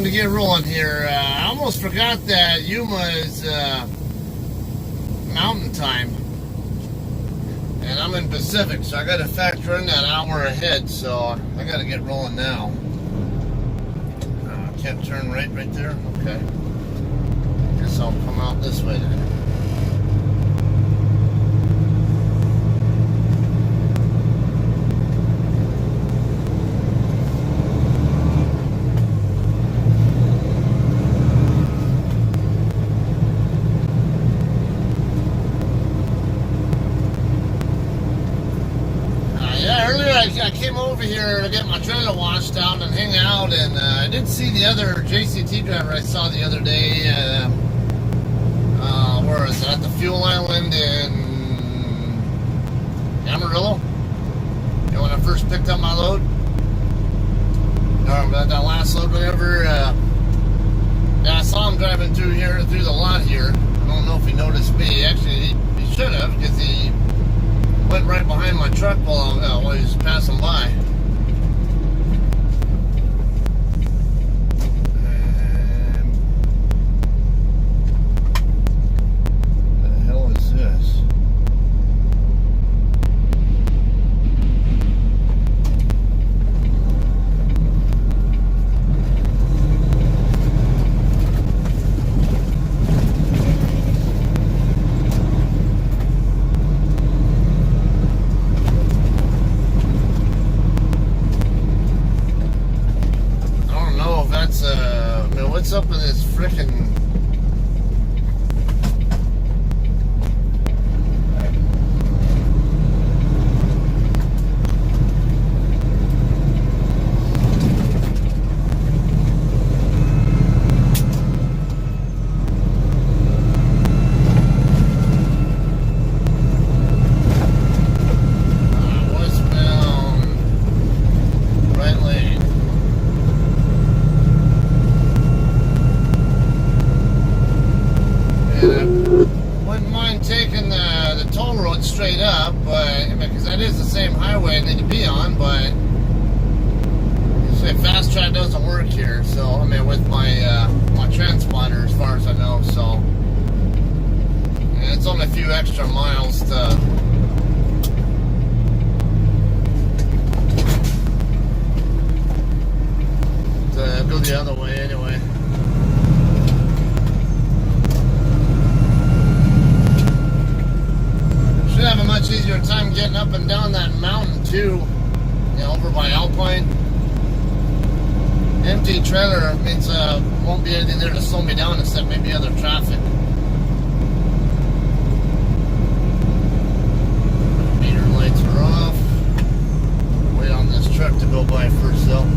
time to get rolling here. I almost forgot that Yuma is mountain time. And I'm in Pacific, so I got to factor in that hour ahead, so I got to get rolling now. Can't turn right there? Okay. Guess I'll come out this way then. I came over here to get my trailer washed out and hang out, and I didn't see the other JCT driver I saw the other day. Where is it? At the fuel island in Amarillo. You know, when I first picked up my load, or that last load, whatever. Yeah, I saw him driving through the lot here. I don't know if he noticed me. Actually, he should have, because he went right behind my truck while he was passing by. And what the hell is this? What's up with this frickin' straight up, but because that is the same highway I need to be on, but say fast track doesn't work here. So I mean, with my my transponder, as far as I know, so and it's only a few extra miles to go the other way anyway. Have a much easier time getting up and down that mountain too, you know, over by Alpine. Empty trailer means won't be anything there to slow me down except maybe other traffic. Meter lights are off. Wait on this truck to go by first though.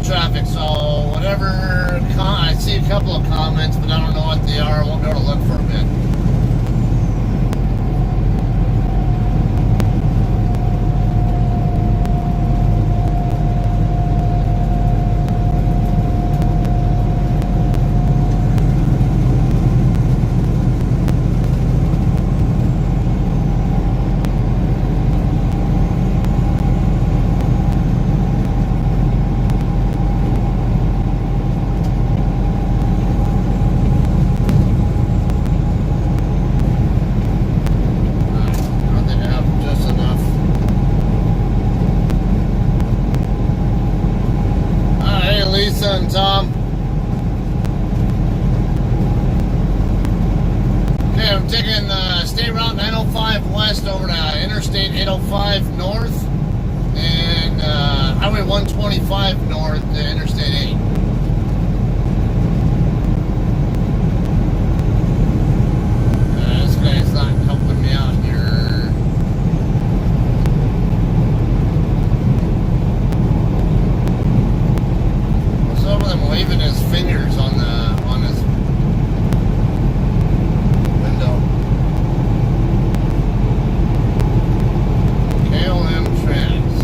Traffic, so whatever, I see a couple of comments, but I don't know what they are. I won't be able to look for a bit. Tom. Okay, I'm taking State Route 905 west over to Interstate 805 north and Highway 125 north to Interstate 8. This guy's not helping me out here. Waving his fingers on his window. KLM Trans.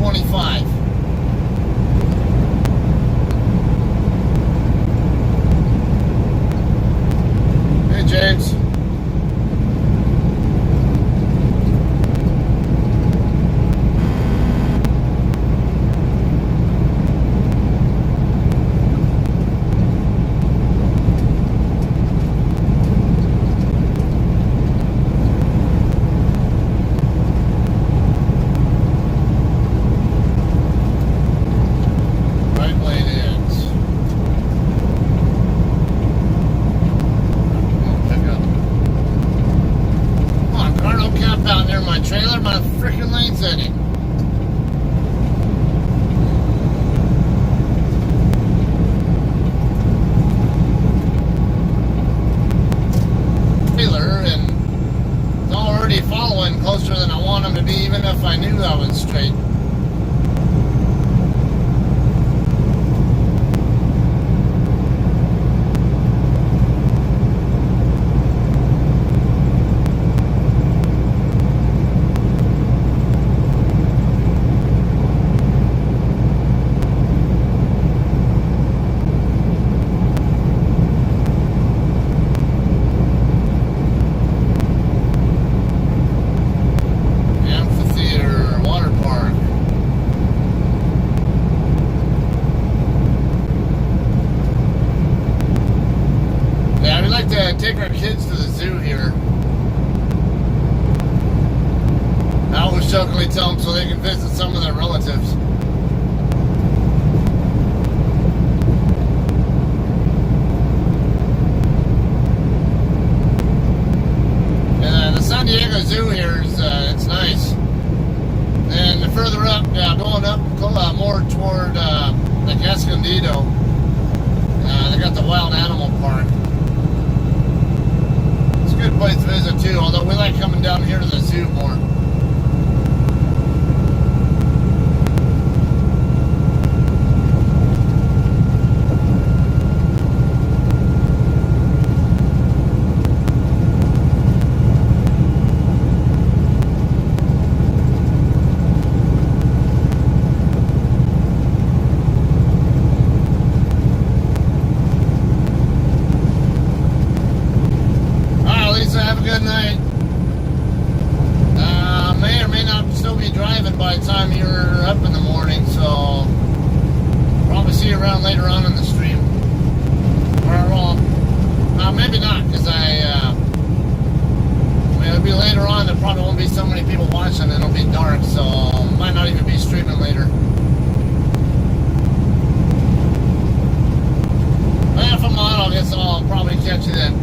125. Hey, James. Trailer, my freaking lane setting. Trailer, and it's already following closer than I want him to be, even if I knew I was straight. Take our kids to the zoo here. I always jokingly tell them so they can visit some of their relatives. And the San Diego Zoo here is it's nice. And the further up, going up more toward like Escondido, they got the Wild Animal Park. Good place to visit too, although we like coming down here to the zoo more. Have a good night. May or may not still be driving by the time you're up in the morning, so probably see you around later on in the stream. Or, well, maybe not, because I mean, it'll be later on. There probably won't be so many people watching, and it'll be dark, so might not even be streaming later. But if I'm on, I guess I'll probably catch you then.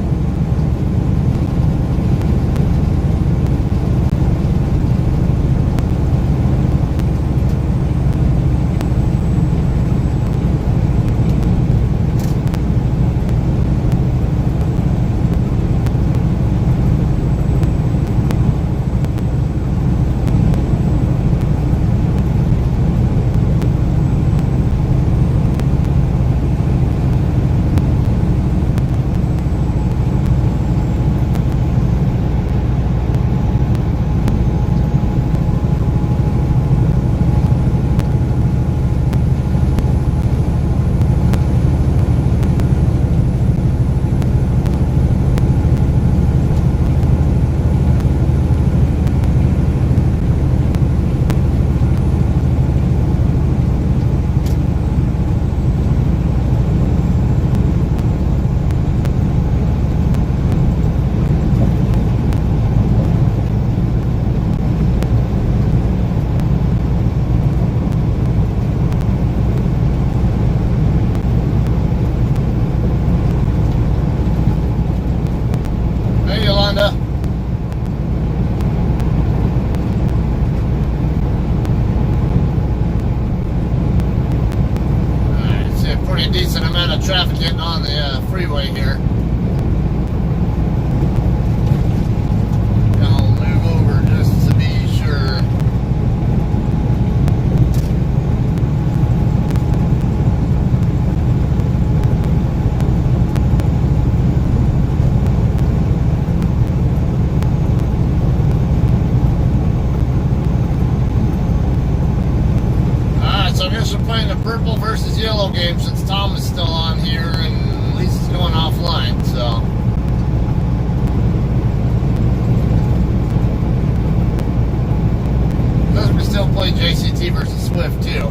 Decent amount of traffic getting on the freeway here. I'll move over just to be sure. purple versus yellow game since Tom is still on here and Lisa's going offline, so. Because we still play JCT versus Swift too.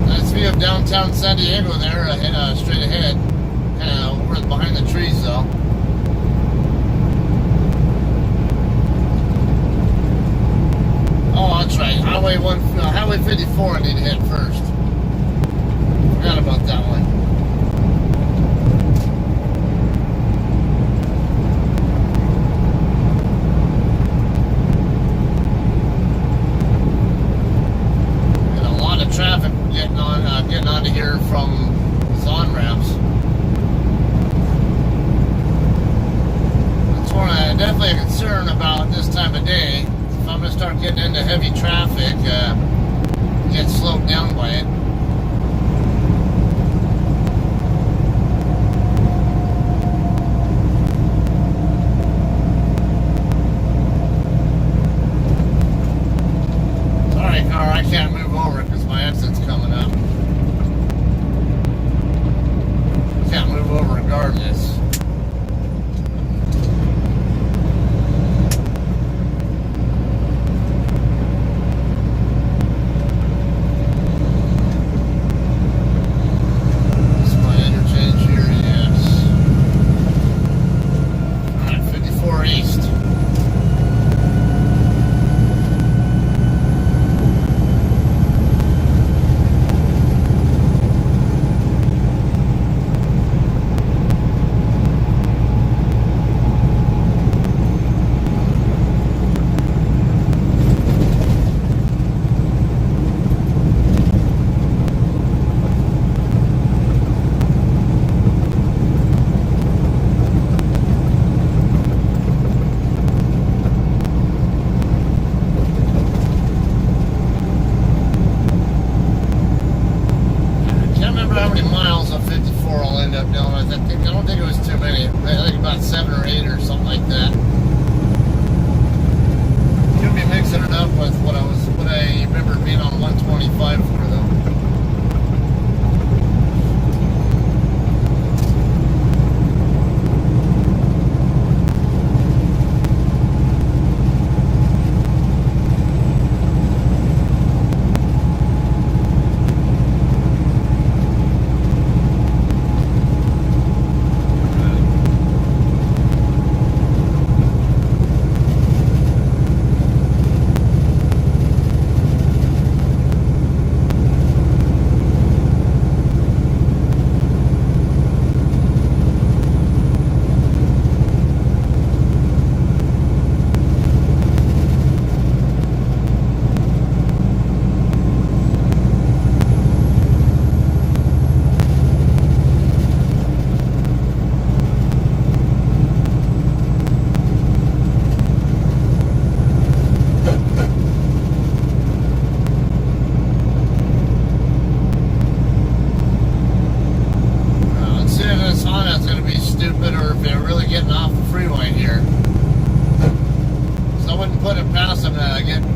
Nice view of downtown San Diego there, straight ahead. Kind of over behind the trees though. Oh, that's right. Highway 54 I need to hit first. Forgot about that one. Got a lot of traffic getting onto here from these on-ramps. That's one I'm definitely a concern about this time of day. If I'm going to start getting into heavy traffic, get slowed down by it. Sorry, car, I can't move over because my exit's coming up. Can't move over regardless.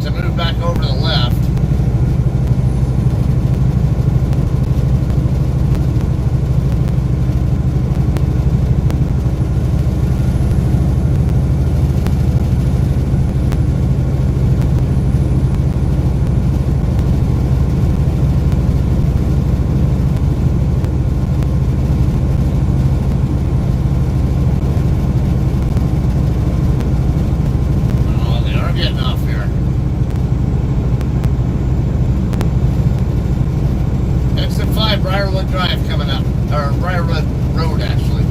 To move back over to the left. Oh, they are getting off here. Exit 5, Briarwood Drive coming up, or Briarwood Road actually.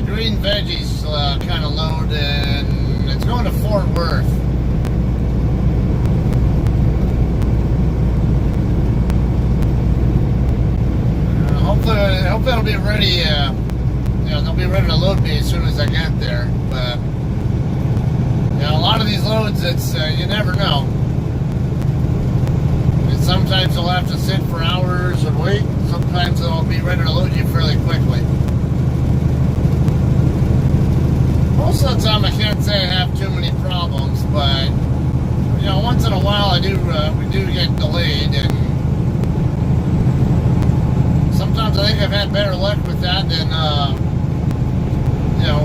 green veggies kind of load, and it's going to Fort Worth. Hopefully it'll be ready. They'll be ready to load me as soon as I get there. But a lot of these loads, it's you never know. And sometimes they'll have to sit for hours and wait. Sometimes they'll be ready to load you fairly quickly. Most of the time, I can't say I have too many problems, but once in a while, we do get delayed, and sometimes I think I've had better luck with that than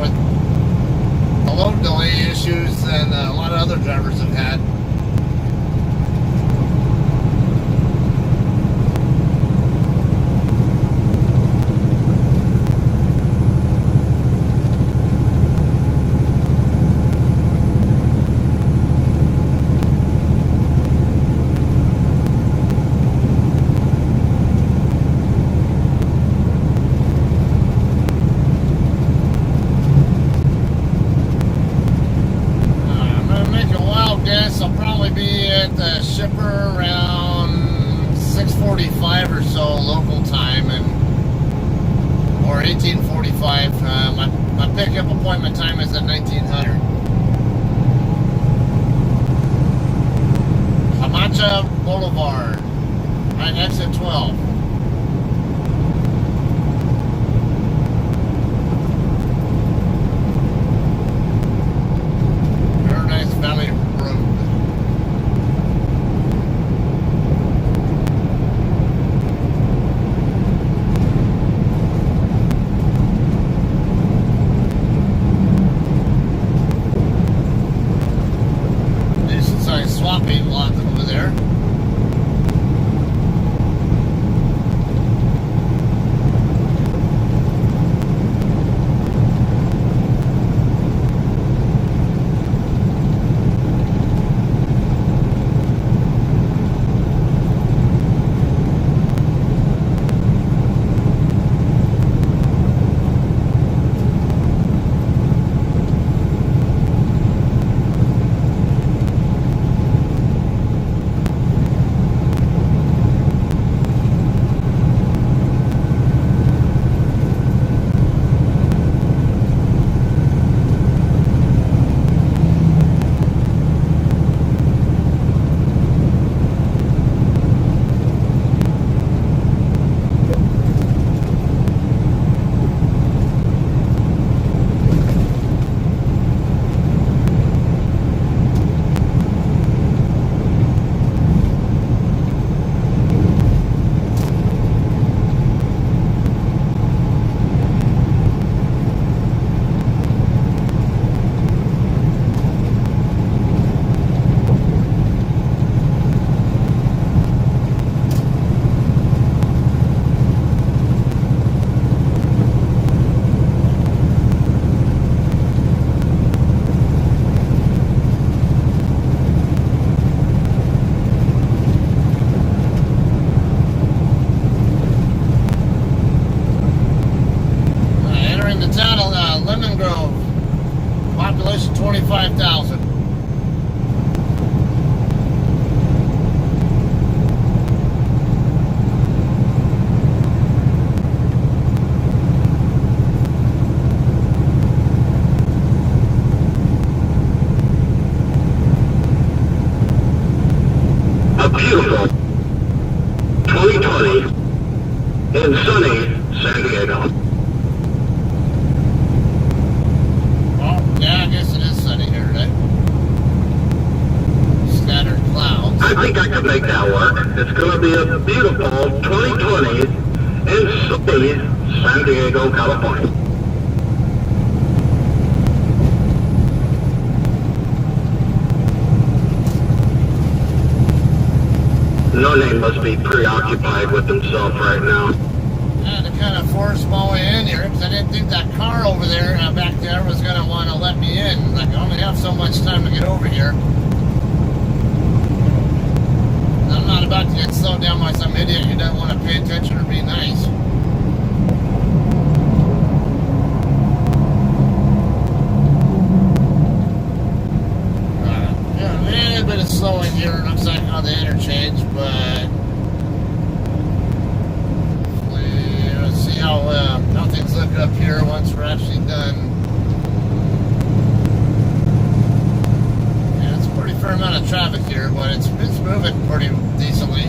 with the load delay issues than a lot of other drivers have had. I'll probably be at the shipper around 6:45 or so local time, or 18:45. My pickup appointment time is at 1900. Camacha Boulevard, right exit 12. Paradise Valley Road. Swap meet lot over there. Population 25,000. A beautiful 2020 in sunny San Diego. Yeah, I guess it is sunny here today. Scattered clouds. I think I could make that work. It's going to be a beautiful 2020 in sunny San Diego, California. No name must be preoccupied with himself right now. I had to kind of force my way in here because I didn't think that car over there, back there, was going to want to let me in. Like, I only have so much time to get over here. I'm not about to get slowed down by some idiot who doesn't want to pay attention or be nice. are actually done. Yeah, it's a pretty fair amount of traffic here, but it's moving pretty decently.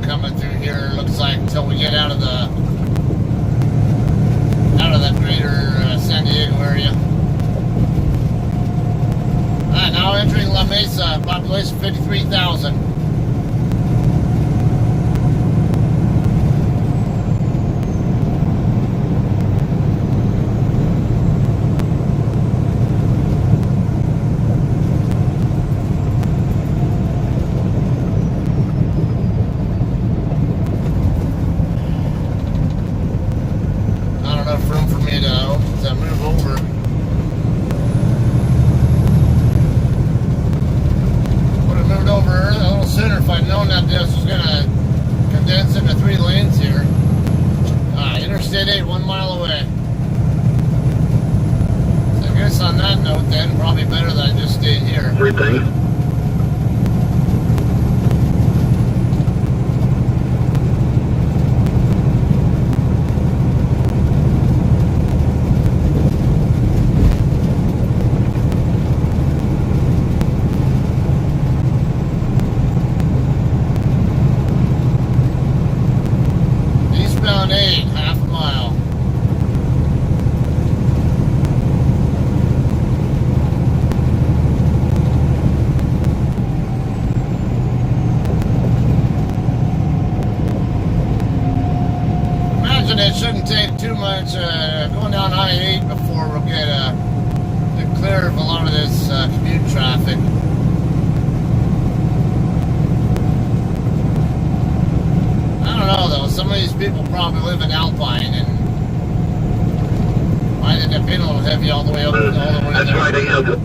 Coming through here, looks like, until we get out of that greater San Diego area. Alright, now entering La Mesa, population 53,000. Room for me to move over. Would have moved over a little sooner if I'd known that this was going to condense into 3 lanes here. Interstate 8, 1 mile away. So I guess on that note then, probably better that I just stayed here. Everything. Eastbound 8, half a mile. Imagine it shouldn't take too much going down I-8 before we'll get clear of a lot of this commute traffic. I don't know though, some of these people probably live in Alpine and might end up being a little heavy all the way up all the way That's there. right, I have to.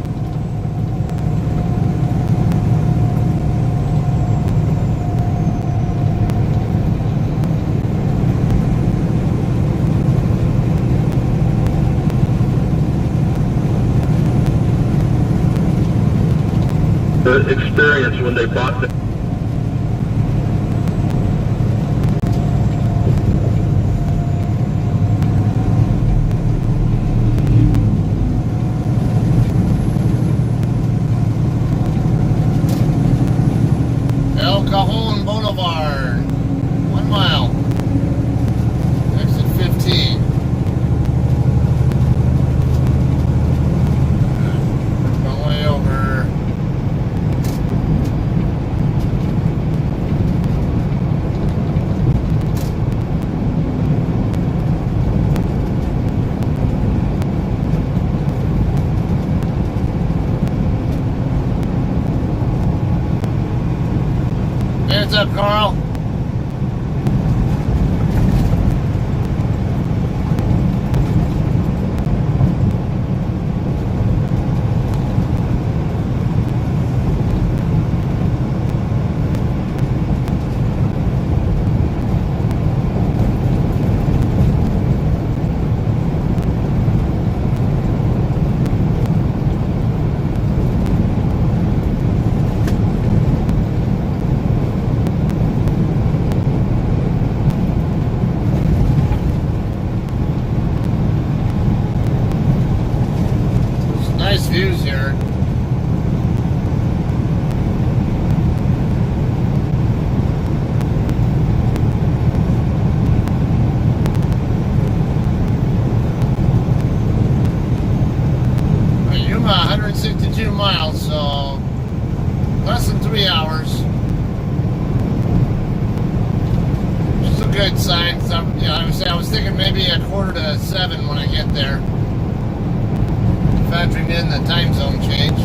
The experience when they bought the El Cajon Boulevard, 1 mile, exit 15. Work my way over. What's up, Carl? Nice views here. Yuma, 162 miles, so less than 3 hours. Which is a good sign. So, I was thinking maybe 6:45 when I get there. Factoring in the time zone change.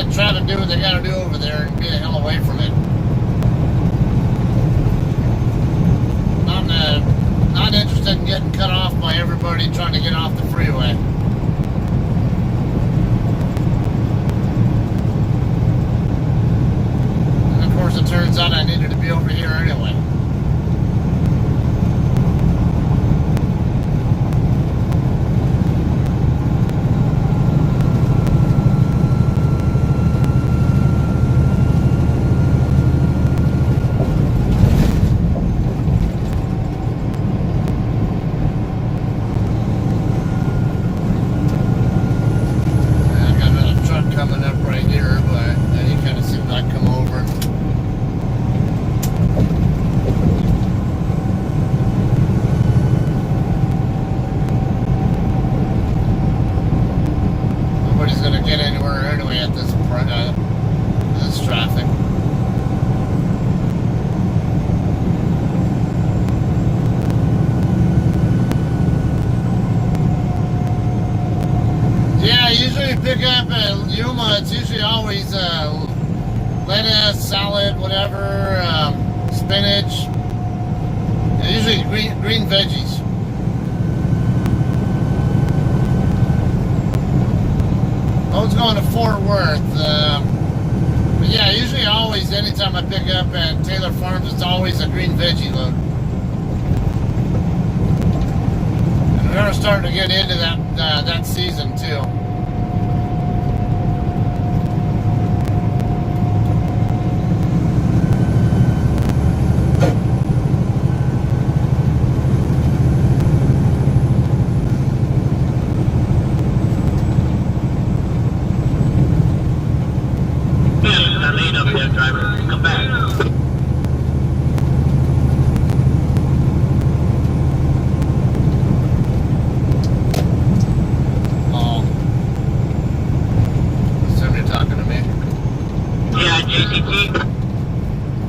let traffic do what they gotta do over there and get the hell away from it. Not interested in getting cut off by everybody trying to get off the freeway. And of course it turns out I needed to be over here anyway. Pick up at Yuma, it's usually always lettuce, salad, whatever, spinach, and usually green veggies. I was going to Fort Worth, but yeah, usually always, anytime I pick up at Taylor Farms, it's always a green veggie load. And we're starting to get into that season too.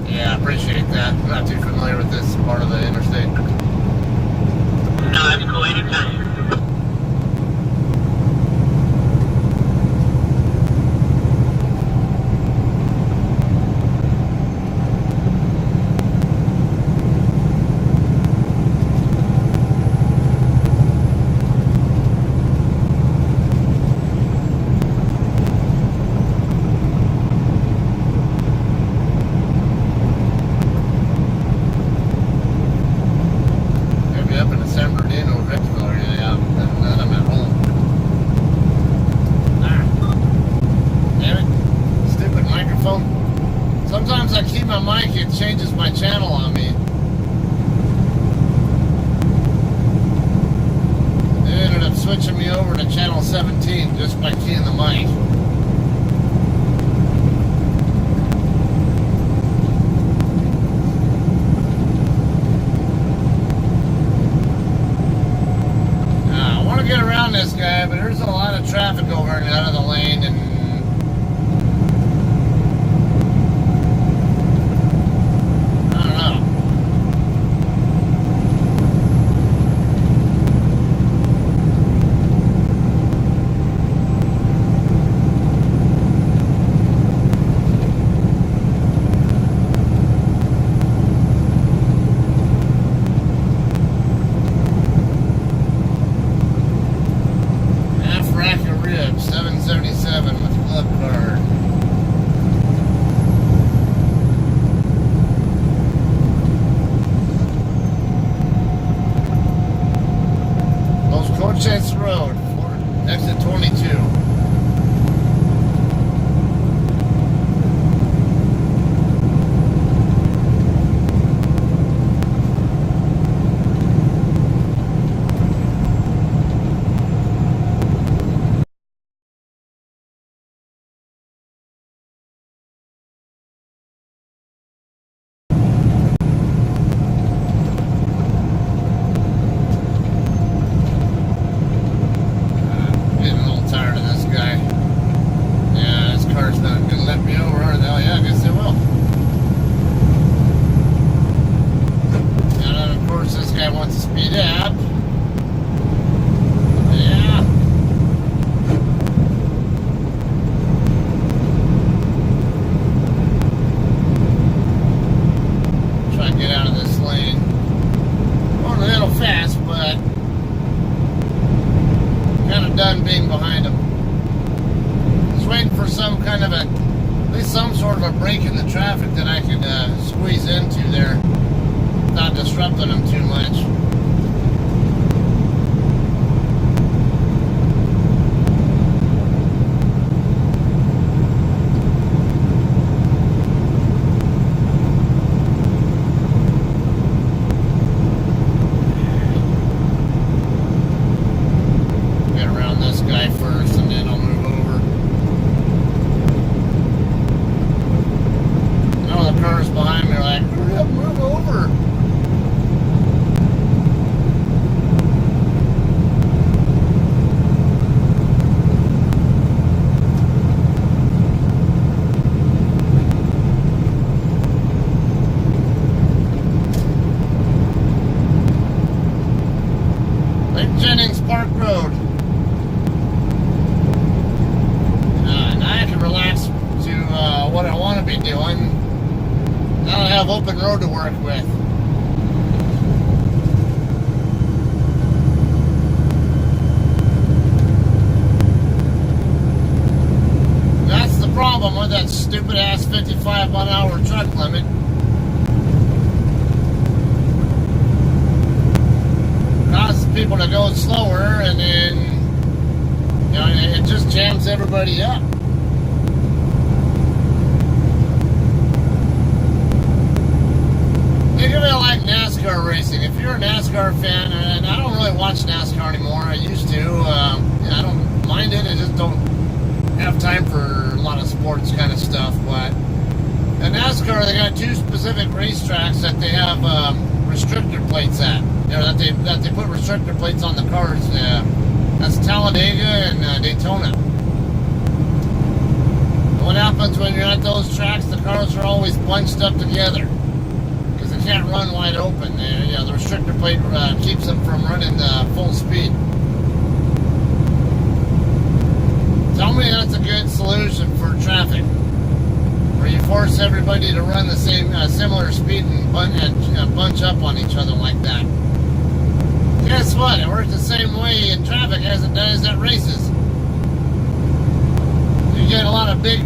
Yeah, I appreciate that. I'm not too familiar with this part of the interstate. No, that's cool anytime. Sometimes I keep my mic, it changes my channel on me. It ended up switching me over to channel 17 just by keying the mic. Now, I want to get around this guy, but there's a lot of traffic over and out of the lane, and Road, exit 22. Getting a little tired of this kind of done being behind them. Just waiting for some kind of a, at least some sort of a break in the traffic that I can squeeze into there, not disrupting them too much. Open road to work with. That's the problem with that stupid ass 55-mile-an-hour truck limit. Causes people to go slower, and then it just jams everybody up. Think of it like NASCAR racing. If you're a NASCAR fan, and I don't really watch NASCAR anymore, I used to. I don't mind it. I just don't have time for a lot of sports kind of stuff. But in NASCAR, they got two specific racetracks that they have restrictor plates at. That they put restrictor plates on the cars. That's Talladega and Daytona. And what happens when you're at those tracks? The cars are always bunched up together. Can't run wide open. The restrictor plate keeps them from running full speed. Tell me that's a good solution for traffic, where you force everybody to run the same similar speed and bunch up on each other like that. Guess what? It works the same way in traffic as it does at races. You get a lot of big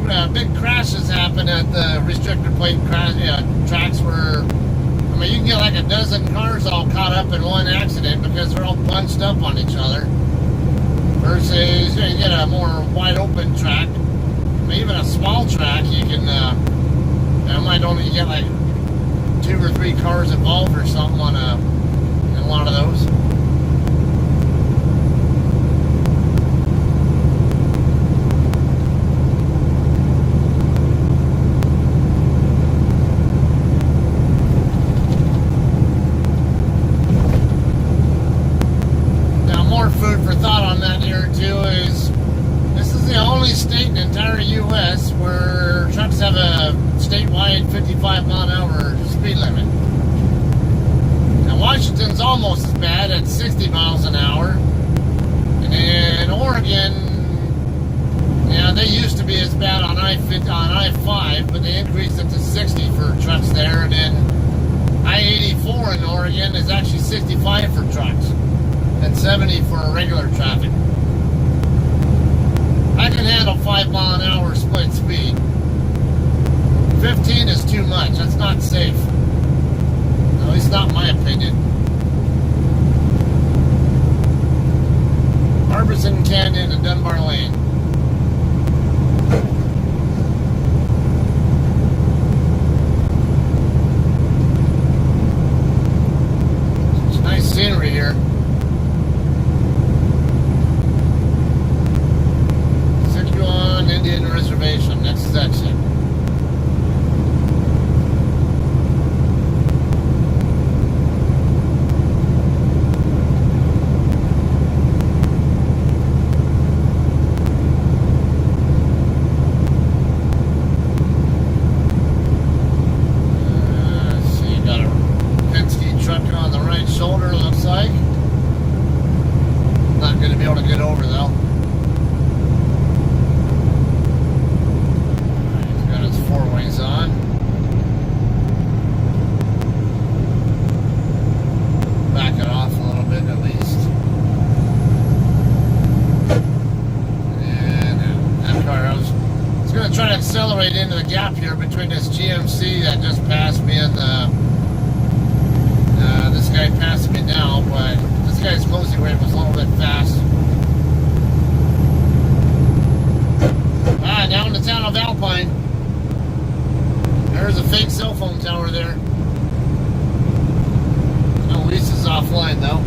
crashes happen at the restrictor plate tracks where. You can get like a dozen cars all caught up in one accident because they're all bunched up on each other. Versus you get a more wide open track, even a small track, you can might only get like 2 or 3 cars involved or something on a lot of those. Food for thought on that here too is this is the only state in the entire U.S. where trucks have a statewide 55-mile-an-hour speed limit. Now Washington's almost as bad at 60 miles an hour, and in Oregon, they used to be as bad on I-5, but they increased it to 60 for trucks there, and then I-84 in Oregon is actually 65 for trucks. And 70 for regular traffic. I can handle 5-mile-an-hour split speed. 15 is too much. That's not safe. At least not in my opinion. Harbison Canyon and Dunbar Lane. It's nice scenery here. Indian Reservation, next section. See, got a Penske truck on the right shoulder, looks like. Not going to be able to get over though. Four-ways on. Back it off a little bit at least. accelerate into the gap here between this GMC that just passed me and this guy passed me now, but this guy's closing rate was a little bit fast. Ah, down in the town of Alpine. There's a fake cell phone tower there. No, Lisa's offline though.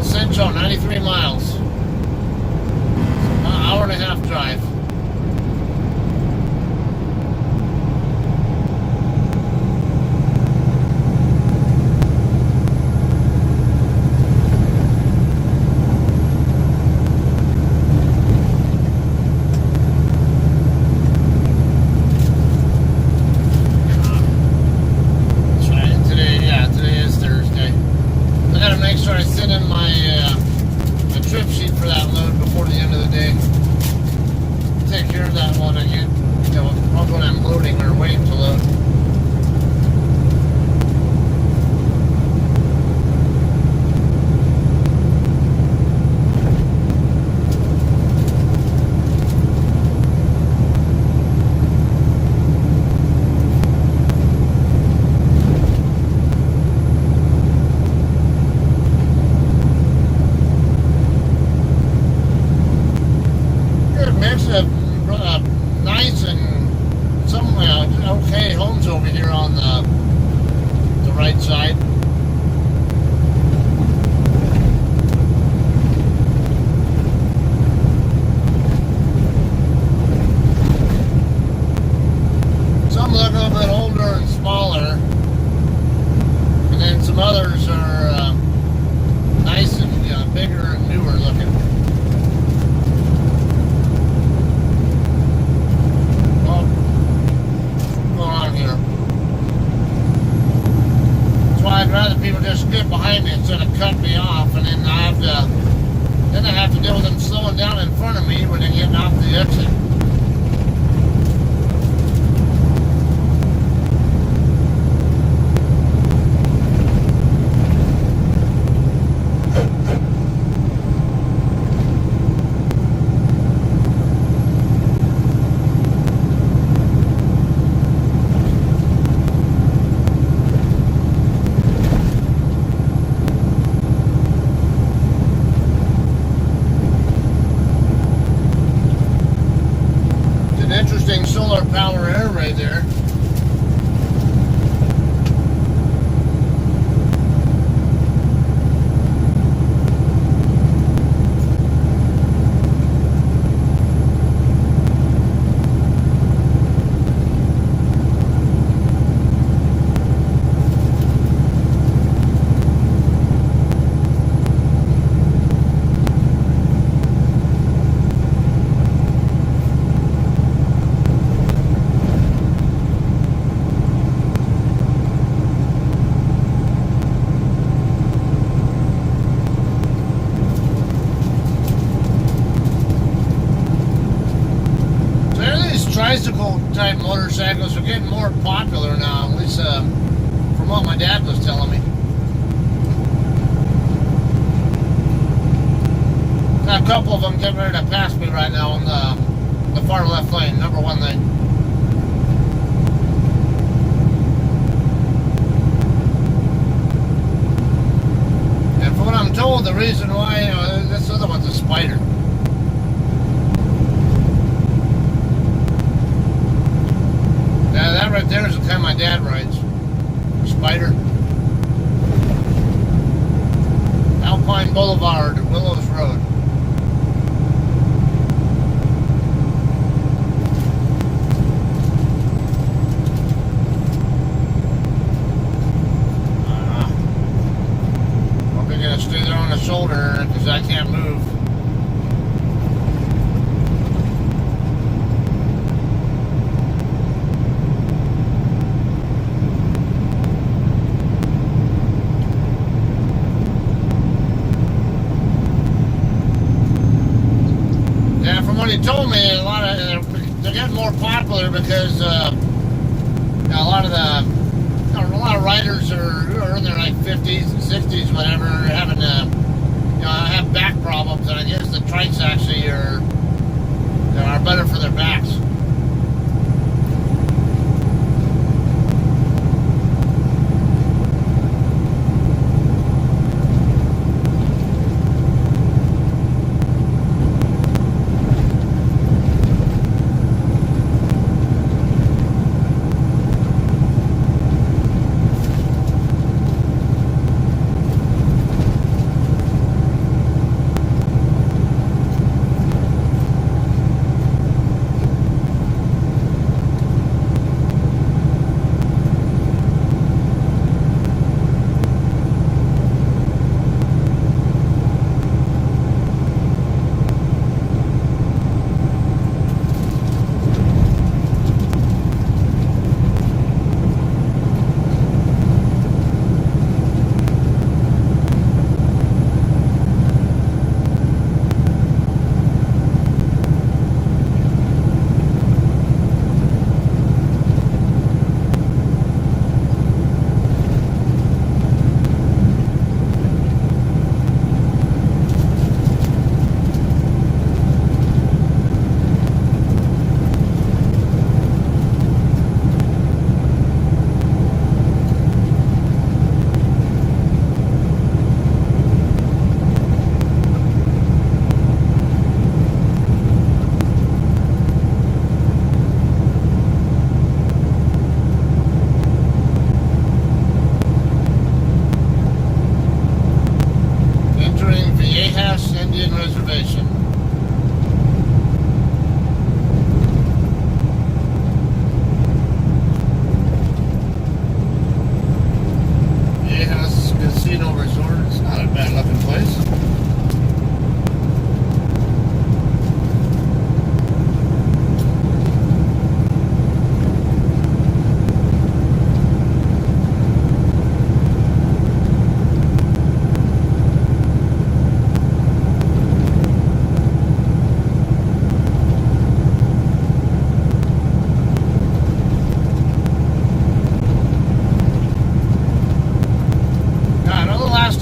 Central, 93 miles. An hour and a half drive. Today is Thursday. I gotta make sure I send in my trip sheet for that load before the end of the day. Take care of that one again. You know, when I'm loading or waiting to load. Nice and some okay homes over here on the right side. Some look a little bit older and smaller, and then some others are nice and bigger and newer looking. I'd rather people just get behind me instead of cut me off, and then I have to deal with them slowing down in front of me when they're getting off the exit. Interesting solar power array there. Tricycle type motorcycles are getting more popular now, at least from what my dad was telling me. Got a couple of them getting ready to pass me right now on the far left lane, number 1 lane. And from what I'm told, the reason why this other one's a Spider. Yeah, that right there is the kind my dad rides. Spider. Alpine Boulevard, Willows Road. Hope you're gonna stay there on the shoulder because I can't move. Yeah, from what he told me, they're getting more popular because a lot of riders are in their like 50s and 60s, whatever, having have back problems, and I guess the trikes actually are better for their backs. Reservation. Viejas Casino Resort. It's not a bad looking place.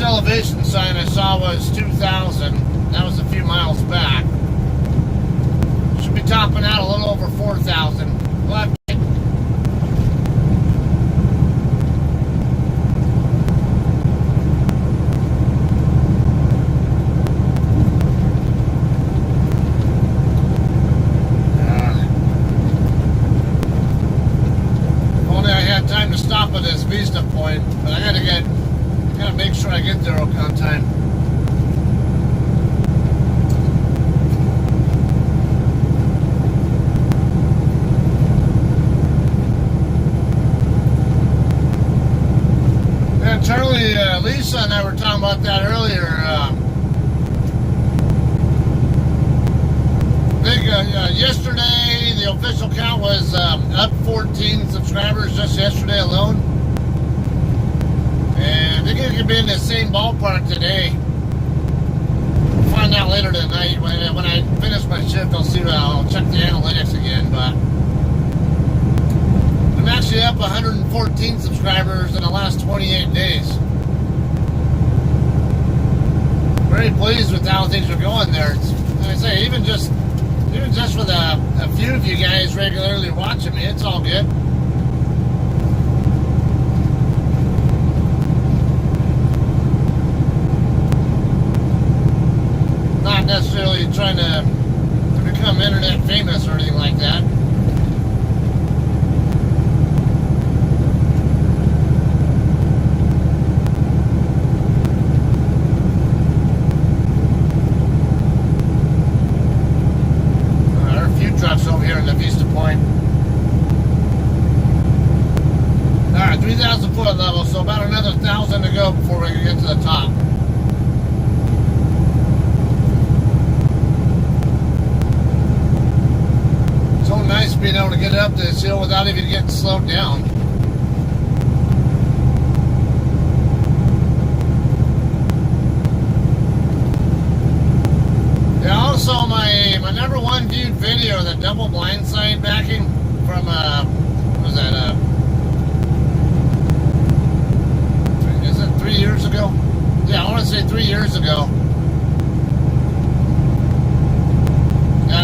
Elevation sign I saw was 2,000. That was a few miles back. Should be topping out a little over 4,000. We'll if only I had time to stop at this Vista point, but I gotta make sure I get there on time. Yeah, Charlie, Lisa and I were talking about that earlier. Yesterday, the official count was up 14 subscribers just yesterday alone. And I think it could be in the same ballpark today. We'll find out later tonight. When I finish my shift, I'll check the analytics again. But I'm actually up 114 subscribers in the last 28 days. Very pleased with how things are going there. Like I say, even just with a few of you guys regularly watching me, it's all good. Not necessarily trying to become internet famous or anything like that. There are a few trucks over here in the Vista Point. Alright, 3,000 foot level, so about another 1,000 to go before we can get to the top. Nice being able to get up this hill without even getting slowed down. Yeah, also my number one talking from, what was that, is it 3 years ago? Yeah, I want to say 3 years ago.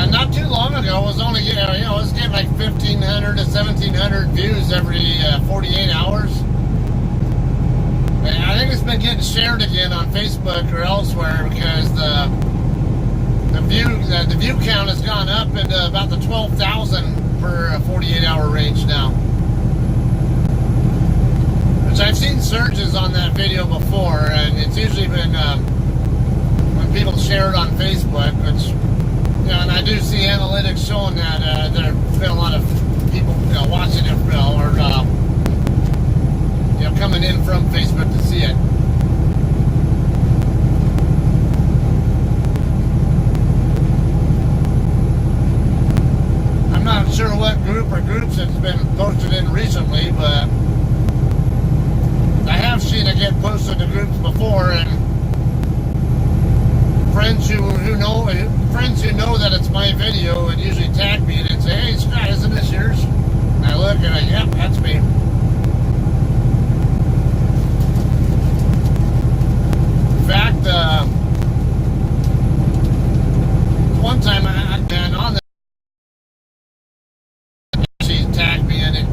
Not too long ago, it was only, it was getting like 1,500 to 1,700 views every 48 hours. And I think it's been getting shared again on Facebook or elsewhere because the view count has gone up into about the 12,000 per 48-hour range now. Which I've seen surges on that video before, and it's usually been when people share it on Facebook, which, and I do see analytics showing that there's been a lot of people watching it or coming in from Facebook to see it. I'm not sure what group or groups it's been posted in recently, but I have seen it get posted to groups before, and friends who know that it's my video would usually tag me and say, "Hey Scott, isn't this yours?" And I look and yep, that's me. In fact, one time I'd been on that, she tagged me in it.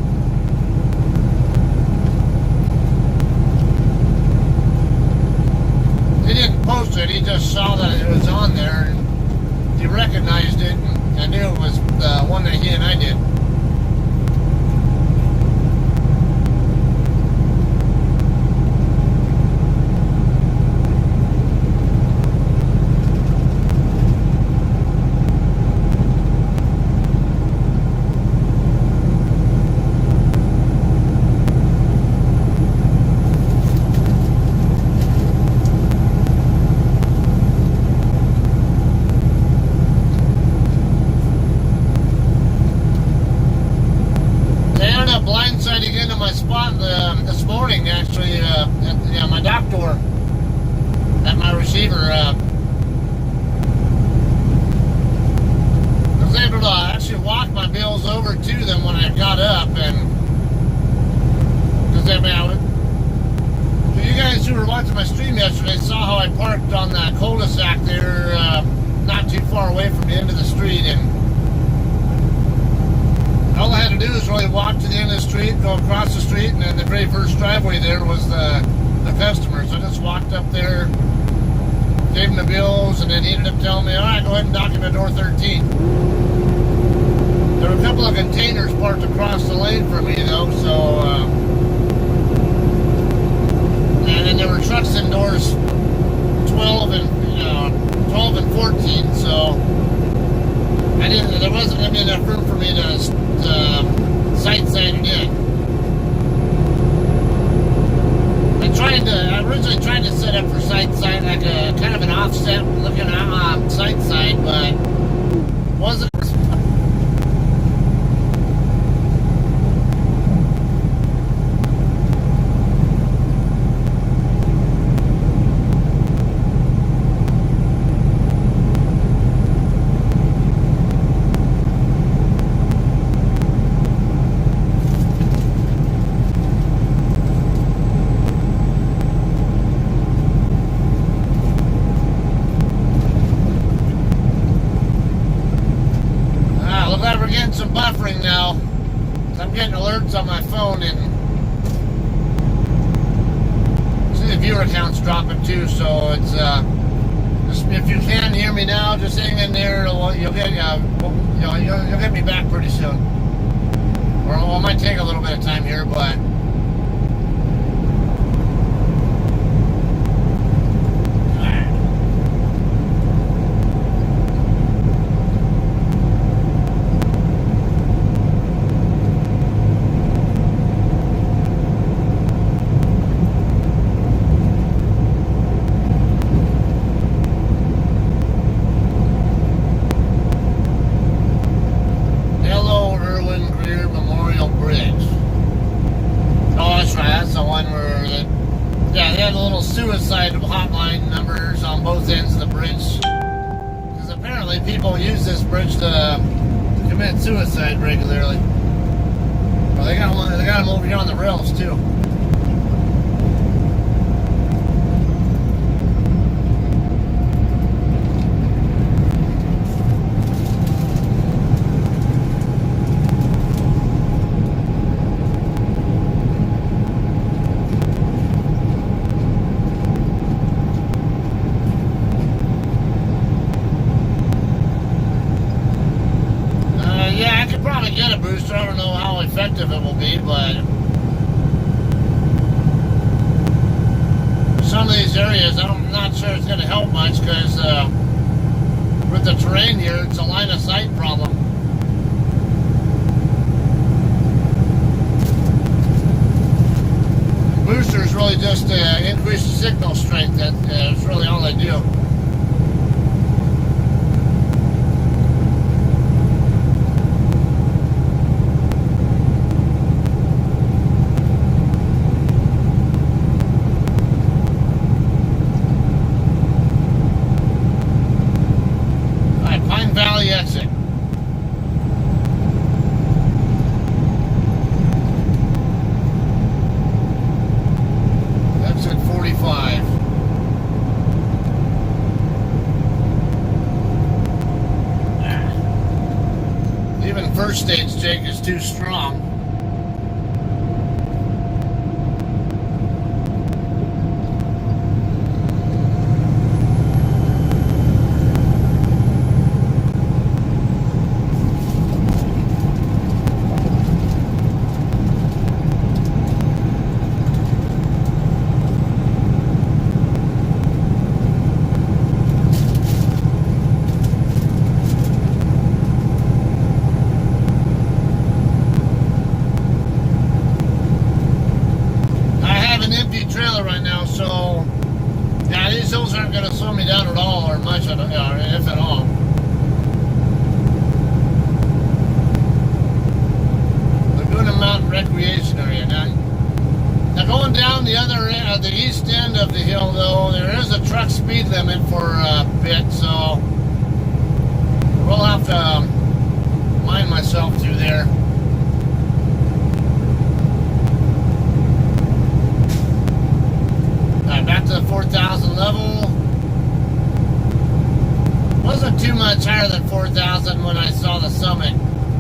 He didn't post it, he just saw that it was on there and he recognized it, and I knew it was the one that he and I did. Blindsiding into my spot this morning, actually, at my dock door at my receiver. I was able to actually walk my bills over to them when I got up, and because you guys who were watching my stream yesterday saw how I parked on that cul-de-sac there, not too far away from the end of the street, and all I had to do was really walk to the end of the street, go across the street, and then the very first driveway there was the customer. So I just walked up there, gave him the bills, and then he ended up telling me, "All right, go ahead and dock him at door 13. There were a couple of containers parked across the lane for me, though, so... and then there were trucks in doors 12 and 14, so... there wasn't going to be enough room for me to sight sign it in. I originally tried to set up for sight sign, like a kind of an offset looking at sight side, but wasn't. We're getting some buffering now. I'm getting alerts on my phone, and see the viewer count's dropping too. So it's just, if you can hear me now, just hang in there. You'll get me back pretty soon. Or it might take a little bit of time here, but. Suicide hotline numbers on both ends of the bridge, because apparently people use this bridge to commit suicide regularly. Well, they got them over here on the rails too. Yeah, I could probably get a booster. I don't know how effective it will be, but some of these areas, I'm not sure it's going to help much because with the terrain here, it's a line of sight problem. Boosters really just increase the signal strength. That's really all they do. Valley exit. Exit 45. Even first stage Jake is too strong. Trailer right now, so yeah, these hills aren't going to slow me down at all, or much, if at all. Laguna Mountain Recreation Area. Now going down the other end, the east end of the hill, though, there is a truck speed limit for a bit, so we'll have to mind myself through there. Back to the 4,000 level. Wasn't too much higher than 4,000 when I saw the summit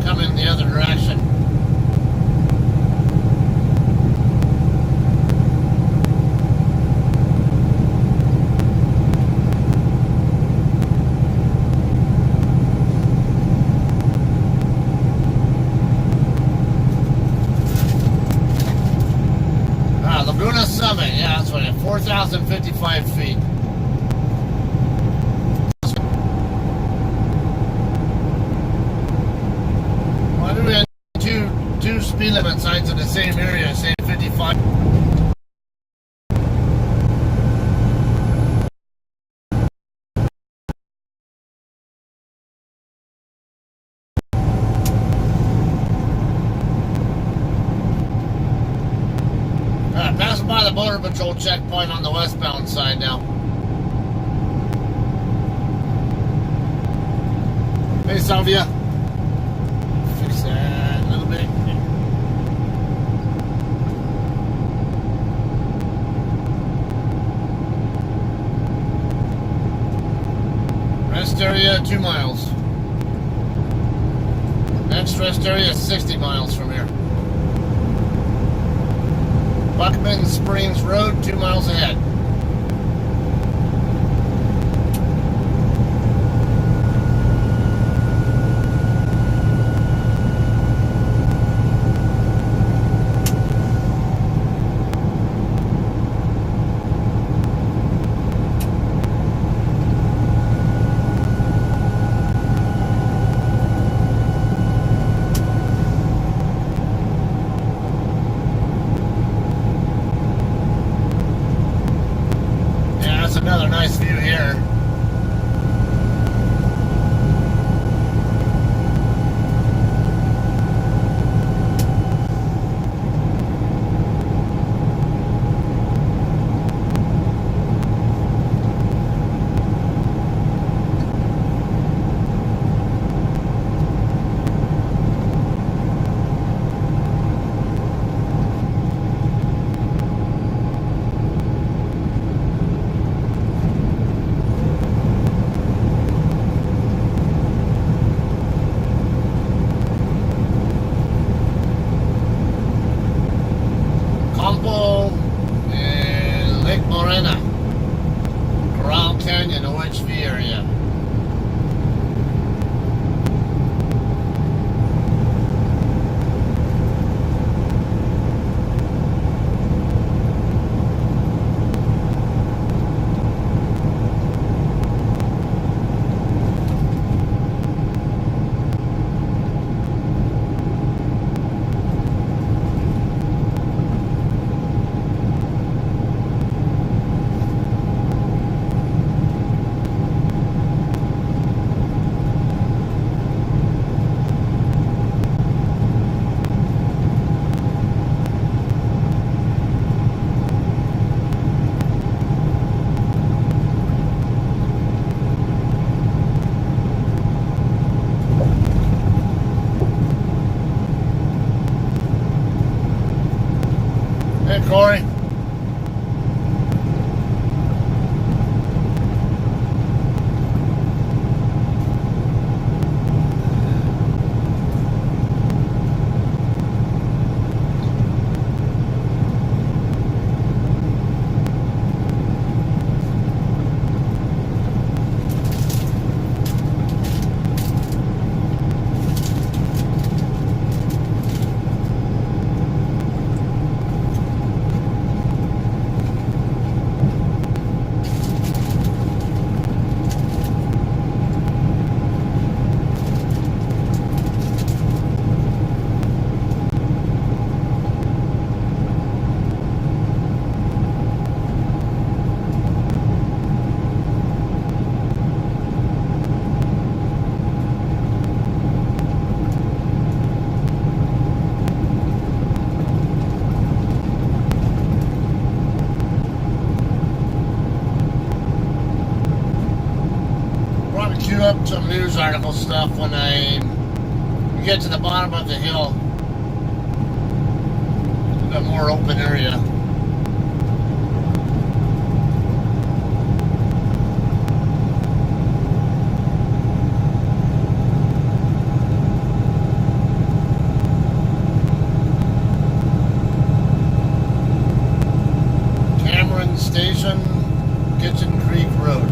coming the other direction. Laguna Summit, yeah, that's what it is. 4,055 feet. Why do we have two speed limit signs in the same area saying 55? Passing by the border patrol checkpoint on the westbound side now. Hey, Salvia. Fix that a little bit. Rest area 2 miles. Next rest area is 60 miles from here. Buckman Springs Road, 2 miles ahead. Corey? Queue up some news article stuff when we get to the bottom of the hill. A more open area. Cameron Station, Kitchen Creek Road.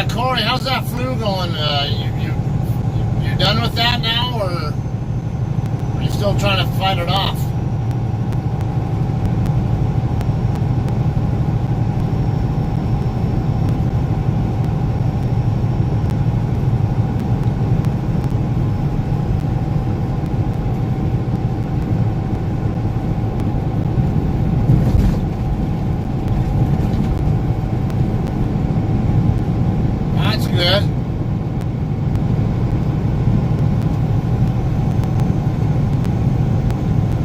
Corey, how's that flu going? You done with that now, or are you still trying to fight it off? Good.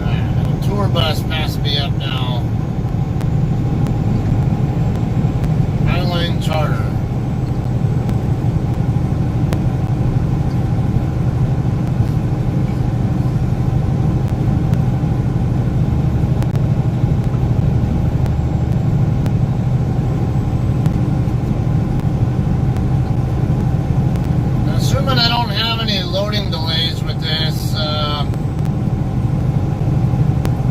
A tour bus passed me up now. Highline Charter. Assuming I don't have any loading delays with this, I'm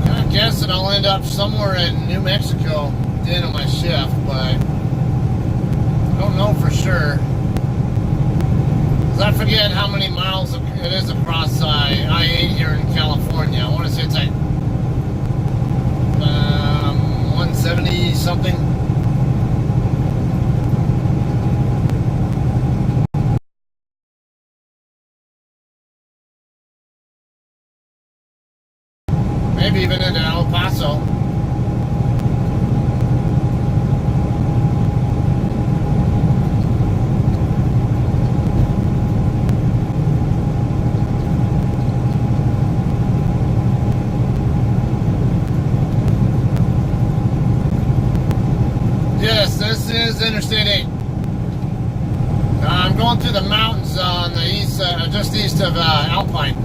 kind of guessing I'll end up somewhere in New Mexico at the end of my shift, but I don't know for sure. Because I forget how many miles it is across I-8 here in California. I want to say it's like 170 something. Maybe even into El Paso. Yes, this is Interstate 8. I'm going through the mountains on the east, just east of Alpine.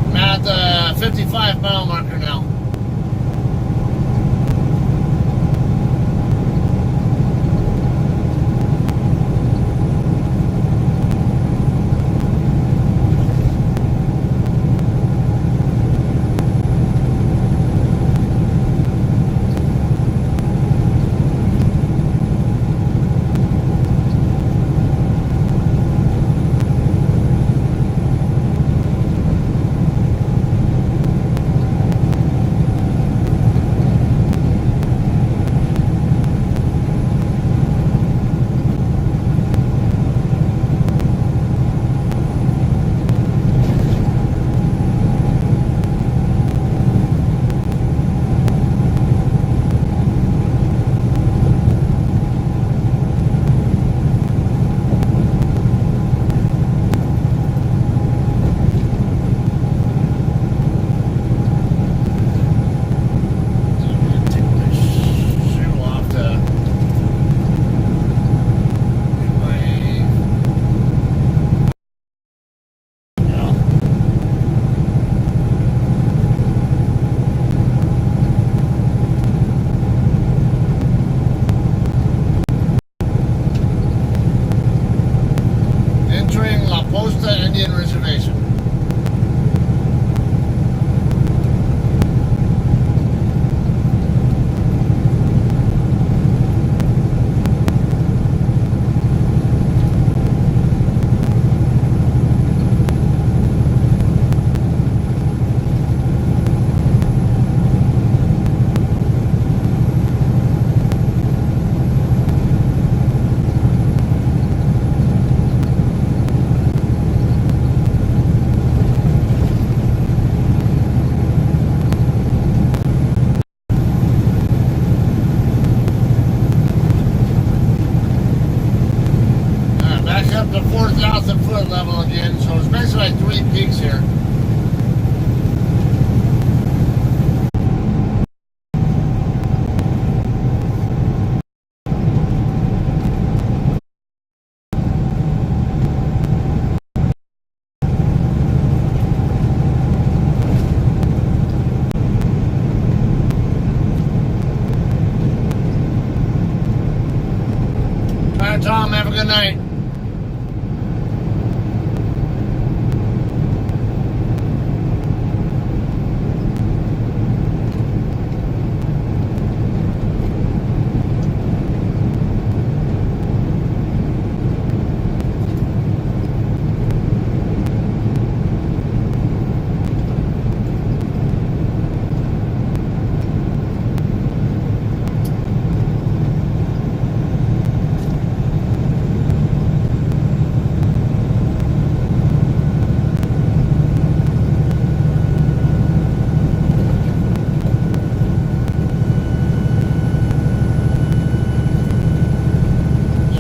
I'm at the 55 mile marker now. Indian reservation. Up to 4,000 foot level again, so it's basically like 3 peaks here. All right, Tom, have a good night.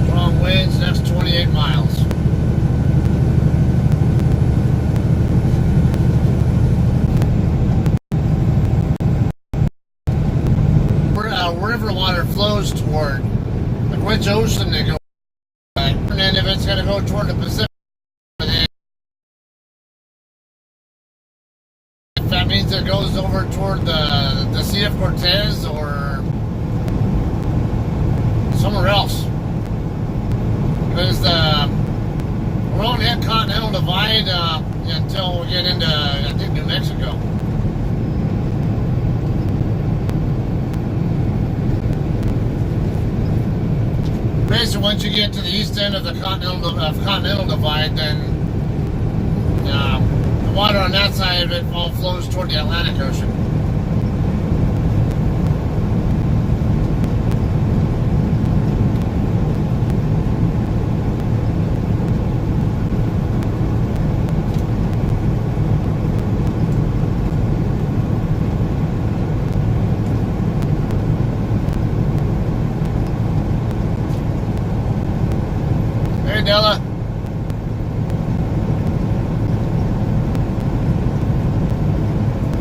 Strong winds, next 28 miles. River water flows toward, like which ocean they go, and then if it's going to go toward the Pacific, if that means it goes over toward the Sea of Cortez or somewhere else, because we won't hit Continental Divide until we get into, I think, New Mexico. Basically, once you get to the east end of the Continental Divide, then the water on that side of it all flows toward the Atlantic Ocean. Hey, Della.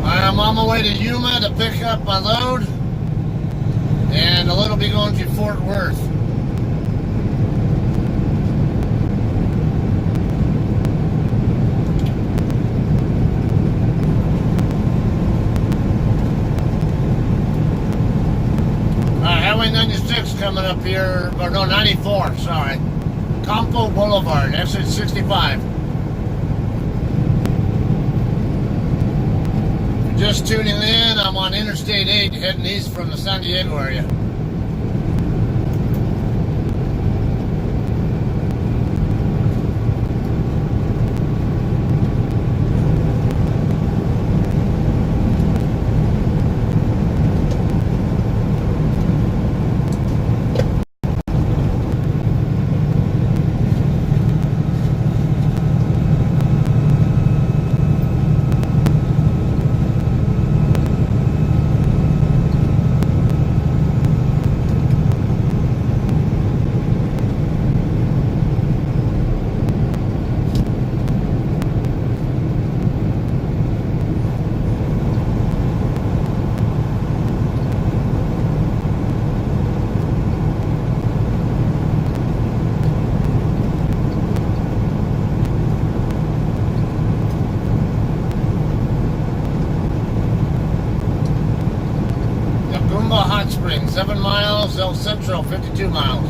I'm on my way to Yuma to pick up my load, and the load will be going to Fort Worth. Highway 96 coming up here, or no, 94, sorry. Campo Boulevard, exit 65. Just tuning in, I'm on Interstate 8 heading east from the San Diego area. Hot Springs, 7 miles. El Centro, 52 miles.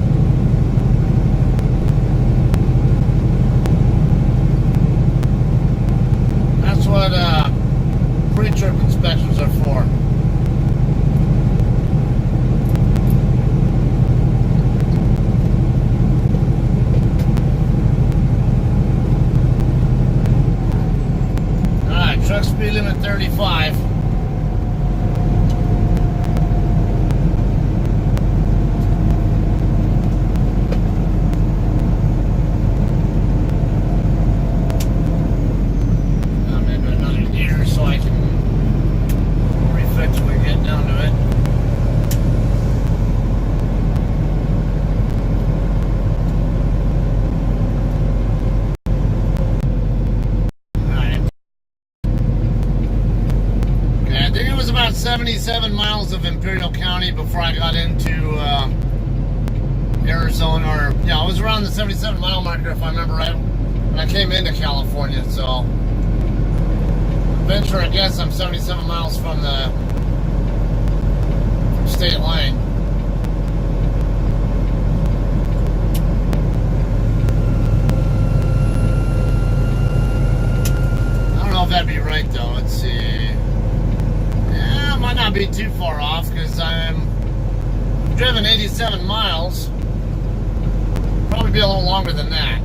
87 miles of Imperial County before I got into Arizona, or yeah, it was around the 77 mile marker if I remember right when I came into California. So venture, I guess I'm 77 miles from the state line. I don't know if that'd be right though. Let's see. Yeah, it might not be too far off because I'm driven 87 miles. Probably be a little longer than that.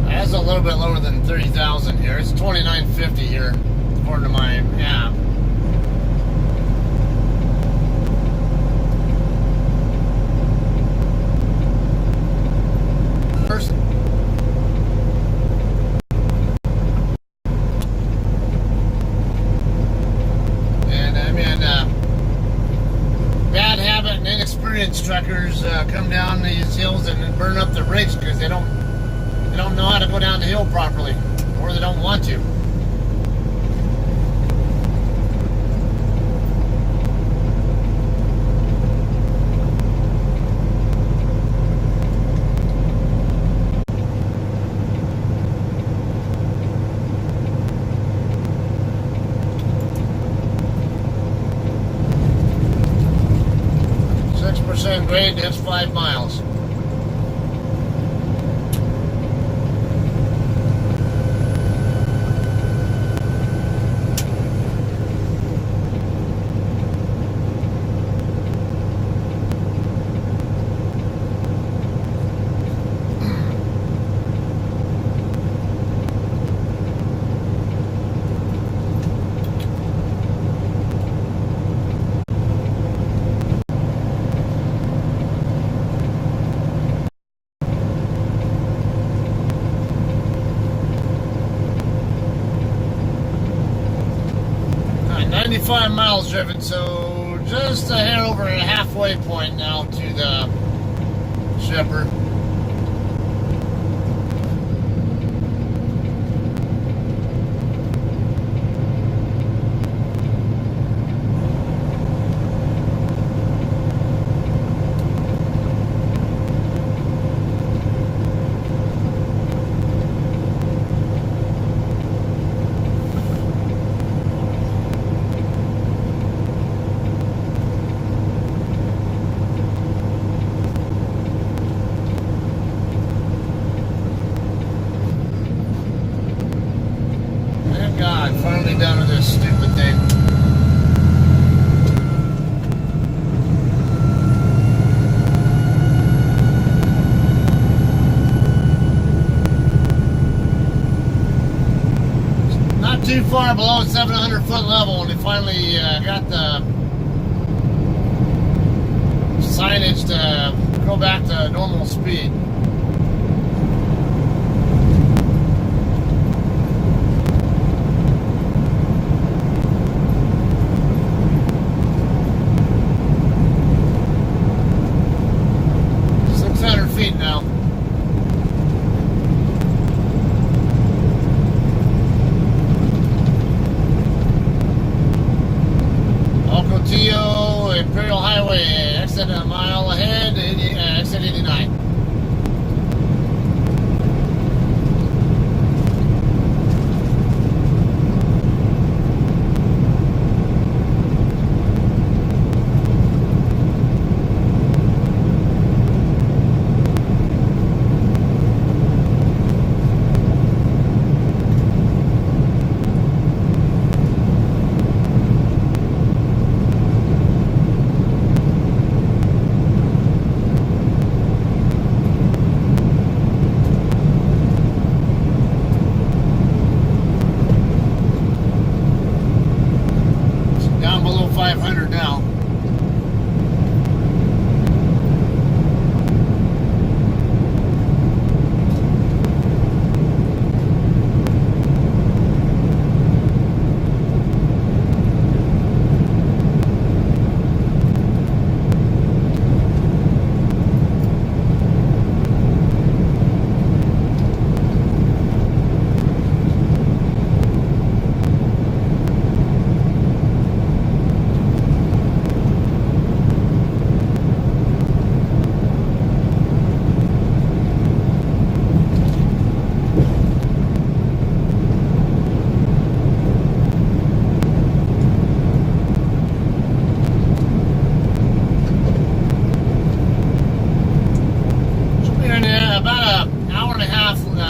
That's a little bit lower than 30,000 here. It's 2950 here, according to my app. First. And I mean, bad habit and inexperienced truckers come down these hills and burn up the brakes because they don't know how to go down the hill properly, or they don't want to. Grade, that's 5 miles. Alright, 95 miles driven, so just a hair over a halfway point now to the Shepherd. God, finally done with this stupid thing. Not too far below 700 foot level, and we finally got the signage to go back to normal speed. Now. Ocotillo, Imperial Highway, exit a mile ahead, exit 89.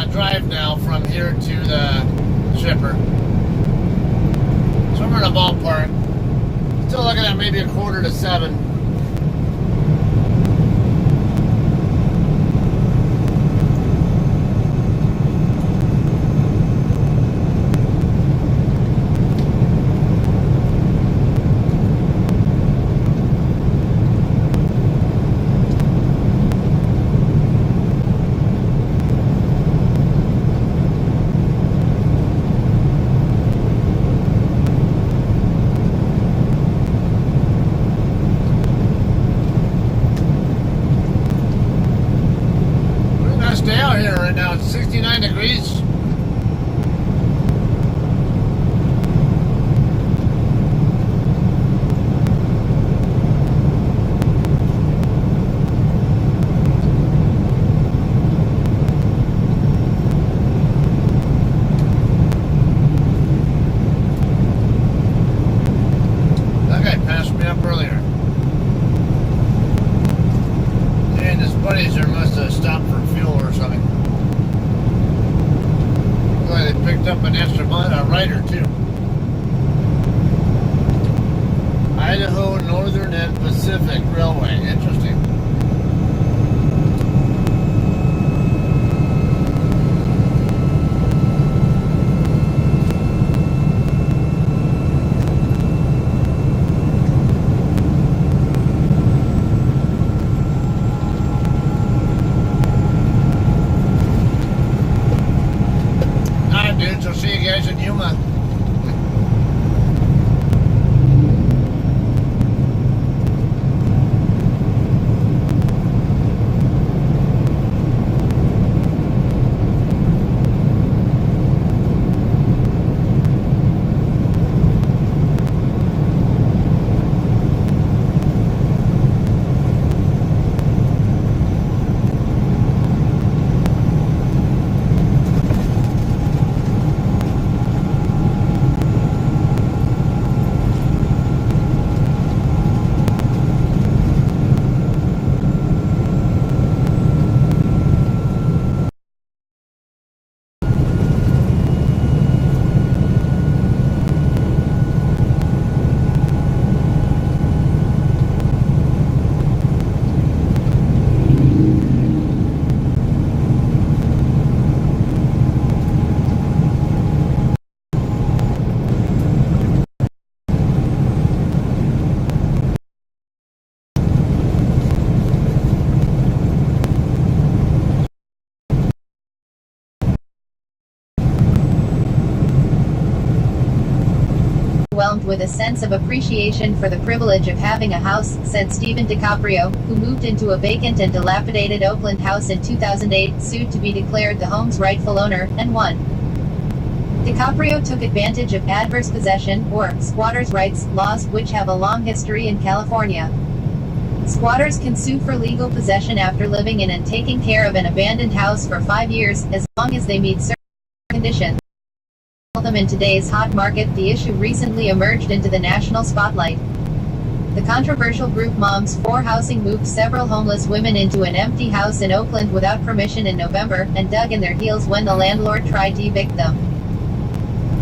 drive now from here to the shipper. So we're in a ballpark. Still looking at maybe 6:45. Stay out here right now. It's 69 degrees. That guy passed me up earlier. And his buddies there must have stopped for fuel or something. Boy, they picked up an extra rider too. Idaho Northern and Pacific Railway. Interesting. Dudes, I'll see you guys in Yuma. Overwhelmed with a sense of appreciation for the privilege of having a house, said Stephen DiCaprio, who moved into a vacant and dilapidated Oakland house in 2008, sued to be declared the home's rightful owner, and won. DiCaprio took advantage of adverse possession, or squatters' rights, laws, which have a long history in California. Squatters can sue for legal possession after living in and taking care of an abandoned house for 5 years, as long as they meet certain conditions. Them in today's hot market, the issue recently emerged into the national spotlight. The controversial group Moms for Housing moved several homeless women into an empty house in Oakland without permission in November, and dug in their heels when the landlord tried to evict them.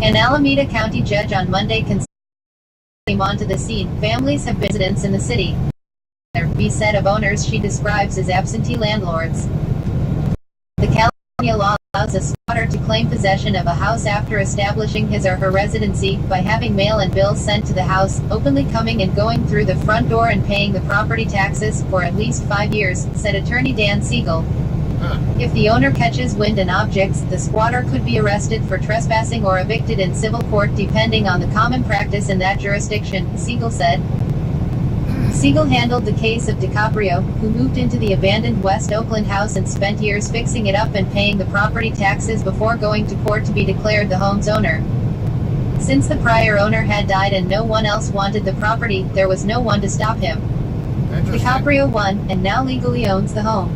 An Alameda County judge on Monday came onto the scene. Families have been residents in the city. There be set of owners she describes as absentee landlords. The California law allows a squatter to claim possession of a house after establishing his or her residency by having mail and bills sent to the house, openly coming and going through the front door and paying the property taxes for at least 5 years, said attorney Dan Siegel. If the owner catches wind and objects, the squatter could be arrested for trespassing or evicted in civil court depending on the common practice in that jurisdiction, Siegel said. Siegel handled the case of DiCaprio, who moved into the abandoned West Oakland house and spent years fixing it up and paying the property taxes before going to court to be declared the home's owner. Since the prior owner had died and no one else wanted the property, there was no one to stop him. DiCaprio won, and now legally owns the home.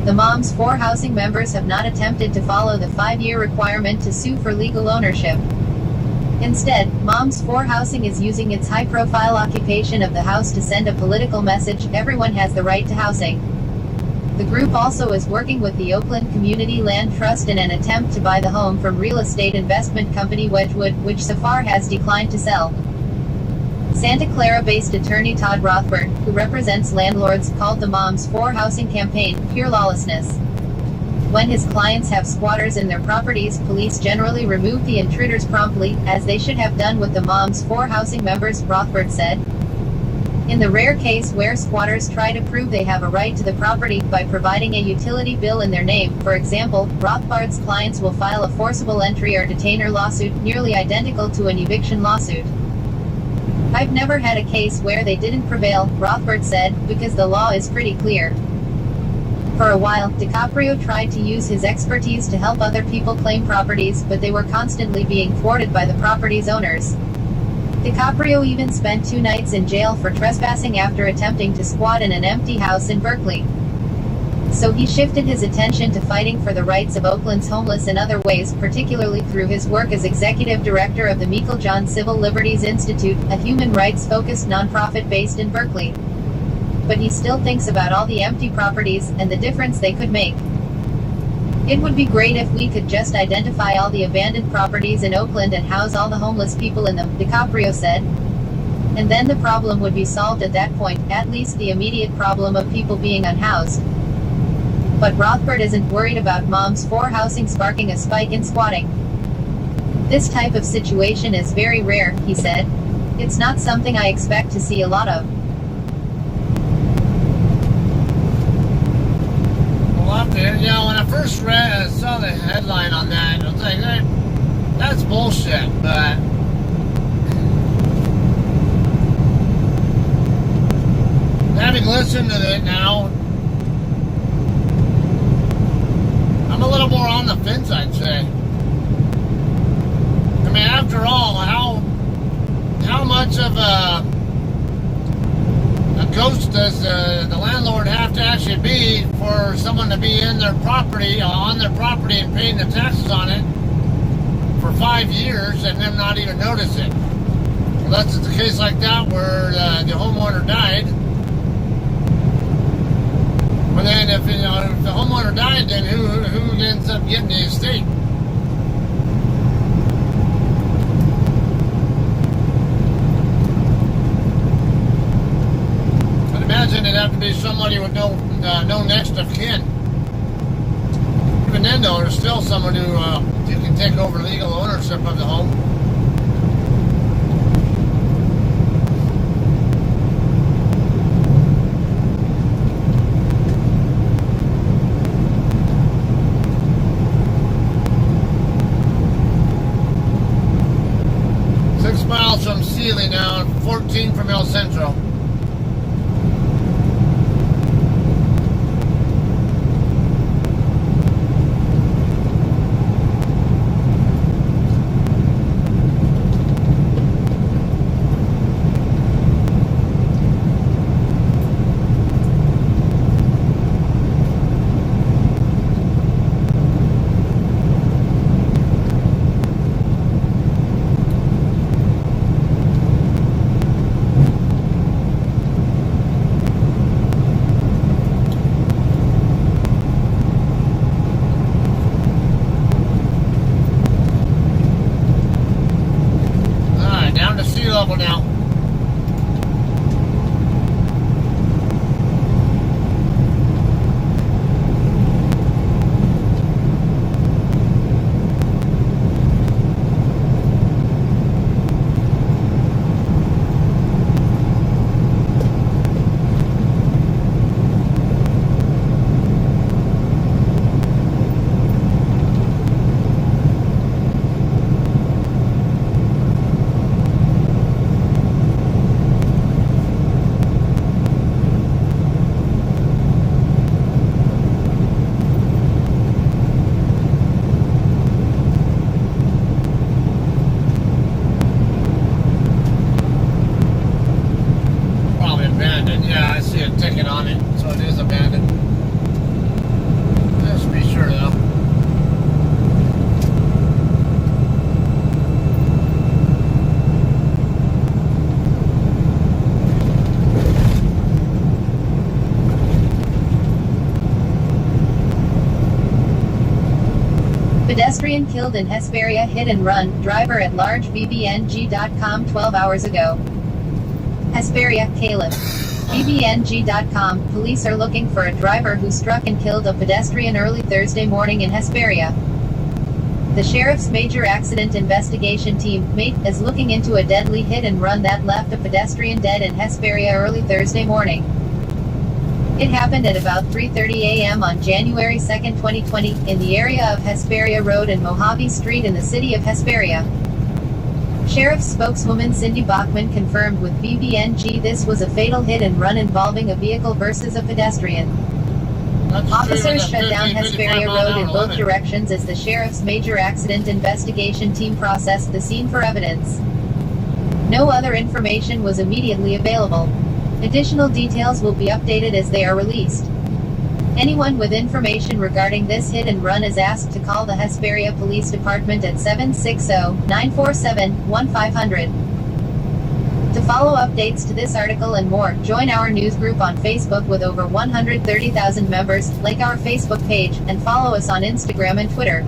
The Moms for Housing members have not attempted to follow the 5-year requirement to sue for legal ownership. Instead, Moms for Housing is using its high-profile occupation of the house to send a political message: everyone has the right to housing. The group also is working with the Oakland Community Community Land Trust in an attempt to buy the home from real estate investment company Wedgwood, which so far has declined to sell. Santa Clara-based attorney Todd Rothbard, who represents landlords, called the Moms for Housing campaign pure lawlessness. When his clients have squatters in their properties, police generally remove the intruders promptly, as they should have done with the Moms for Housing members, Rothbard said. In the rare case where squatters try to prove they have a right to the property by providing a utility bill in their name, for example, Rothbard's clients will file a forcible entry or detainer lawsuit, nearly identical to an eviction lawsuit. I've never had a case where they didn't prevail, Rothbard said, because the law is pretty clear. For a while, DiCaprio tried to use his expertise to help other people claim properties, but they were constantly being thwarted by the property's owners. DiCaprio even spent 2 nights in jail for trespassing after attempting to squat in an empty house in Berkeley. So he shifted his attention to fighting for the rights of Oakland's homeless in other ways, particularly through his work as executive director of the Meiklejohn Civil Liberties Institute, a human rights-focused nonprofit based in Berkeley. But he still thinks about all the empty properties, and the difference they could make. It would be great if we could just identify all the abandoned properties in Oakland and house all the homeless people in them, DiCaprio said. And then the problem would be solved at that point, at least the immediate problem of people being unhoused. But Rothbard isn't worried about Moms for Housing sparking a spike in squatting. This type of situation is very rare, he said. It's not something I expect to see a lot of. Yeah, when I first saw the headline on that, I was like, that's bullshit, but having listened to it now, I'm a little more on the fence, I'd say. I mean, after all, how much of a ghost does the landlord have to actually be for someone to be in their property, on their property, and paying the taxes on it for 5 years and them not even notice it? Unless it's a case like that where the homeowner died. Well, then if the homeowner died, then who ends up getting the estate? Imagine it'd have to be somebody with no next of kin. Even then, though, there's still someone who can take over legal ownership of the home. Miles from Sealy now, 14 from El Centro. Pedestrian killed in Hesperia hit and run, driver at large bbng.com 12 hours ago. Hesperia, Caleb. bbng.com, police are looking for a driver who struck and killed a pedestrian early Thursday morning in Hesperia. The sheriff's major accident investigation team, MATE, is looking into a deadly hit and run that left a pedestrian dead in Hesperia early Thursday morning. It happened at about 3:30 a.m. on January 2, 2020, in the area of Hesperia Road and Mojave Street in the city of Hesperia. Sheriff's spokeswoman Cindy Bachman confirmed with BBNG this was a fatal hit and run involving a vehicle versus a pedestrian. Officers shut down Hesperia Road in both directions as the sheriff's major accident investigation team processed the scene for evidence. No other information was immediately available. Additional details will be updated as they are released. Anyone with information regarding this hit and run is asked to call the Hesperia Police Department at 760-947-1500. To follow updates to this article and more, join our news group on Facebook with over 130,000 members, like our Facebook page, and follow us on Instagram and Twitter.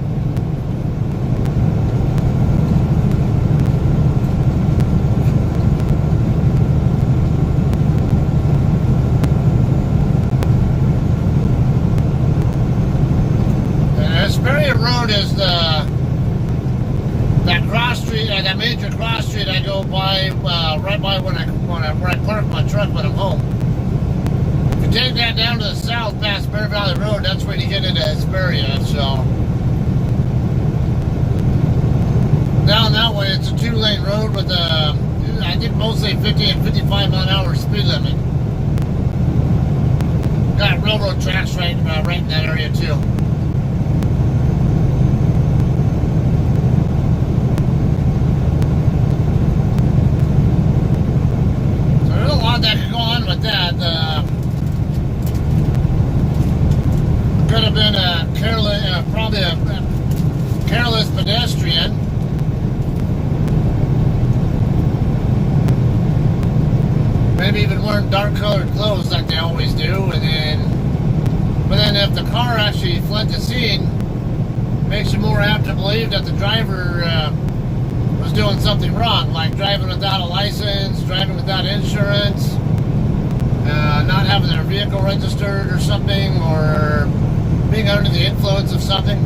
Hesperia Road is that cross street, that major cross street I go by right by where I park my truck when I'm home. If you take that down to the south past Bear Valley Road, that's when you get into Hesperia. So down that way, it's a 2-lane road with I think mostly 50 and 55 mile an hour speed limit. Got railroad tracks right in that area too. That could go on with that. Could have been a careless, probably a careless pedestrian. Maybe even wearing dark-colored clothes like they always do, but then if the car actually fled the scene, makes you more apt to believe that the driver was doing something wrong, like driving without a license, driving without insurance, not having their vehicle registered or something, or being under the influence of something.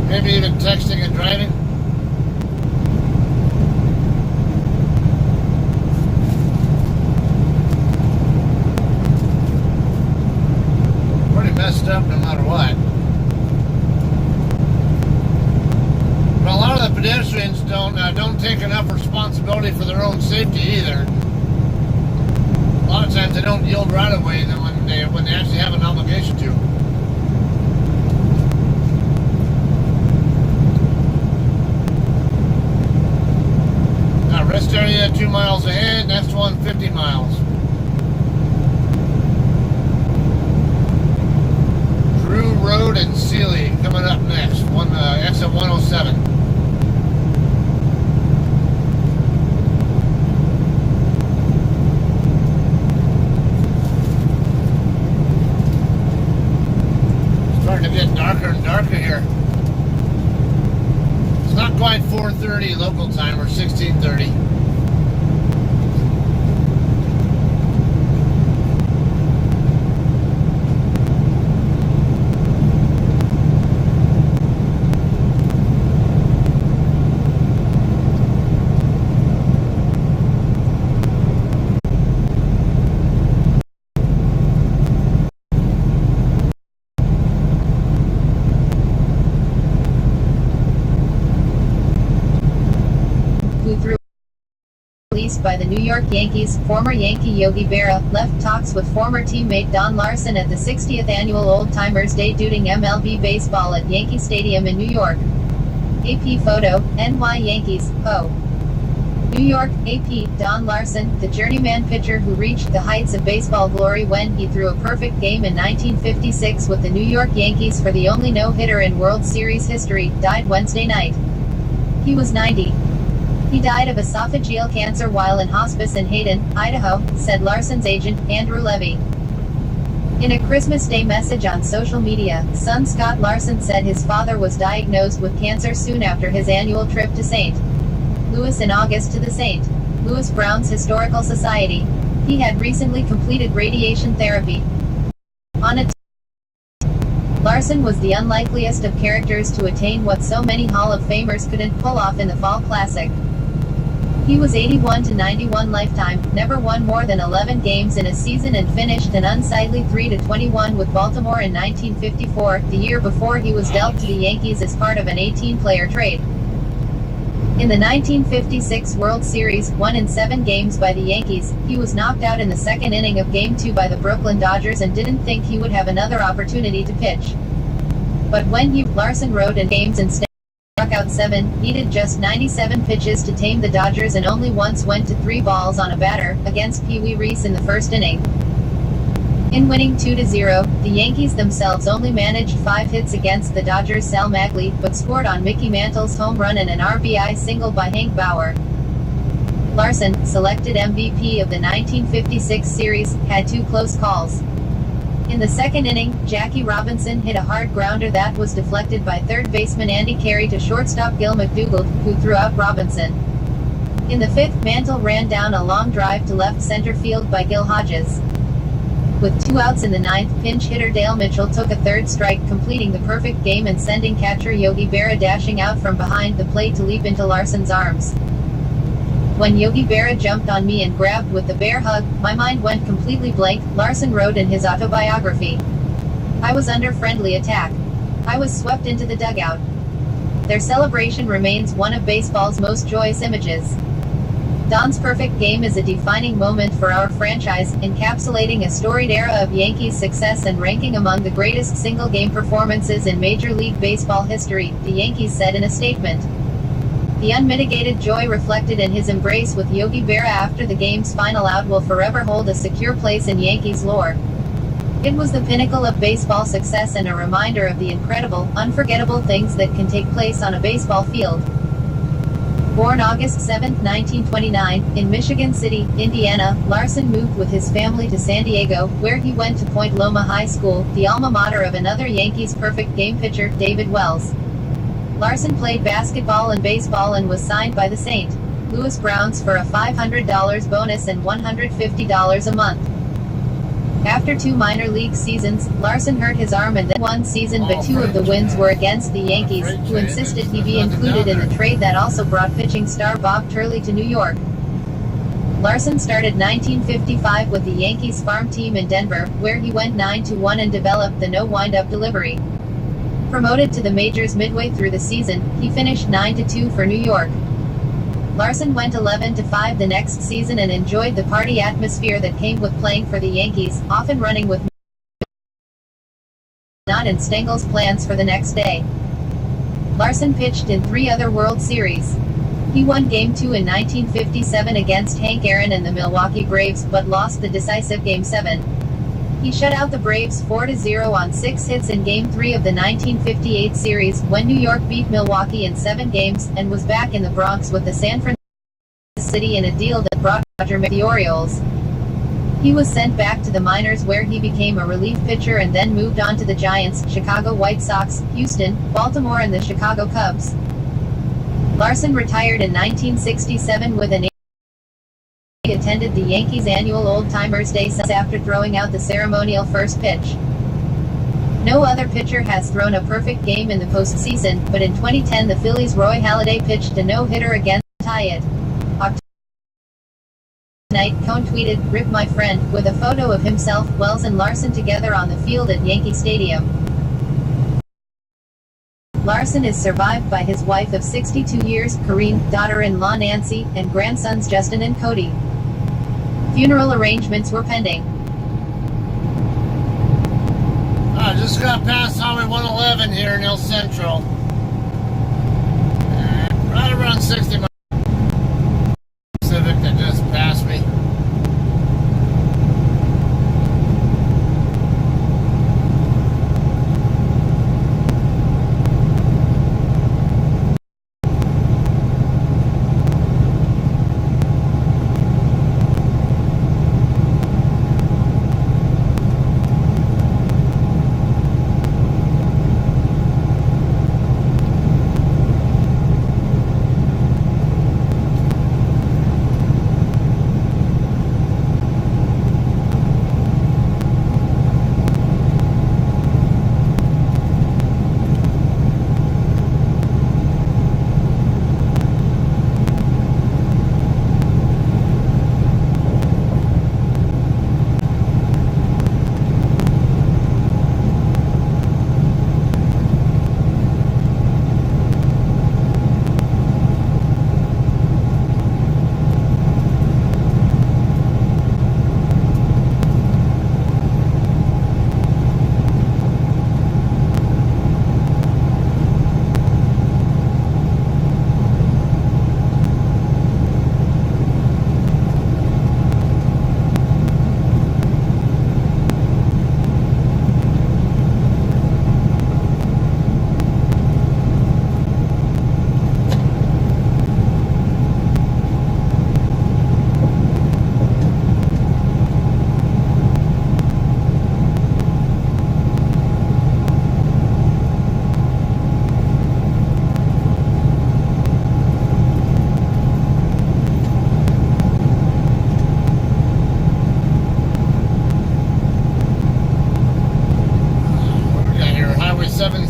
Maybe even texting and driving. Messed up no matter what. But a lot of the pedestrians don't take enough responsibility for their own safety either. A lot of times they don't yield right away when they actually have an obligation to. Now rest area 2 miles ahead, next one 50 miles. Road and Sealy coming up next. Exit 107. Starting to get darker and darker here. It's not quite 4:30 local time, or 16:30. By the New York Yankees, former Yankee Yogi Berra left talks with former teammate Don Larson at the 60th annual Old Timers Day during MLB baseball at Yankee Stadium in New York. AP photo, NY Yankees, Ho. New York, AP, Don Larson, the journeyman pitcher who reached the heights of baseball glory when he threw a perfect game in 1956 with the New York Yankees for the only no-hitter in World Series history, died Wednesday night. He was 90. He died of esophageal cancer while in hospice in Hayden, Idaho, said Larson's agent, Andrew Levy. In a Christmas Day message on social media, son Scott Larson said his father was diagnosed with cancer soon after his annual trip to St. Louis in August to the St. Louis Browns Historical Society. He had recently completed radiation therapy. On a Larson was the unlikeliest of characters to attain what so many Hall of Famers couldn't pull off in the Fall Classic. He was 81 to 91 lifetime, never won more than 11 games in a season and finished an unsightly 3-21 with Baltimore in 1954, the year before he was dealt to the Yankees as part of an 18-player trade. In the 1956 World Series, won in 7 games by the Yankees, he was knocked out in the second inning of Game 2 by the Brooklyn Dodgers and didn't think he would have another opportunity to pitch. But when Larson rode in games and struck out 7, needed just 97 pitches to tame the Dodgers and only once went to 3 balls on a batter, against Pee Wee Reese in the first inning. In winning 2-0, the Yankees themselves only managed 5 hits against the Dodgers' Sal Maglie, but scored on Mickey Mantle's home run and an RBI single by Hank Bauer. Larson, selected MVP of the 1956 series, had 2 close calls. In the second inning, Jackie Robinson hit a hard grounder that was deflected by third baseman Andy Carey to shortstop Gil McDougald, who threw out Robinson. In the fifth, Mantle ran down a long drive to left center field by Gil Hodges. With 2 outs in the ninth, pinch hitter Dale Mitchell took a third strike, completing the perfect game and sending catcher Yogi Berra dashing out from behind the plate to leap into Larson's arms. When Yogi Berra jumped on me and grabbed with the bear hug, my mind went completely blank, Larson wrote in his autobiography. I was under friendly attack. I was swept into the dugout. Their celebration remains one of baseball's most joyous images. Don's perfect game is a defining moment for our franchise, encapsulating a storied era of Yankees success and ranking among the greatest single-game performances in Major League Baseball history, the Yankees said in a statement. The unmitigated joy reflected in his embrace with Yogi Berra after the game's final out will forever hold a secure place in Yankees lore. It was the pinnacle of baseball success and a reminder of the incredible, unforgettable things that can take place on a baseball field. Born August 7, 1929, in Michigan City, Indiana, Larson moved with his family to San Diego, where he went to Point Loma High School, the alma mater of another Yankees perfect game pitcher, David Wells. Larson played basketball and baseball and was signed by the St. Louis Browns for a $500 bonus and $150 a month. After 2 minor league seasons, Larson hurt his arm and then one season, but 2 of the wins were against the Yankees, who insisted he be included in the trade that also brought pitching star Bob Turley to New York. Larson started 1955 with the Yankees farm team in Denver, where he went 9-1 and developed the no wind-up delivery. Promoted to the majors midway through the season, he finished 9-2 for New York. Larson went 11-5 the next season and enjoyed the party atmosphere that came with playing for the Yankees, often running with not in Stengel's plans for the next day. Larson pitched in 3 other World Series. He won Game 2 in 1957 against Hank Aaron and the Milwaukee Braves, but lost the decisive Game 7. He shut out the Braves 4-0 on 6 hits in Game 3 of the 1958 series, when New York beat Milwaukee in 7 games, and was back in the Bronx with the San Francisco City in a deal that brought Roger the Orioles. He was sent back to the minors where he became a relief pitcher and then moved on to the Giants, Chicago White Sox, Houston, Baltimore and the Chicago Cubs. Larson retired in 1967 with an He attended the Yankees' annual Old Timers Day after throwing out the ceremonial first pitch. No other pitcher has thrown a perfect game in the postseason, but in 2010 the Phillies' Roy Halladay pitched a no-hitter against to tie it. Night, Cohn tweeted, "Rip my friend," with a photo of himself, Wells and Larson together on the field at Yankee Stadium. Larson is survived by his wife of 62 years, Corrine, daughter-in-law Nancy, and grandsons Justin and Cody. Funeral arrangements were pending. I just got past Highway 111 here in El Centro. Right around 60 miles. Civic that just passed me.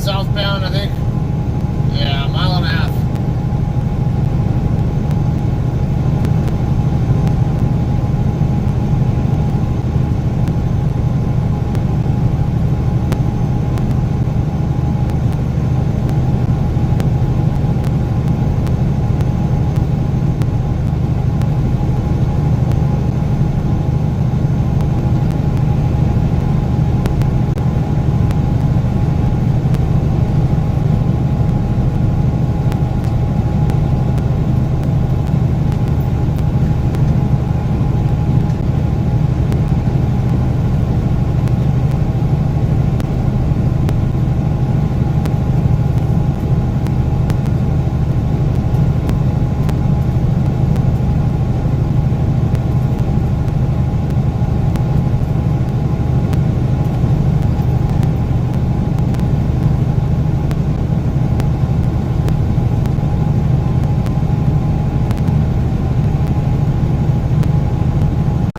southbound, I think. Yeah, a mile and a half.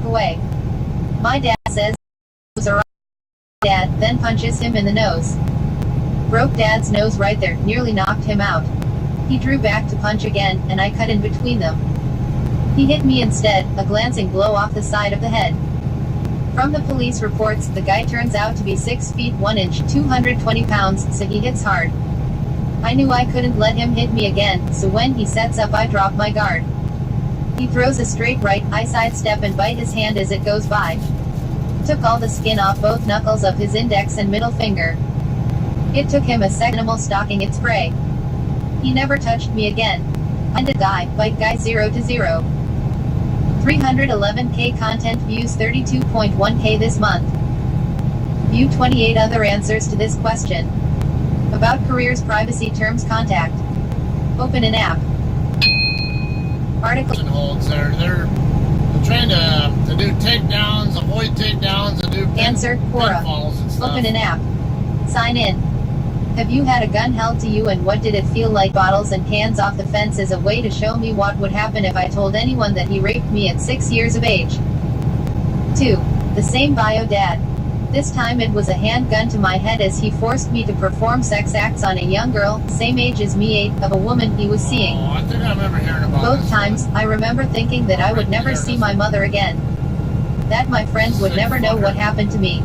Away. My dad says was a dad, then punches him in the nose. Broke dad's nose right there, nearly knocked him out. He drew back to punch again, and I cut in between them. He hit me instead, a glancing blow off the side of the head. From the police reports, the guy turns out to be 6 feet 1 inch, 220 pounds, so he hits hard. I knew I couldn't let him hit me again, so when he sets up I drop my guard. He throws a straight right, I sidestep and bite his hand as it goes by. Took all the skin off both knuckles of his index and middle finger. It took him a second, animal stalking its prey. He never touched me again. And a guy, bite guy 0 to 0. 311k content views 32.1k this month. View 28 other answers to this question. About careers, privacy terms, contact. Open an app. Article Holds. They're trying to do takedowns, avoid takedowns, and do answer Quora. pinfalls and stuff. Open an app. Sign in. Have you had a gun held to you and what did it feel like? Bottles and cans off the fence is a way to show me what would happen if I told anyone that he raped me at 6 years of age. 2. The same bio dad. This time it was a handgun to my head as he forced me to perform sex acts on a young girl, same age as me, 8, of a woman he was seeing. Oh, I think I remember hearing about Both this times, I remember thinking that I would never see my mother again. That my friends would never know what happened to me.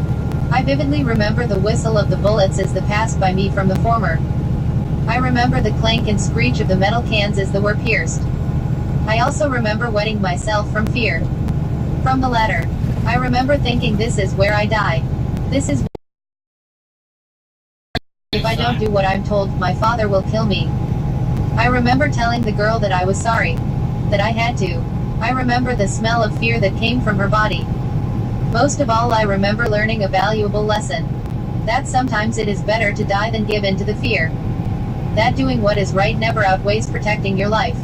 I vividly remember the whistle of the bullets as they passed by me from the former. I remember the clank and screech of the metal cans as they were pierced. I also remember wetting myself from fear. From the latter, I remember thinking, this is where I die. This is if I don't do what I'm told, my father will kill me. I remember telling the girl that I was sorry. That I had to. I remember the smell of fear that came from her body. Most of all, I remember learning a valuable lesson. That sometimes it is better to die than give in to the fear. That doing what is right never outweighs protecting your life.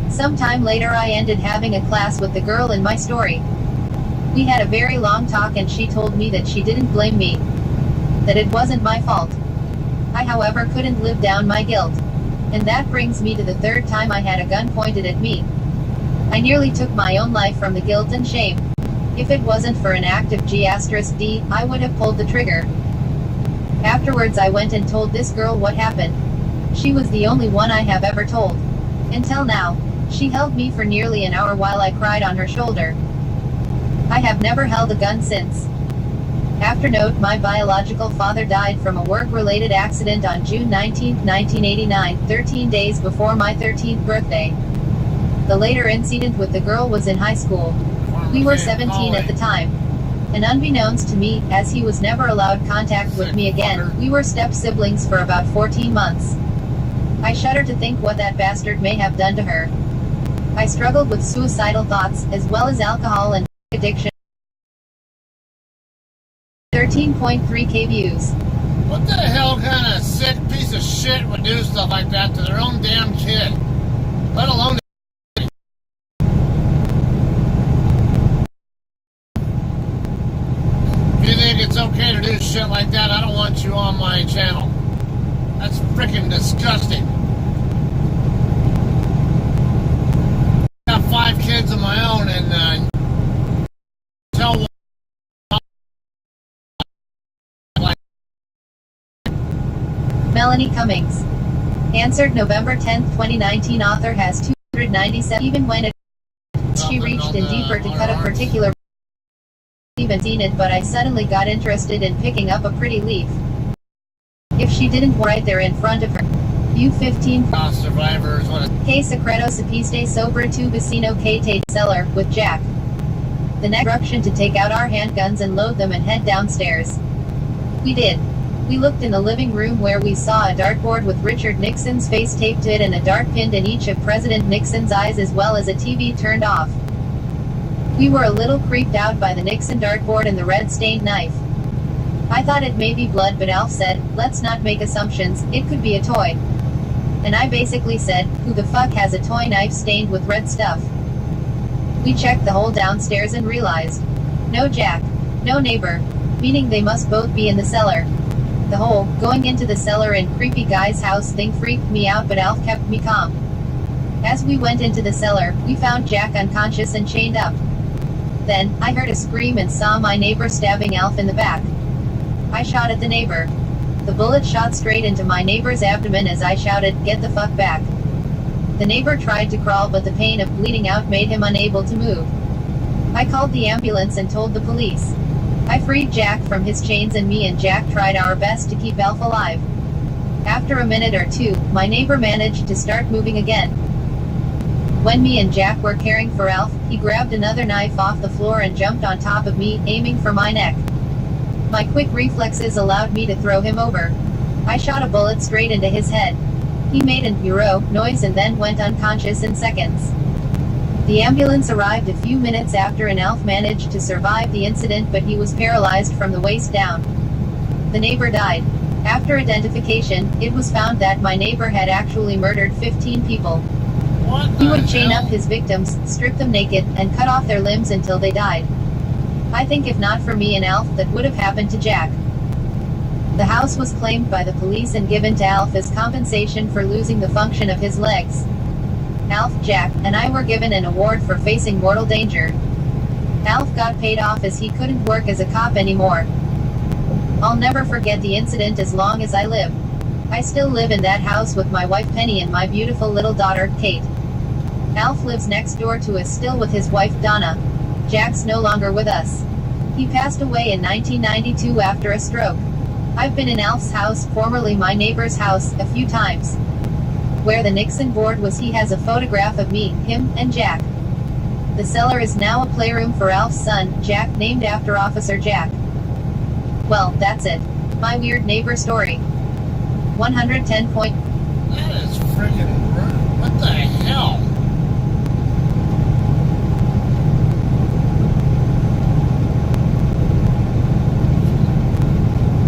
Sometime later I ended having a class with the girl in my story. We had a very long talk and she told me that she didn't blame me. That it wasn't my fault. I, however, couldn't live down my guilt. And that brings me to the third time I had a gun pointed at me. I nearly took my own life from the guilt and shame. If it wasn't for an act of G***D, I would have pulled the trigger. Afterwards I went and told this girl what happened. She was the only one I have ever told. Until now. She held me for nearly an hour while I cried on her shoulder. I have never held a gun since. Afternote, my biological father died from a work-related accident on June 19, 1989, 13 days before my 13th birthday. The later incident with the girl was in high school. We were 17 at the time. And unbeknownst to me, as he was never allowed contact with me again, we were step-siblings for about 14 months. I shudder to think what that bastard may have done to her. I struggled with suicidal thoughts, as well as alcohol and addiction. 13.3k views. What the hell kind of sick piece of shit would do stuff like that to their own damn kid? Let alone... If you think it's okay to do shit like that, I don't want you on my channel. That's freaking disgusting. I got 5 kids of my own and tell Melanie Cummings. Answered November 10, 2019. Author has 297. Even when she reached in deeper to cut a particular, even seen it, but I suddenly got interested in picking up a pretty leaf. If she didn't right there in front of her. You 15 survivors. Que secreto supiste sobre tu vecino que te cellar with Jack. The next instruction to take out our handguns and load them and head downstairs. We did. We looked in the living room where we saw a dartboard with Richard Nixon's face taped to it and a dart pinned in each of President Nixon's eyes, as well as a TV turned off. We were a little creeped out by the Nixon dartboard and the red-stained knife. I thought it may be blood, but Alf said, let's not make assumptions, it could be a toy. And I basically said, who the fuck has a toy knife stained with red stuff? We checked the whole downstairs and realized. No Jack. No neighbor. Meaning they must both be in the cellar. The whole, going into the cellar in creepy guy's house thing freaked me out, but Alf kept me calm. As we went into the cellar, we found Jack unconscious and chained up. Then, I heard a scream and saw my neighbor stabbing Alf in the back. I shot at the neighbor. The bullet shot straight into my neighbor's abdomen as I shouted, get the fuck back. The neighbor tried to crawl, but the pain of bleeding out made him unable to move. I called the ambulance and told the police. I freed Jack from his chains and me and Jack tried our best to keep Alf alive. After a minute or two, my neighbor managed to start moving again. When me and Jack were caring for Alf, he grabbed another knife off the floor and jumped on top of me, aiming for my neck. My quick reflexes allowed me to throw him over. I shot a bullet straight into his head. He made an "euro" noise and then went unconscious in seconds. The ambulance arrived a few minutes after and Alf managed to survive the incident, but he was paralyzed from the waist down. The neighbor died. After identification, it was found that my neighbor had actually murdered 15 people. He would chain up his victims, strip them naked, and cut off their limbs until they died. I think if not for me and Alf, that would have happened to Jack. The house was claimed by the police and given to Alf as compensation for losing the function of his legs. Alf, Jack, and I were given an award for facing mortal danger. Alf got paid off as he couldn't work as a cop anymore. I'll never forget the incident as long as I live. I still live in that house with my wife Penny and my beautiful little daughter, Kate. Alf lives next door to us still with his wife Donna. Jack's no longer with us. He passed away in 1992 after a stroke. I've been in Alf's house, formerly my neighbor's house, a few times. Where the Nixon board was, he has a photograph of me, him, and Jack. The cellar is now a playroom for Alf's son, Jack, named after Officer Jack. Well, that's it. My weird neighbor story. 110 point. That is freaking rude. What the hell?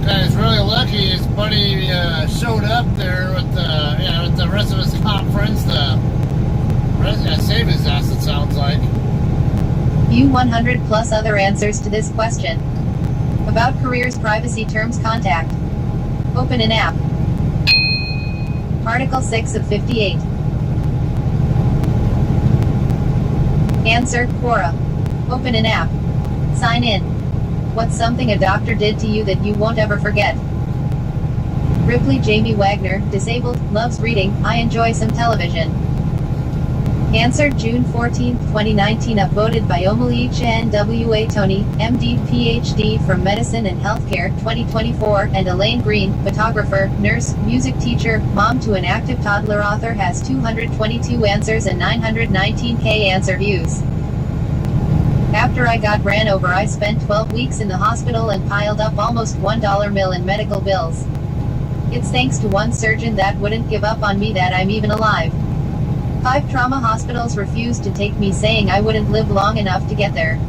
Guy's really lucky his buddy showed up there with the rest of his conference. Save his ass, it sounds like. View 100 plus other answers to this question. About careers, privacy terms, contact. Open an app. Article 6 of 58. Answer, Quora. Open an app. Sign in. What's something a doctor did to you that you won't ever forget? Ripley Jamie Wagner, disabled, loves reading, I enjoy some television. Answered June 14, 2019, upvoted by Omalie N.W.A. Tony, MD, PhD from Medicine and Healthcare, 2024, and Elaine Green, photographer, nurse, music teacher, mom to an active toddler. Author has 222 answers and 919k answer views. After I got ran over, I spent 12 weeks in the hospital and piled up almost $1 mil in medical bills. It's thanks to one surgeon that wouldn't give up on me that I'm even alive. 5 trauma hospitals refused to take me, saying I wouldn't live long enough to get there.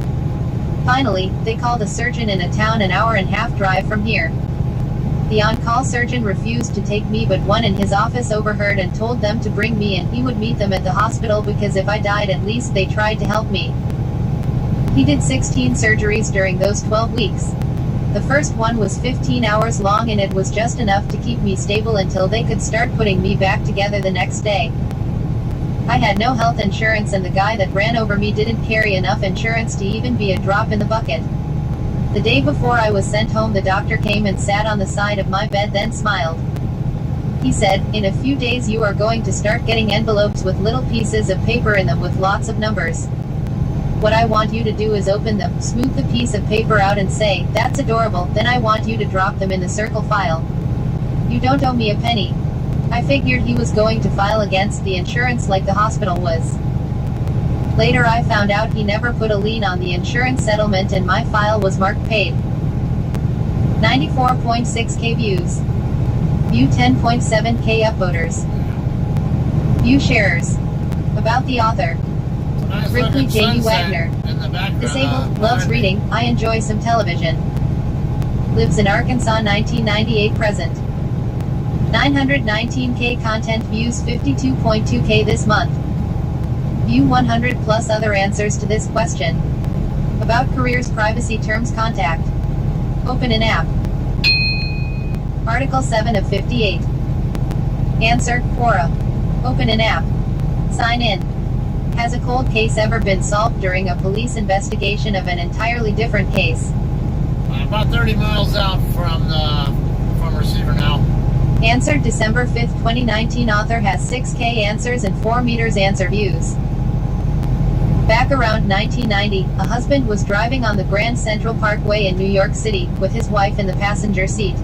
Finally, they called a surgeon in a town an hour-and-a-half drive from here. The on-call surgeon refused to take me, but one in his office overheard and told them to bring me and he would meet them at the hospital because if I died, at least they tried to help me. He did 16 surgeries during those 12 weeks. The first one was 15 hours long and it was just enough to keep me stable until they could start putting me back together the next day. I had no health insurance and the guy that ran over me didn't carry enough insurance to even be a drop in the bucket. The day before I was sent home, the doctor came and sat on the side of my bed, then smiled. He said, in a few days you are going to start getting envelopes with little pieces of paper in them with lots of numbers. What I want you to do is open them, smooth the piece of paper out and say, that's adorable, then I want you to drop them in the circle file. You don't owe me a penny. I figured he was going to file against the insurance like the hospital was. Later I found out he never put a lien on the insurance settlement and my file was marked paid. 94.6k views. View 10.7k upvoters. View sharers. About the author. Ripley J. Wagner. Disabled, loves reading, I enjoy some television. Lives in Arkansas 1998 present. 919k content views 52.2k this month. View 100 plus other answers to this question. About careers privacy terms contact. Open an app. Article 7 of 58. Answer, Quora. Open an app. Sign in. Has a cold case ever been solved during a police investigation of an entirely different case? About 30 miles out from receiver now. Answer, December 5th, 2019. Author has 6k answers and 4 meters answer views. Back around 1990, a husband was driving on the Grand Central Parkway in New York City, with his wife in the passenger seat.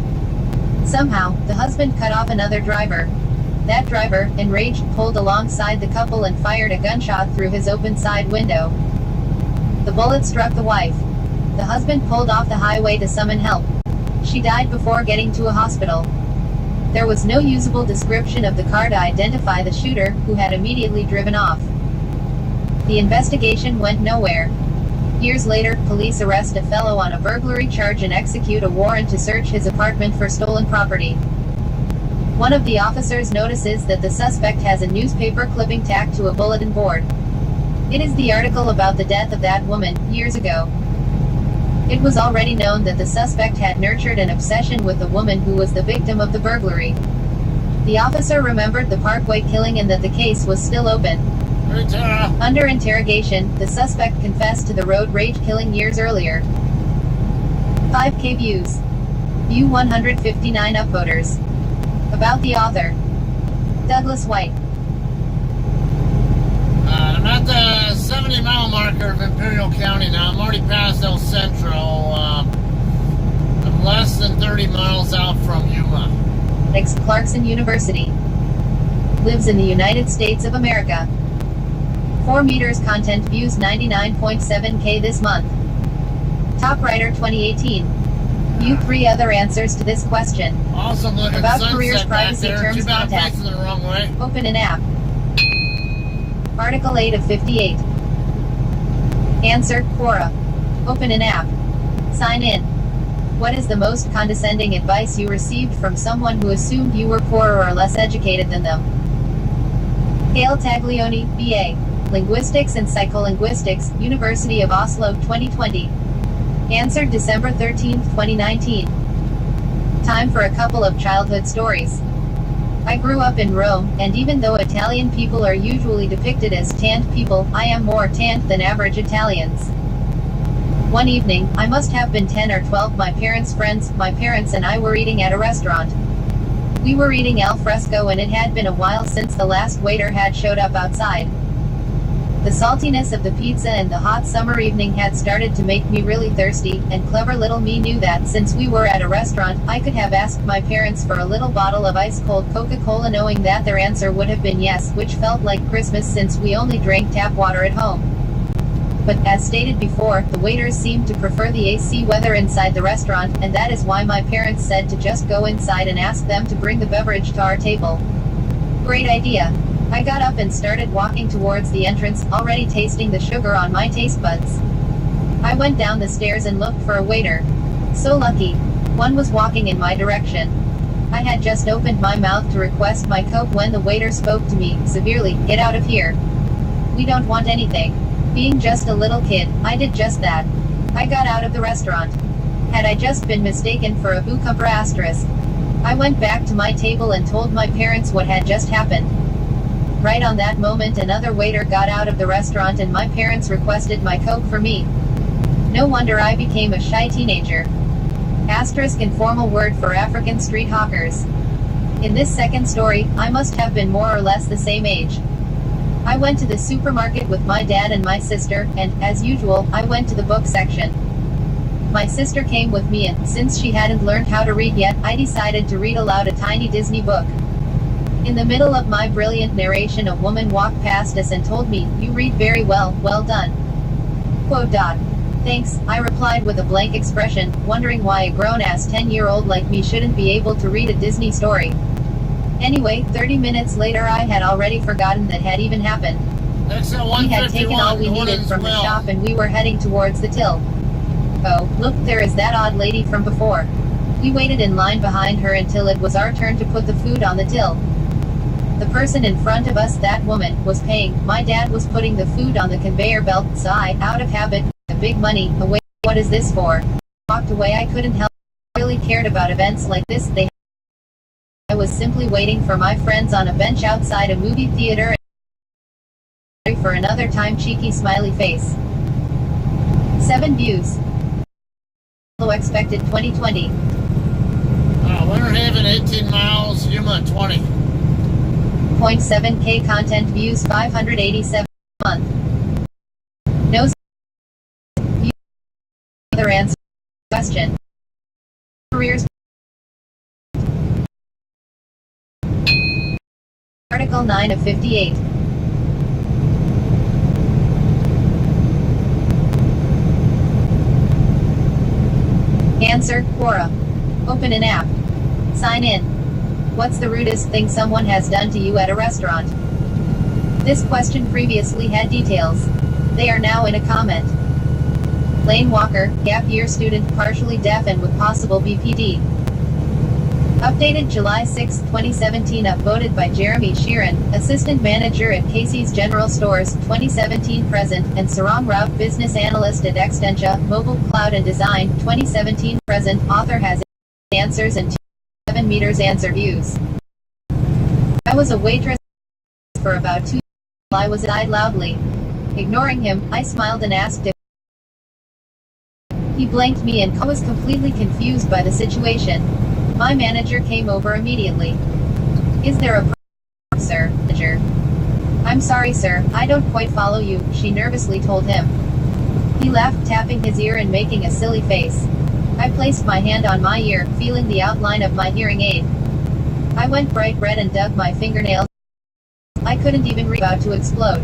Somehow, the husband cut off another driver. That driver, enraged, pulled alongside the couple and fired a gunshot through his open side window. The bullet struck the wife. The husband pulled off the highway to summon help. She died before getting to a hospital. There was no usable description of the car to identify the shooter, who had immediately driven off. The investigation went nowhere. Years later, police arrest a fellow on a burglary charge and execute a warrant to search his apartment for stolen property. One of the officers notices that the suspect has a newspaper clipping tacked to a bulletin board. It is the article about the death of that woman, years ago. It was already known that the suspect had nurtured an obsession with the woman who was the victim of the burglary. The officer remembered the Parkway killing and that the case was still open. Under interrogation, the suspect confessed to the road rage killing years earlier. 5k views. View 159 upvoters. About the author. Douglas White. I'm at the 70-mile marker of Imperial County now. I'm already past El Centro. I'm less than 30 miles out from Yuma. Clarkson University. Lives in the United States of America. 4 meters content views 99.7k this month. Top writer 2018. View 3 other answers to this question. Awesome looking about sunset careers privacy back there. terms Too bad I'm contact. facing the wrong way. Open an app. Article 8 of 58. Answer, Quora. Open an app. Sign in. What is the most condescending advice you received from someone who assumed you were poorer or less educated than them? Gail Taglioni, B.A. Linguistics and Psycholinguistics, University of Oslo 2020. Answer, December 13, 2019. Time for a couple of childhood stories. I grew up in Rome, and even though Italian people are usually depicted as tanned people, I am more tanned than average Italians. One evening, I must have been 10 or 12, my parents' friends, my parents and I were eating at a restaurant. We were eating al fresco and it had been a while since the last waiter had showed up outside. The saltiness of the pizza and the hot summer evening had started to make me really thirsty, and clever little me knew that since we were at a restaurant, I could have asked my parents for a little bottle of ice-cold Coca-Cola knowing that their answer would have been yes, which felt like Christmas since we only drank tap water at home. But, as stated before, the waiters seemed to prefer the AC weather inside the restaurant, and that is why my parents said to just go inside and ask them to bring the beverage to our table. Great idea. I got up and started walking towards the entrance, already tasting the sugar on my taste buds. I went down the stairs and looked for a waiter. So lucky. One was walking in my direction. I had just opened my mouth to request my Coke when the waiter spoke to me, severely, "Get out of here. We don't want anything." Being just a little kid, I did just that. I got out of the restaurant. Had I just been mistaken for a cucumber asterisk? I went back to my table and told my parents what had just happened. Right on that moment another waiter got out of the restaurant and my parents requested my Coke for me. No wonder I became a shy teenager. Asterisk informal word for African street hawkers. In this second story, I must have been more or less the same age. I went to the supermarket with my dad and my sister, and, as usual, I went to the book section. My sister came with me and, since she hadn't learned how to read yet, I decided to read aloud a tiny Disney book. In the middle of my brilliant narration, a woman walked past us and told me, "You read very well, well done." Quote. Thanks, I replied with a blank expression, wondering why a grown-ass 10-year-old like me shouldn't be able to read a Disney story. Anyway, 30 minutes later I had already forgotten that had even happened. We had taken all we needed from the shop and we were heading towards the till. Oh, look, there is that odd lady from before. We waited in line behind her until it was our turn to put the food on the till. The person in front of us, that woman, was paying. My dad was putting the food on the conveyor belt, so I, out of habit, the big money, away. What is this for? Walked away. I couldn't help. I really cared about events like this. I was simply waiting for my friends on a bench outside a movie theater and for another time. Cheeky smiley face. 7 views. Expected 2020. Winter Haven 18 miles, Yuma 20. 0.7K content views 587 a month. No other answer question. Careers. Article 9 of 58. Answer, Quora. Open an app. Sign in. What's the rudest thing someone has done to you at a restaurant? This question previously had details. They are now in a comment. Lane Walker, gap year student, partially deaf and with possible BPD. Updated July 6, 2017. Upvoted by Jeremy Sheeran, Assistant Manager at Casey's General Stores, 2017 present, and Sarang Rao, Business Analyst at Extentia, Mobile Cloud and Design, 2017 present. Author has answers and 7 meters answer views. I was a waitress for about 2 years. I was eyed loudly. Ignoring him, I smiled and asked if he blanked me and I was completely confused by the situation. My manager came over immediately. Is there a problem, sir? Manager. I'm sorry, sir, I don't quite follow you, she nervously told him. He laughed, tapping his ear and making a silly face. I placed my hand on my ear, feeling the outline of my hearing aid. I went bright red and dug my fingernails. I couldn't even read, about to explode.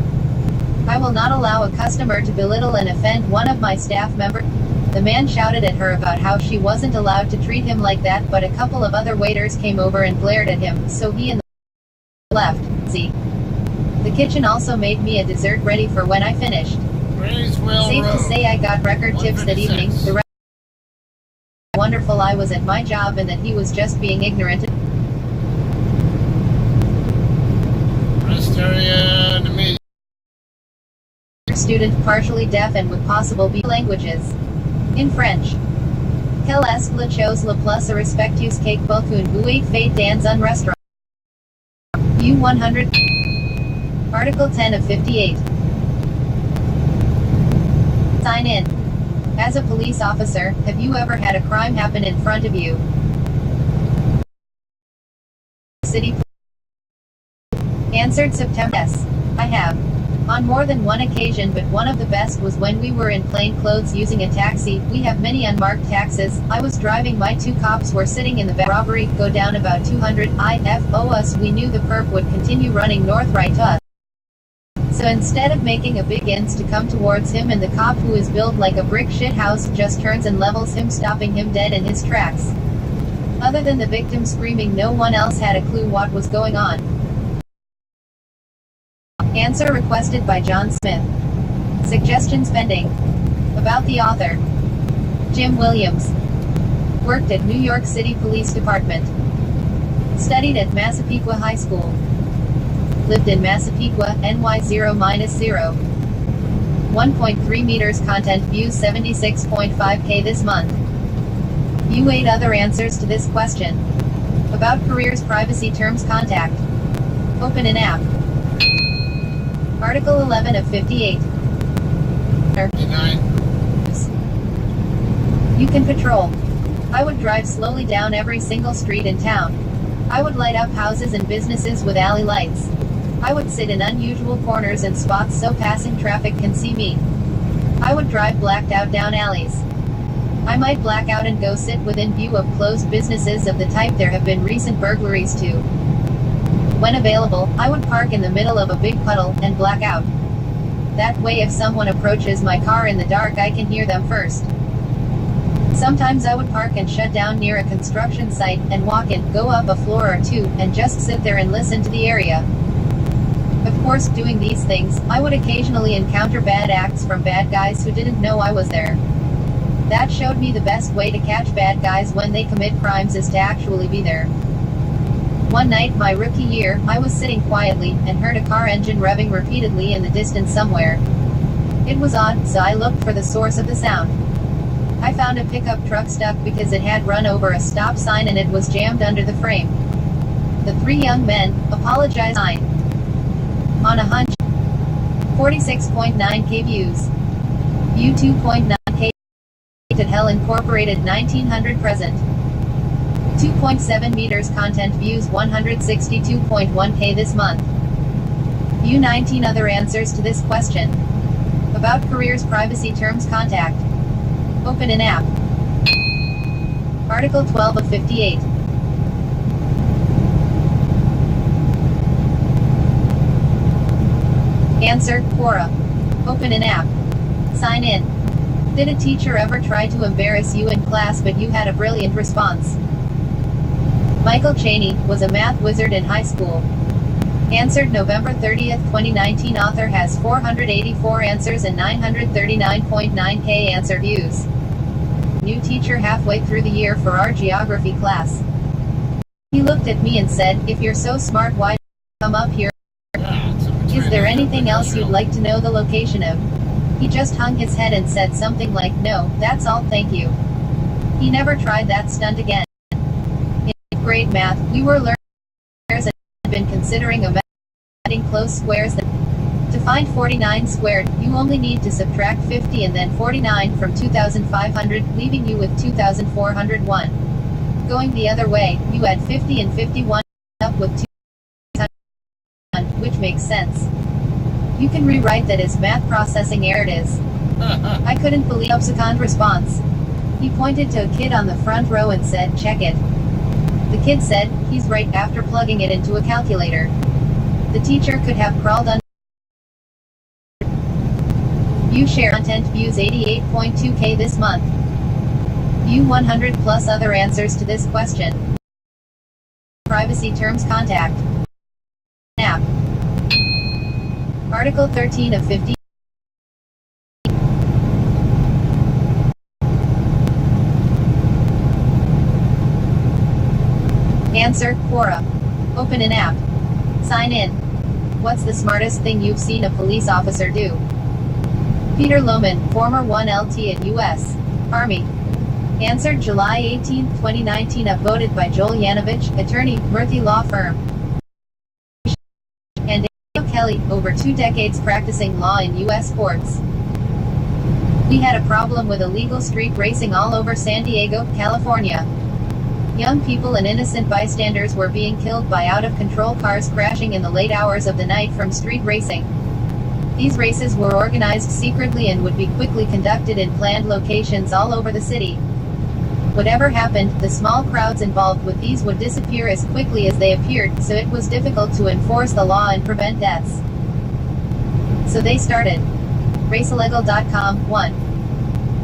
I will not allow a customer to belittle and offend one of my staff members. The man shouted at her about how she wasn't allowed to treat him like that, but a couple of other waiters came over and glared at him, so he and the left. See. The kitchen also made me a dessert ready for when I finished. Safe to say I got record tips that evening. The rest wonderful I was at my job and that he was just being ignorant. Rest area to me. Student, partially deaf and with possible B languages. In French. Quelle est la chose la plus respectueuse qu'un vous fait dans un restaurant? U100. Article 10 of 58. Sign in. As a police officer, have you ever had a crime happen in front of you? City. Answered September. Yes, I have. On more than one occasion, but one of the best was when we were in plain clothes using a taxi. We have many unmarked taxis. I was driving, my 2 cops were sitting in the back. Robbery, go down about 200 IFO us. We knew the perp would continue running north right to us. So instead of making a big ins to come towards him, and the cop, who is built like a brick shithouse, just turns and levels him, stopping him dead in his tracks. Other than the victim screaming, no one else had a clue what was going on. Answer requested by John Smith. Suggestions pending. About the author. Jim Williams. Worked at New York City Police Department. Studied at Massapequa High School. Lived in Massapequa, NY 0-0. 1.3 meters content views 76.5K this month. View 8 other answers to this question. About careers, privacy terms, contact. Open an app. Article 11 of 58. 59. You can patrol. I would drive slowly down every single street in town. I would light up houses and businesses with alley lights. I would sit in unusual corners and spots so passing traffic can see me. I would drive blacked out down alleys. I might black out and go sit within view of closed businesses of the type there have been recent burglaries to. When available, I would park in the middle of a big puddle and black out. That way if someone approaches my car in the dark I can hear them first. Sometimes I would park and shut down near a construction site and walk in, go up a floor or two, and just sit there and listen to the area. Of course, doing these things, I would occasionally encounter bad acts from bad guys who didn't know I was there. That showed me the best way to catch bad guys when they commit crimes is to actually be there. One night, my rookie year, I was sitting quietly and heard a car engine revving repeatedly in the distance somewhere. It was odd, so I looked for the source of the sound. I found a pickup truck stuck because it had run over a stop sign and it was jammed under the frame. The three young men apologized. On a hunch. 46.9K views. View 2.9K. At Hell Incorporated 1900 present. 2.7 meters content views 162.1K this month. View 19 other answers to this question. About careers privacy terms contact. Open an app. Article 12 of 58. Answer, Quora. Open an app. Sign in. Did a teacher ever try to embarrass you in class but you had a brilliant response? Michael Chaney was a math wizard in high school. Answered November 30th, 2019. Author has 484 answers and 939.9K answer views. New teacher halfway through the year for our geography class. He looked at me and said, "If you're so smart, why come up here? Is there anything else you'd like to know the location of?" He just hung his head and said something like, "No, that's all, thank you." He never tried that stunt again. In grade math, we were learning squares and had been considering adding close squares. To find 49 squared, you only need to subtract 50 and then 49 from 2,500, leaving you with 2,401. Going the other way, you add 50 and 51 up with 2,000, which makes sense. You can rewrite that as math processing error. It is. I couldn't believe the second response. He pointed to a kid on the front row and said, "Check it." The kid said, "He's right," after plugging it into a calculator. The teacher could have crawled under. View share content views 88.2K this month. View 100 plus other answers to this question. Privacy terms contact. App. Article 13 of 50. Answer, Quora. Open an app. Sign in. What's the smartest thing you've seen a police officer do? Peter Lohman, former 1LT at U.S. Army. Answered July 18, 2019. Upvoted by Joel Yanovich, attorney, Murthy Law Firm. And Daniel Kelly, over 2 decades practicing law in U.S. courts. We had a problem with illegal street racing all over San Diego, California. Young people and innocent bystanders were being killed by out-of-control cars crashing in the late hours of the night from street racing. These races were organized secretly and would be quickly conducted in planned locations all over the city. Whatever happened, the small crowds involved with these would disappear as quickly as they appeared, so it was difficult to enforce the law and prevent deaths. So they started RaceIlegal.com. 1.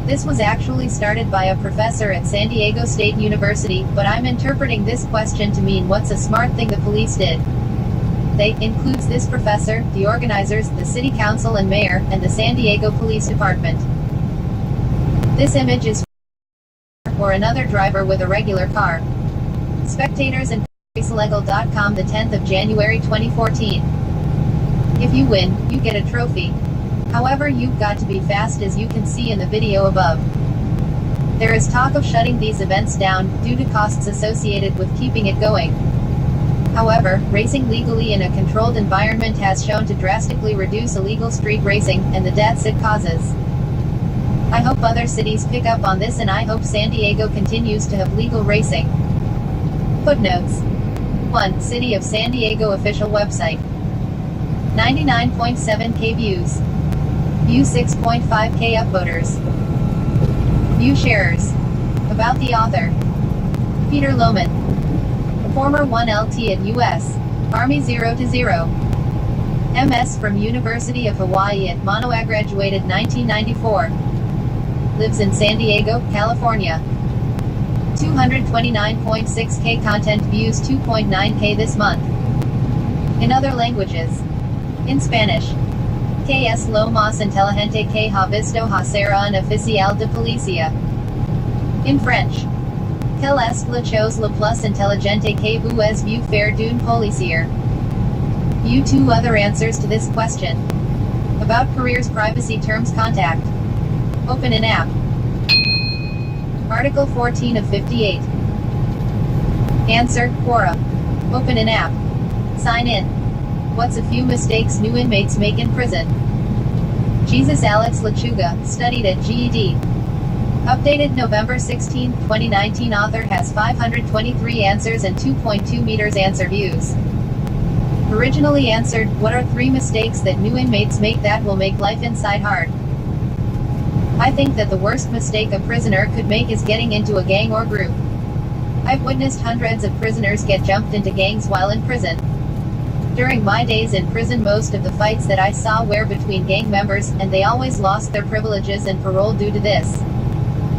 This was actually started by a professor at San Diego State University, but I'm interpreting this question to mean what's a smart thing the police did. They includes this professor, the organizers, the city council and mayor, and the San Diego Police Department. This image is or another driver with a regular car. Spectators and RaceIlegal.com, the 10th of January 2014. If you win, you get a trophy. However, you've got to be fast, as you can see in the video above. There is talk of shutting these events down, due to costs associated with keeping it going. However, racing legally in a controlled environment has shown to drastically reduce illegal street racing, and the deaths it causes. I hope other cities pick up on this, and I hope San Diego continues to have legal racing. Footnotes. 1. City of San Diego official website. 99.7K views. View 6.5K upvoters. View sharers. About the author. Peter Lohman. Former 1LT at U.S. Army 0 to 0. MS from University of Hawaii at Manoa, graduated 1994. Lives in San Diego, California. 229.6K content views, 2.9K this month. In other languages. In Spanish. Que es lo más inteligente que ha visto hacer un oficial de policía. In French. Quelle est la chose la plus intelligente que vous ayez vu faire d'un policier? View 2 other answers to this question. About careers, privacy terms, contact. Open an app. Article 14 of 58. Answer, Quora. Open an app. Sign in. What's a few mistakes new inmates make in prison? Jesus Alex Lechuga, studied at GED. Updated November 16, 2019. Author has 523 answers and 2.2 meters answer views. Originally answered, what are 3 mistakes that new inmates make that will make life inside hard? I think that the worst mistake a prisoner could make is getting into a gang or group. I've witnessed hundreds of prisoners get jumped into gangs while in prison. During my days in prison, most of the fights that I saw were between gang members, and they always lost their privileges and parole due to this.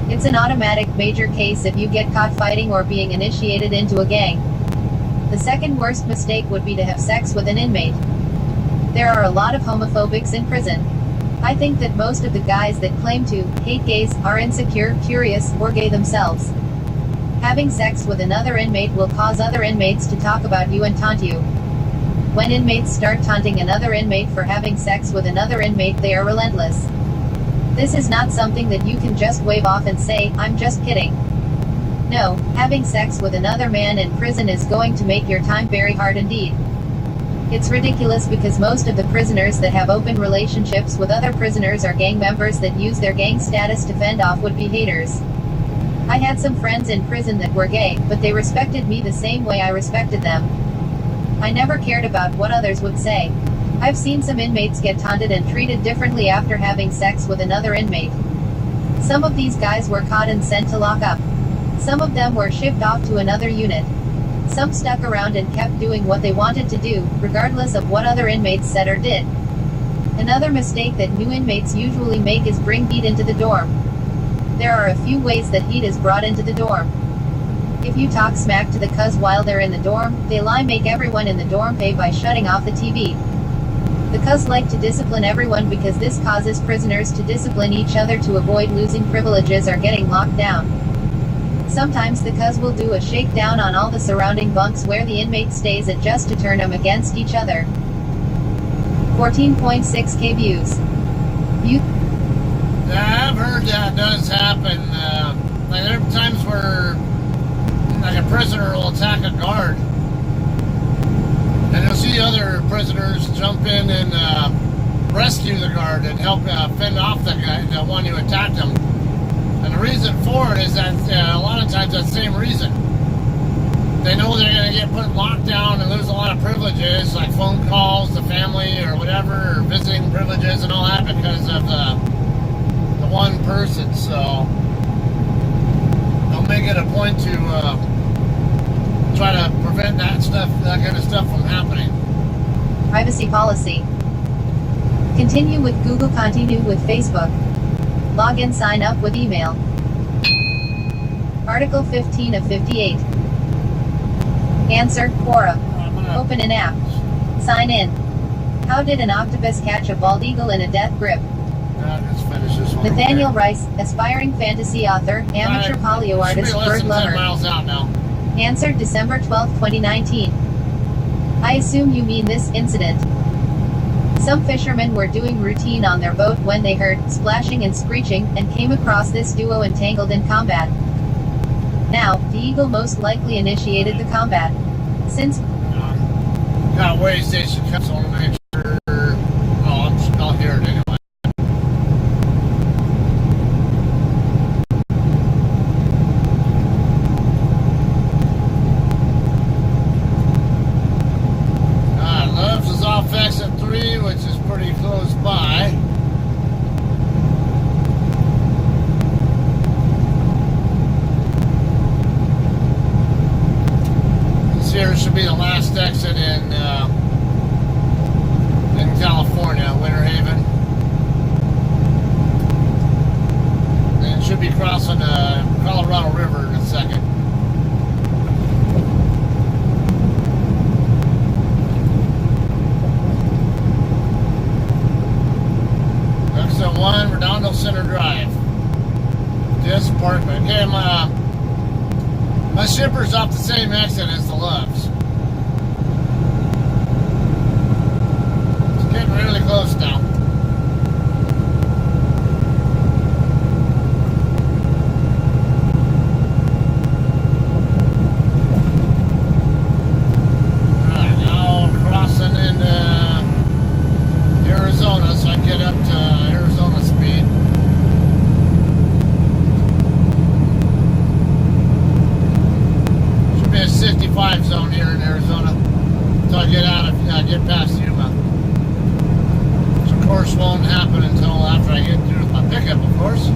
It's an automatic major case if you get caught fighting or being initiated into a gang. The second worst mistake would be to have sex with an inmate. There are a lot of homophobics in prison. I think that most of the guys that claim to hate gays are insecure, curious, or gay themselves. Having sex with another inmate will cause other inmates to talk about you and taunt you. When inmates start taunting another inmate for having sex with another inmate, they are relentless. This is not something that you can just wave off and say, I'm just kidding. No, having sex with another man in prison is going to make your time very hard indeed. It's ridiculous because most of the prisoners that have open relationships with other prisoners are gang members that use their gang status to fend off would-be haters. I had some friends in prison that were gay, but they respected me the same way I respected them. I never cared about what others would say. I've seen some inmates get taunted and treated differently after having sex with another inmate. Some of these guys were caught and sent to lock up. Some of them were shipped off to another unit. Some stuck around and kept doing what they wanted to do, regardless of what other inmates said or did. Another mistake that new inmates usually make is bring heat into the dorm. There are a few ways that heat is brought into the dorm. If you talk smack to the cuz while they're in the dorm, they lie make everyone in the dorm pay by shutting off the TV. The cuz like to discipline everyone because this causes prisoners to discipline each other to avoid losing privileges or getting locked down. Sometimes the cuz will do a shakedown on all the surrounding bunks where the inmate stays at just to turn them against each other. 14.6K views. Yeah, I've heard that does happen. Like there are times where like a prisoner will attack a guard, and you'll see other prisoners jump in and rescue the guard and help fend off the guy, the one who attacked him. And the reason for it is that a lot of times that same reason. They know they're going to get put locked down and lose a lot of privileges, like phone calls to family or whatever, or visiting privileges and all that because of the one person. So they'll make it a point to try to prevent that kind of stuff from happening. Privacy policy. Continue with Google. Continue with Facebook. Login, sign up with email. Article 15 of 58. Answer, Quora. Open an app. Sign in. How did an octopus catch a bald eagle in a death grip? Let's finish this one. Nathaniel Rice, aspiring fantasy author, amateur polio artist, bird lover. Miles out now. Answer, December 12, 2019. I assume you mean this incident. Some fishermen were doing routine on their boat when they heard splashing and screeching and came across this duo entangled in combat. Now, the eagle most likely initiated the combat. Since got ways they should cut on make sure. Oh, I'll hear it anyway. here should be the last exit in California, Winter Haven. And should be crossing the Colorado River in a second. Exit 1, Redondo Center Drive. Disappointment. Okay, my shipper's off the same exit as the Loves. It's getting really close now. Alright, now crossing into Arizona so I can get up to Arizona speed. Be a 65 zone here in Arizona until I get past Yuma, which of course won't happen until after I get through with my pickup, of course.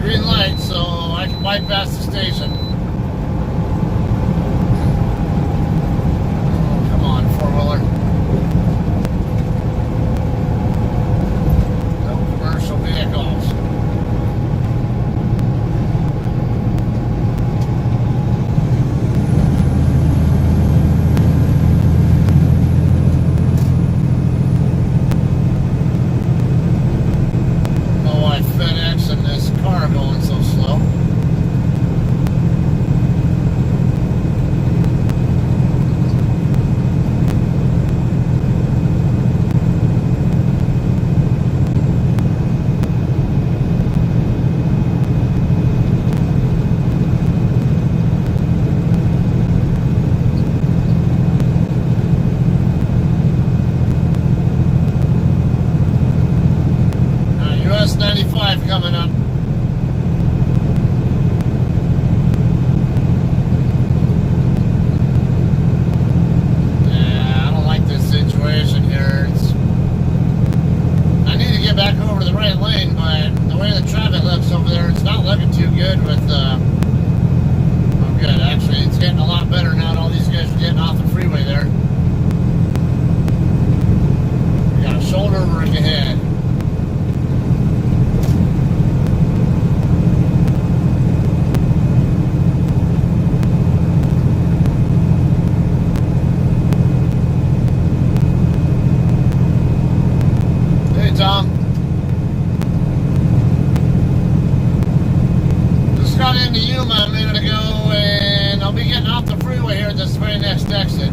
Green light, so I can bypass the station. Oh, come on, four-wheeler. No commercial vehicles. Going so slow. US 95 coming up. Here. I need to get back over to the right lane, but the way the traffic looks over there, it's not looking too good with, oh good, actually it's getting a lot better now that all these guys are getting off the freeway there. We got a shoulder work ahead. Tom. Just got into Yuma a minute ago and I'll be getting off the freeway here at this very next exit.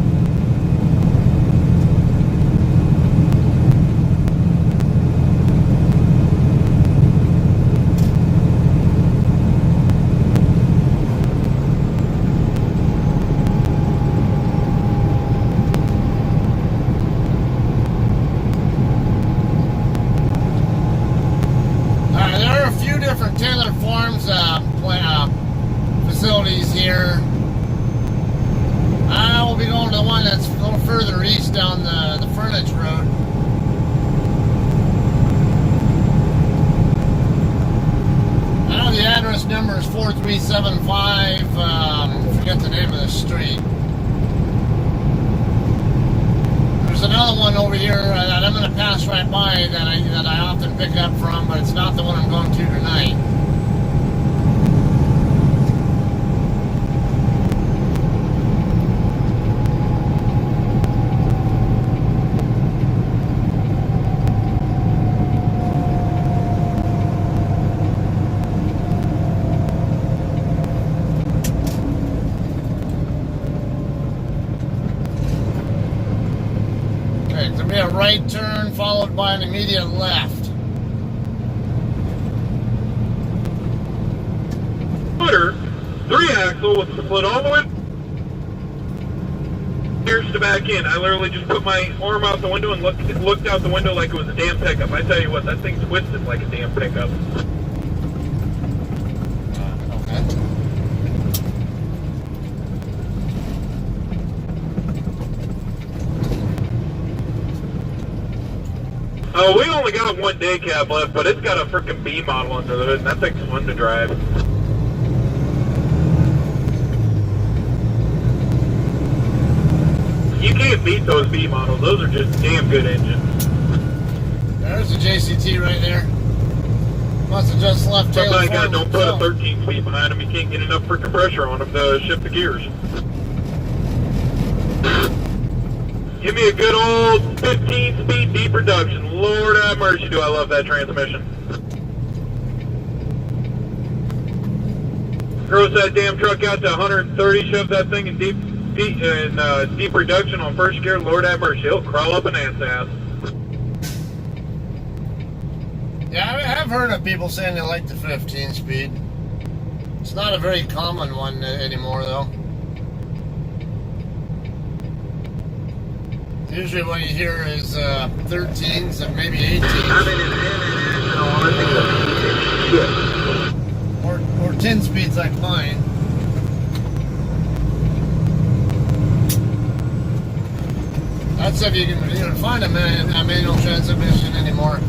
Different Taylor Farms facilities here. I will be going to the one that's a little further east down the Furniture Road. I know the address number is 4375. Forget the name of the street. There's another one over here that I'm going to pass right by that I often pick up from, but it's not the one I'm going to tonight. It's going to be a right turn followed by an immediate left. Footer, 3-axle with the split all the way. Here's to back in. I literally just put my arm out the window and looked out the window like it was a damn pickup. I tell you what, that thing's twisted like a damn pickup. Okay. Oh, we only got one day cab left, but it's got a freaking B model under it, and that thing's fun to drive. You can't beat those B models. Those are just damn good engines. There's a JCT right there. Must have just left tail Somebody forward. don't put a 13 speed behind them. You can't get enough freaking pressure on them to shift the gears. Give me a good old 15 speed deep reduction. Lord have mercy, do I love that transmission. Gross that damn truck out to 130, shove that thing in deep reduction on first gear. Lord have mercy, it'll crawl up an ant's ass. Yeah, I have heard of people saying they like the 15 speed. It's not a very common one anymore, though. Usually what you hear is 13s and maybe 18s. I mean, in shit. Or 10 speeds like mine. That's if you can even find a manual transmission anymore.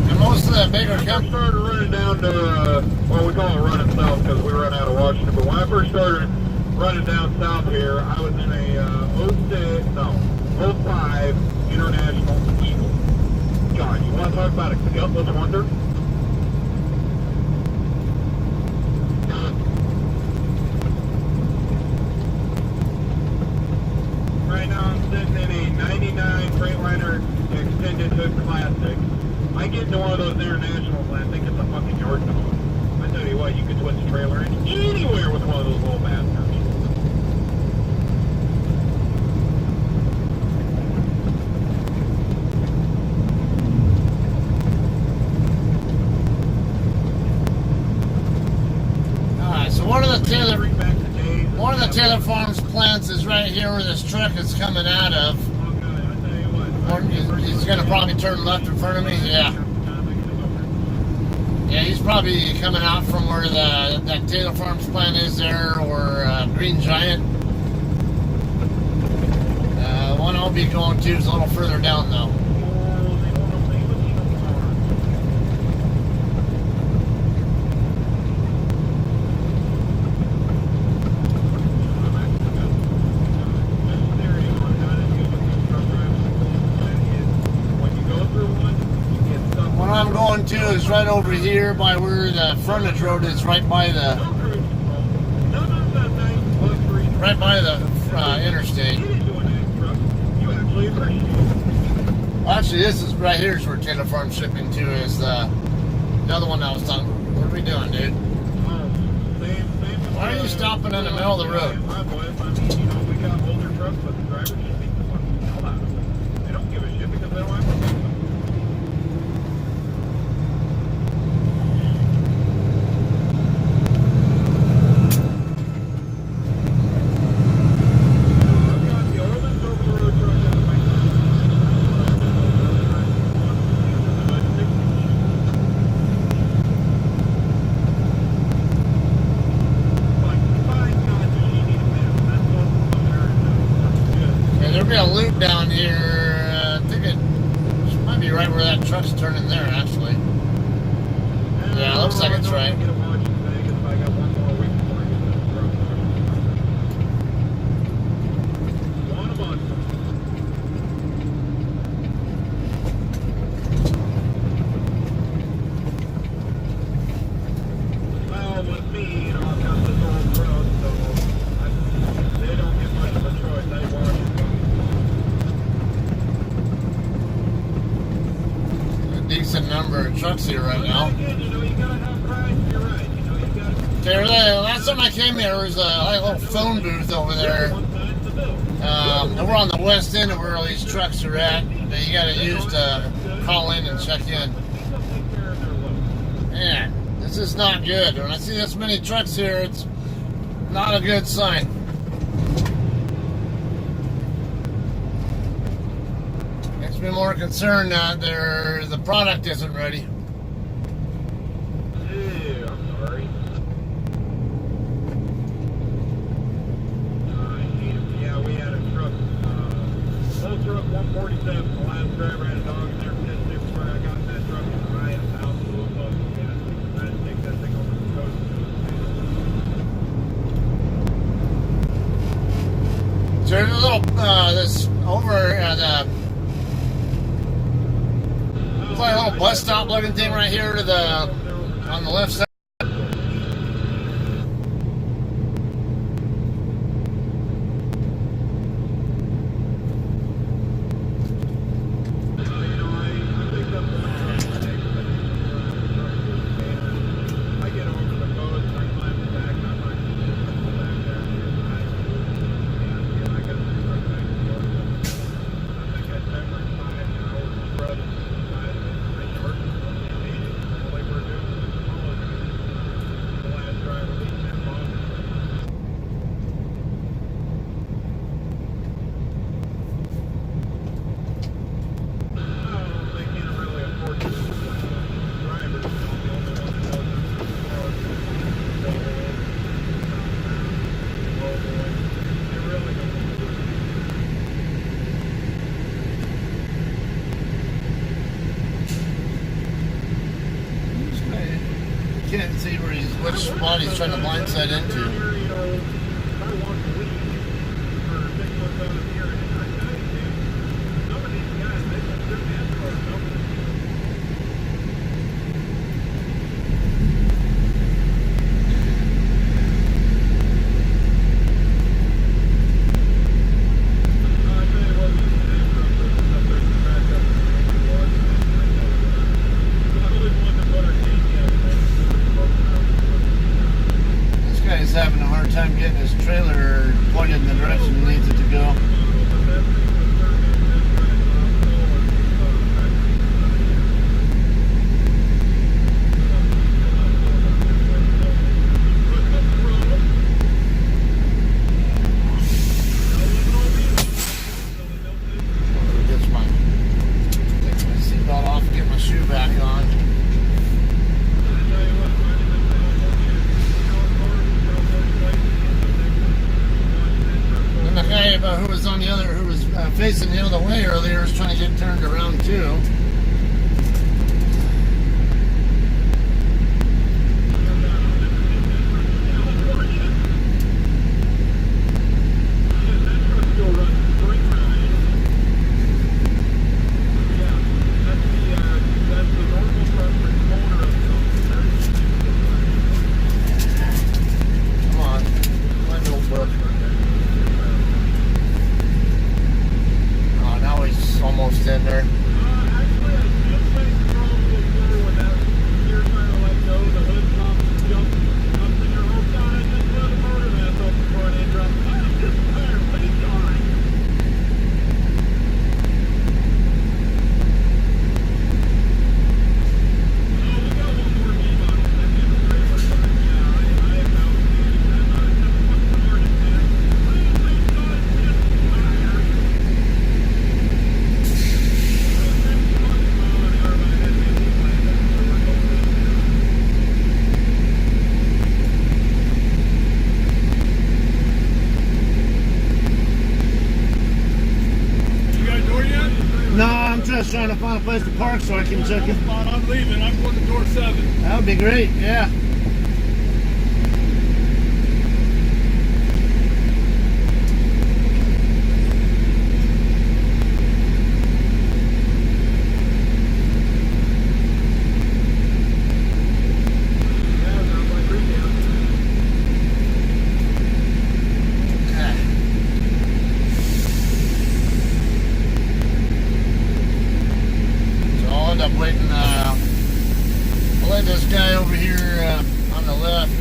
And most of the bigger I first started running down to, well, we call it running south because we run out of Washington, but when I first started running down south here, I was in a 05 International Eagle. God, you want to talk about a gutless wonder? Right now I'm sitting in a 99 Freightliner Extended Hood Classic. I get into one of those internationals and I think it's a fucking yard dog. I tell you what, you could twist a trailer anywhere with one of those little bastards. Alright, so one of the Taylor Farms plants is right here where this truck is coming out of. He's going to probably turn left in front of me. Yeah. Yeah, he's probably coming out from where that Taylor Farms plant is there, or Green Giant. One I'll be going to is a little further down, though. I'm going to is right over here by where the frontage road is, right by the interstate. Well, actually, this is right here is where Taylor Farm shipping to is the other one I was talking. What are we doing, dude? Why are you stopping in the middle of the road? We got older trucks, but the drivers just beat the fucking hell out of them. They don't give a shit because they don't have to fix them. A loop down here. I think it might be right where that truck's turning there, actually. Yeah, it looks like it's right. Well, with me, I've got this old road, so they don't get much of a choice. They watch it. Decent number of trucks here right now. Okay, last time I came here, there was a little phone booth over there. Over on the west end of where all these trucks are at, that you gotta use to call in and check in. Man, this is not good. When I see this many trucks here, it's not a good sign. Makes me more concerned that the product isn't ready. Ew, I'm sorry. Yeah, we had a truck, full truck 147. The last driver had a dog in there for this where I got in that truck and I had a house a little close. Yeah, I had to take that thing over the coast. this over at it's like a little bus stop looking thing right here to the on the left side. Can't see where which spot he's trying to blindside into. Having a hard time getting his trailer pointed in the direction he needs it to go. Take my seatbelt off and get my shoe back on. The guy who was on the other, who was facing the other way earlier, was trying to get turned around too. Come on, my notebook. Almost in there. Actually, I feel like probably better when that you're trying to let go, the hood pops and jumps up in your whole God, I just let the motor mess off before it drops. I'm just tired, but it's alright. Oh, we got one more game on it. That's in the trailer, but yeah, I have no feeling that. I just put the hard attack. I just got just tired. No, I'm just trying to find a place to park so I can check it. I'm leaving. I'm going to door 7. That would be great, yeah. I'm waiting. I'll let this guy over here on the left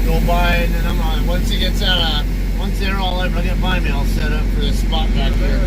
go by, and then I'm on. Once he gets out of, once they're all able to get by me, I'll set up for this spot back here.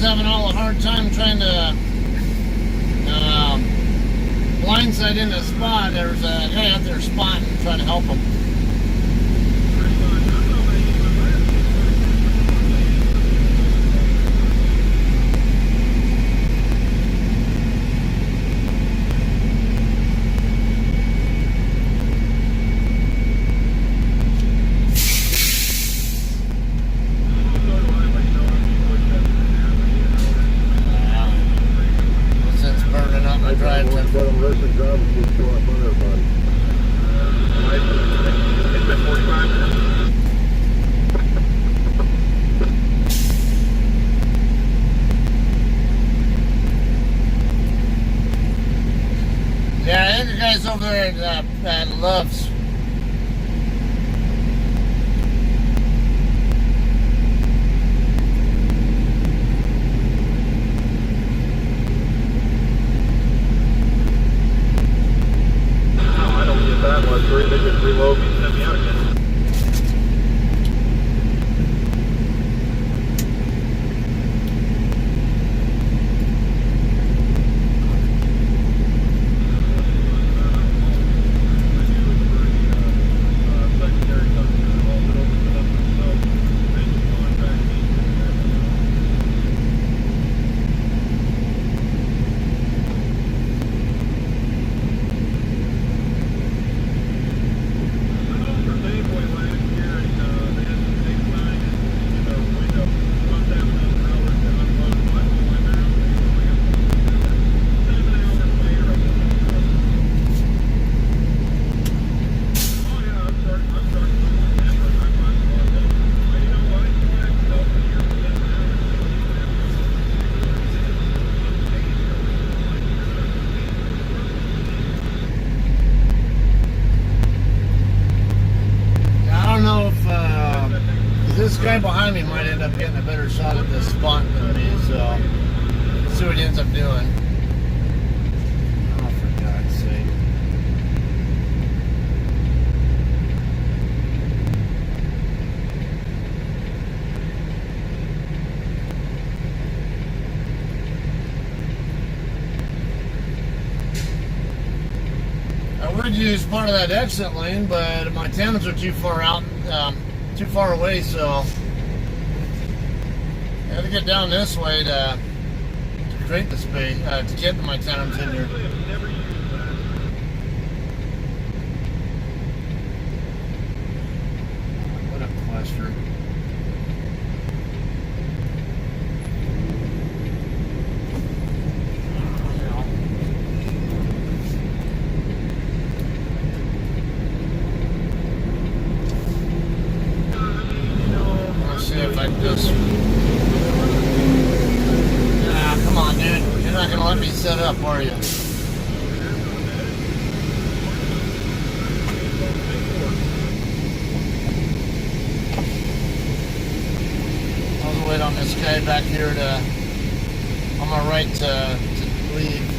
Having all a hard time trying to blindside in the spot. There was a guy out there spotting, trying to help him. there that loves. I don't get that luxury. They just reload me and send me out again. This guy behind me might end up getting a better shot at this spot than me, so let's see what he ends up doing. Oh, for God's sake. I would use part of that exit lane, but my tandems are too far out. Too far away, so I had to get down this way to create the space, to get my tandems in here. What a cluster. Come on, dude. You're not going to let me set up, are you? I'll wait on this guy back here on my right to leave.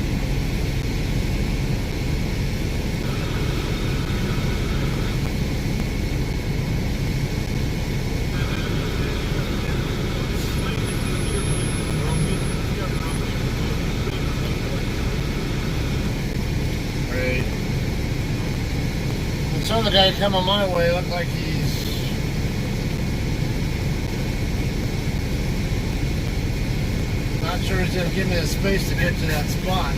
This other guy coming my way looked like he's not sure he's going to give me the space to get to that spot.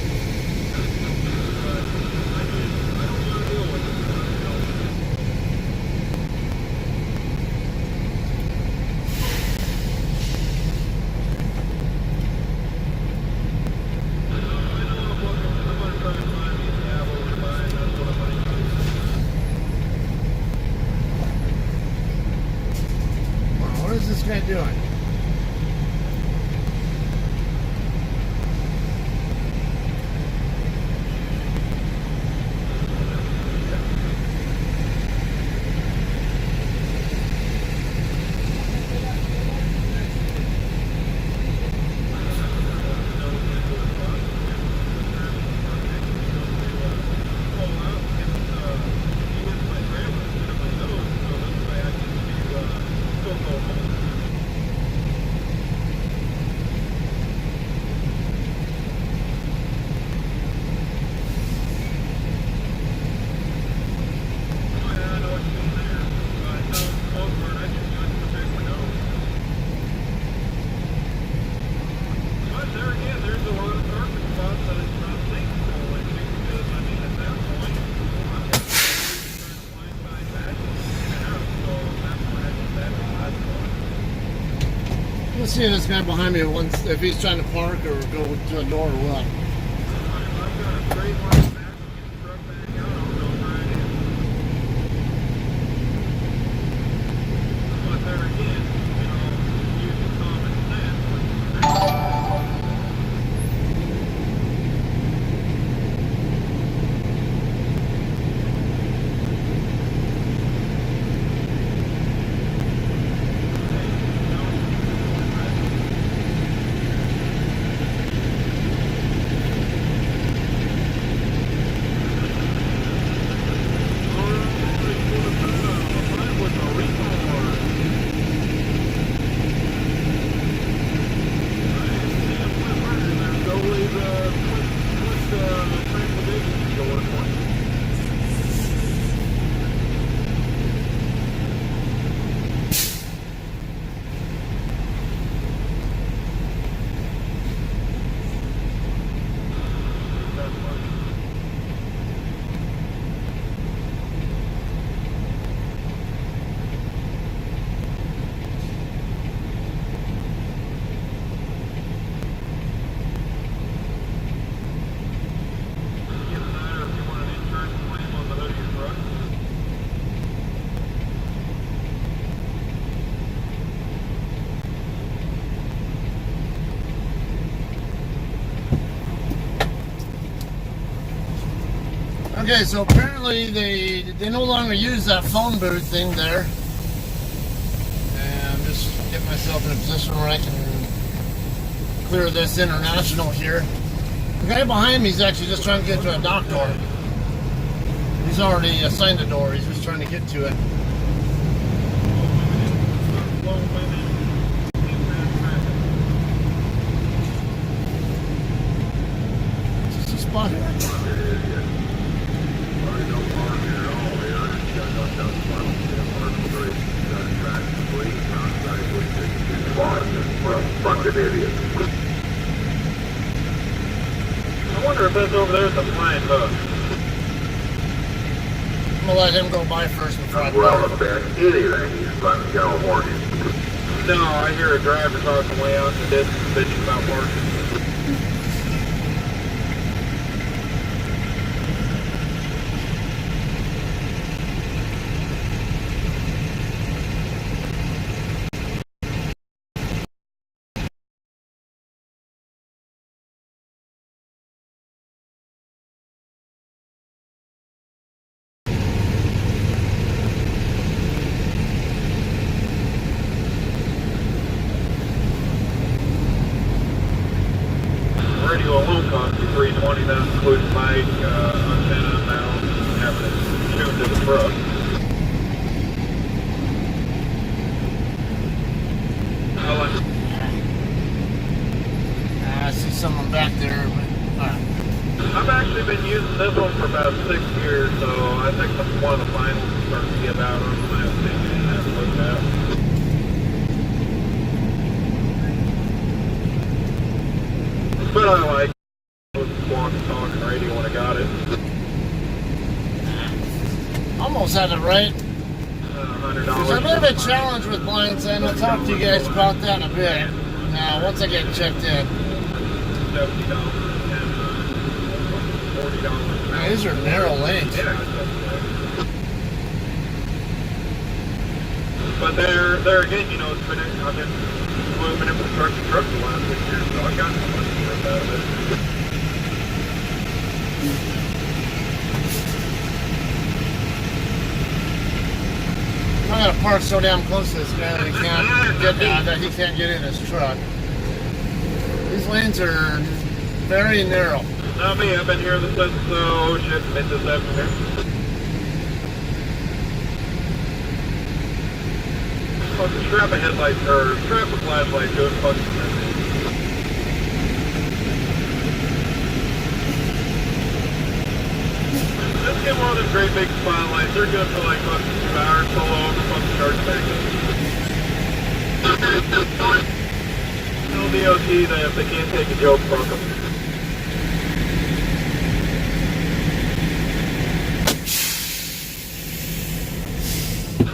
What is this guy doing? Let's see if this guy behind me wants, if he's trying to park or go to a door or what. Okay, so apparently they no longer use that phone booth thing there. And I'm just getting myself in a position where I can clear this international here. The guy behind me is actually just trying to get to a dock door. He's already assigned a door, he's just trying to get to it. Is this a spot here? I wonder if that's over there at the flying hook. I'm gonna let him go by first before I Well, go. if that's anything, he's from California. No, I hear a driver talking way out in the distance bitching about parking. Radio alone costs you $320. That includes mic, antenna, mount, and having it tuned to the truck. I see someone back there, but I've actually been using this one for about 6 years, so I think that's one of the finals is starting to give out on my opinion and have looked at. But I like it with walkie-talkie radio when I got it. almost had it right. $100. There's a bit of a challenge with blindsight, and I'll talk to you guys about that in a bit. Now, once I get checked in. $70 and $40. Man, these are narrow lanes. Yeah. But there again, you know, I've been moving infrastructure trucks the last 6 years, so I got some money worth out of it. I'm gonna park so damn close to this guy that he can't get in his truck. These lanes are very narrow. Not me, I've been here since mid this afternoon. Fucking strap a headlight or strap a flashlight to it, fucking crazy. Just get one of them great big spotlights. They're good for like fucking 2 hours, pull over, fucking charge back up. Tell DOT that if they can't take a joke, fuck them.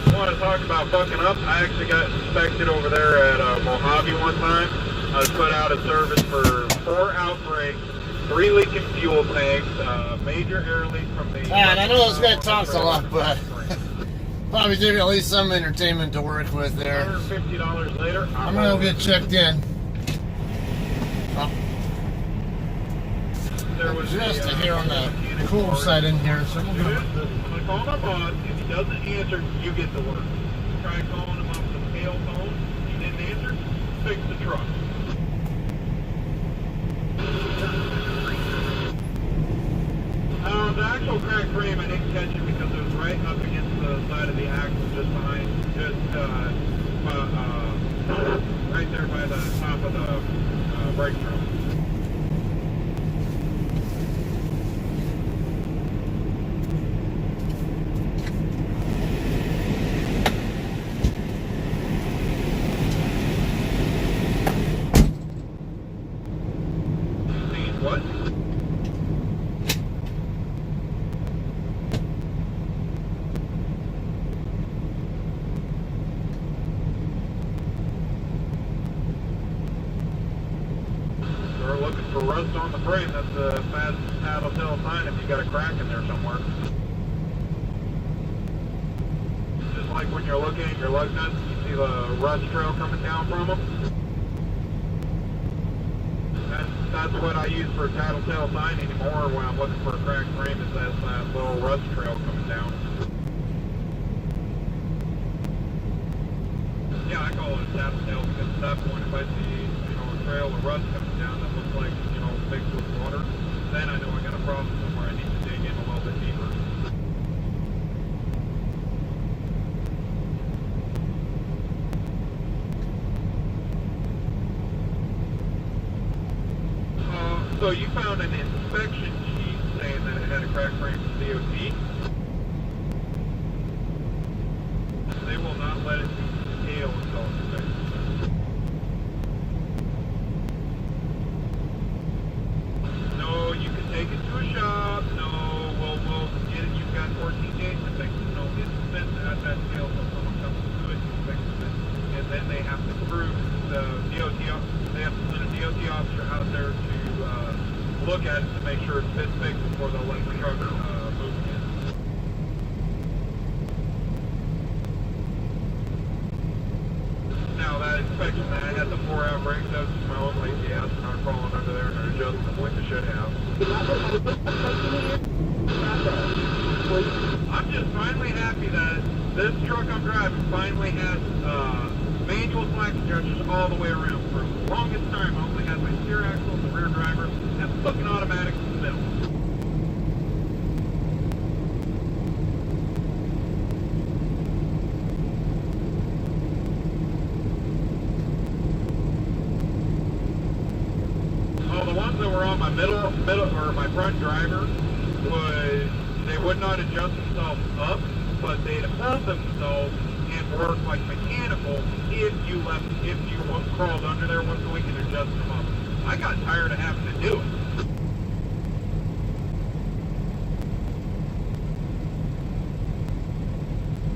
I want to talk about fucking up. I actually got inspected over there at Mojave one time. I was put out of service for 4 outbreaks, 3 leaking fuel tanks, major air leak from the... Man, I know this guy talks a lot, but probably give you at least some entertainment to work with there. $150 later. I'm gonna go get checked in. Oh, There was just to hear on the cool side in here, so I'm gonna... I'm gonna call my boss. If he doesn't answer, you get to work. Try calling him off the tail phone. He didn't answer. Fix the truck. The actual cracked frame, I didn't catch it because it was right up against the side of the axle, just behind, right there by the top of the brake drum. What? We're looking for rust on the frame. That's a fast telltale sign if you got a crack in there somewhere. Just like when you're looking at your lug nuts, you see the rust trail coming down from them. that's what I use for a tattletale sign anymore when I'm looking for a cracked frame, is that little rust trail coming down. Yeah, I call it a tattletale because at that point, if I see, a trail of rust coming down that looks like, mixed with water, then I know I got a problem somewhere. I need to dig in a little bit deeper. So you found an inspection sheet saying that it had a cracked frame from DOT. They will not let it be detailed until it's fixed. No, you can take it to a shop. No, we'll get it. You've got 14 days to fix it. No, it's sent at that scale so someone comes to it and fixes it. And then they have to prove the DOT, they have to send a DOT officer out there to look at it to make sure it's been fixed before they'll let the truck move again. Now that inspection that I had the 4-hour brake, that was my own lazy ass not crawling under there and adjusting them like the shit have. I'm just finally happy that this truck I'm driving finally has manual slack adjusters all the way around. For the longest time, I only had my steer axle, the rear driver, and the fucking automatics in the middle. Oh, the ones that were on my middle, or my front driver, they would not adjust themselves up, but they'd hold themselves and work like mechanical if you crawled under there once a week and adjusted them up. I got tired of having to do it.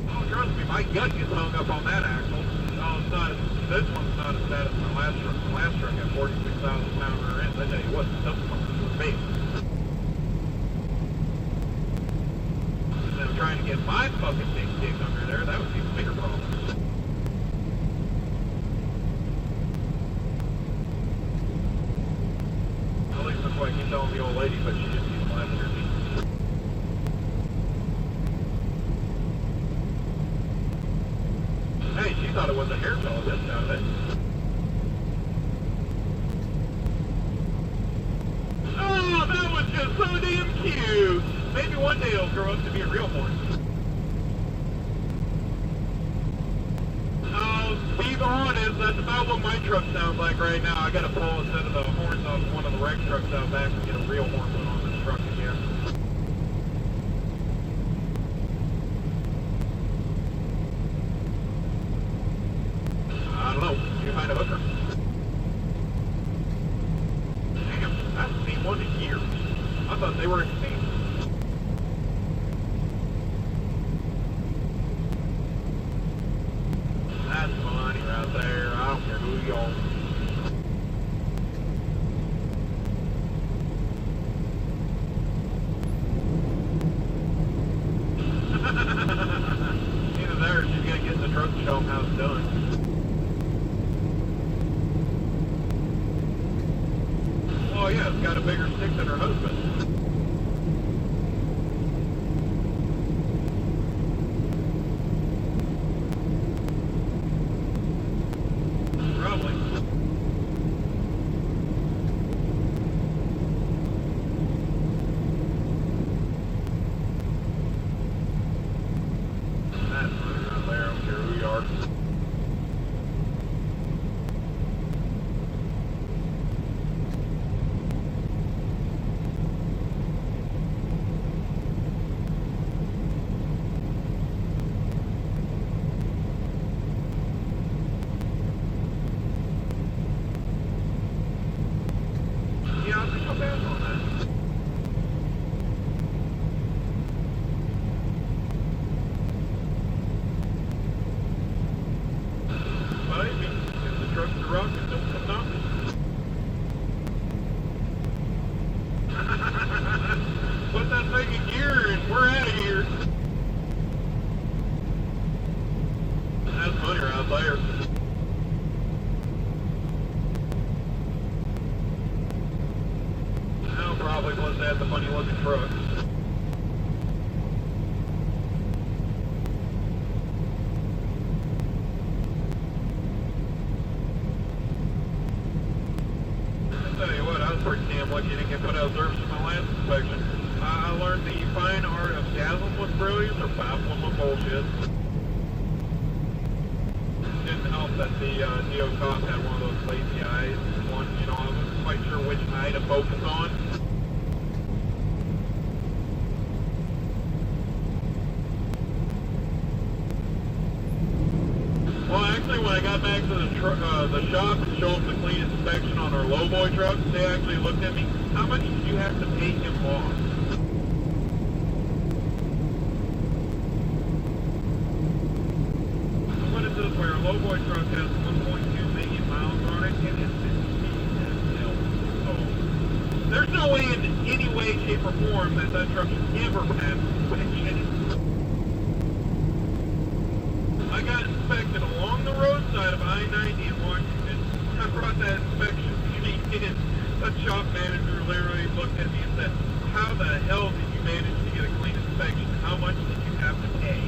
Oh, trust me, my gut gets hung up on that axle. Oh, this one's not as bad as my last truck. My last truck had 46,000 pound rear ends. I tell you what, those fuckers were big. And trying to get my fucking thing kicked under there, that would be a bigger problem. At least that's what I keep telling the old lady, but she just keeps laughing at me. Hey, she thought it was a hair color this out of it. Oh, that was just so damn cute! Maybe one day it'll grow up to be a real horn. Oh, be honest, that's about what my truck sounds like right now. I gotta pull a set of the horns off one of the wreck trucks out back and get a real horn put on this truck again. I don't know, you find a hooker. Damn, I haven't seen one in years. I thought they were extinct. That's money right there. I don't care who you are. Either there or she's gonna get in the truck to show them how it's done. Oh yeah, it's got a bigger stick than her husband. Probably. That's money right there, I don't care who you are. trucks. I'll tell you what, I was pretty damn lucky to get put out of service for my last inspection. I learned the fine art of dazzling with brilliance or baffling with bullshit. Didn't help that the Neo cop had one of those lazy eyes. One, you know, I wasn't quite sure which eye to focus on. Well, actually, when I got back to the shop to show them the clean inspection on our lowboy truck, they actually looked at me. How much did you have to pay him off? Put it this way, our lowboy truck has 1.2 million miles on it, and it's 15 So there's no way in any way, shape, or form that that truck should ever pass inspection. I got inspected along the roadside of I-90 in Washington. When I brought that inspection to me in, the shop manager literally looked at me and said, "How the hell did you manage to get a clean inspection? How much did you have to pay?"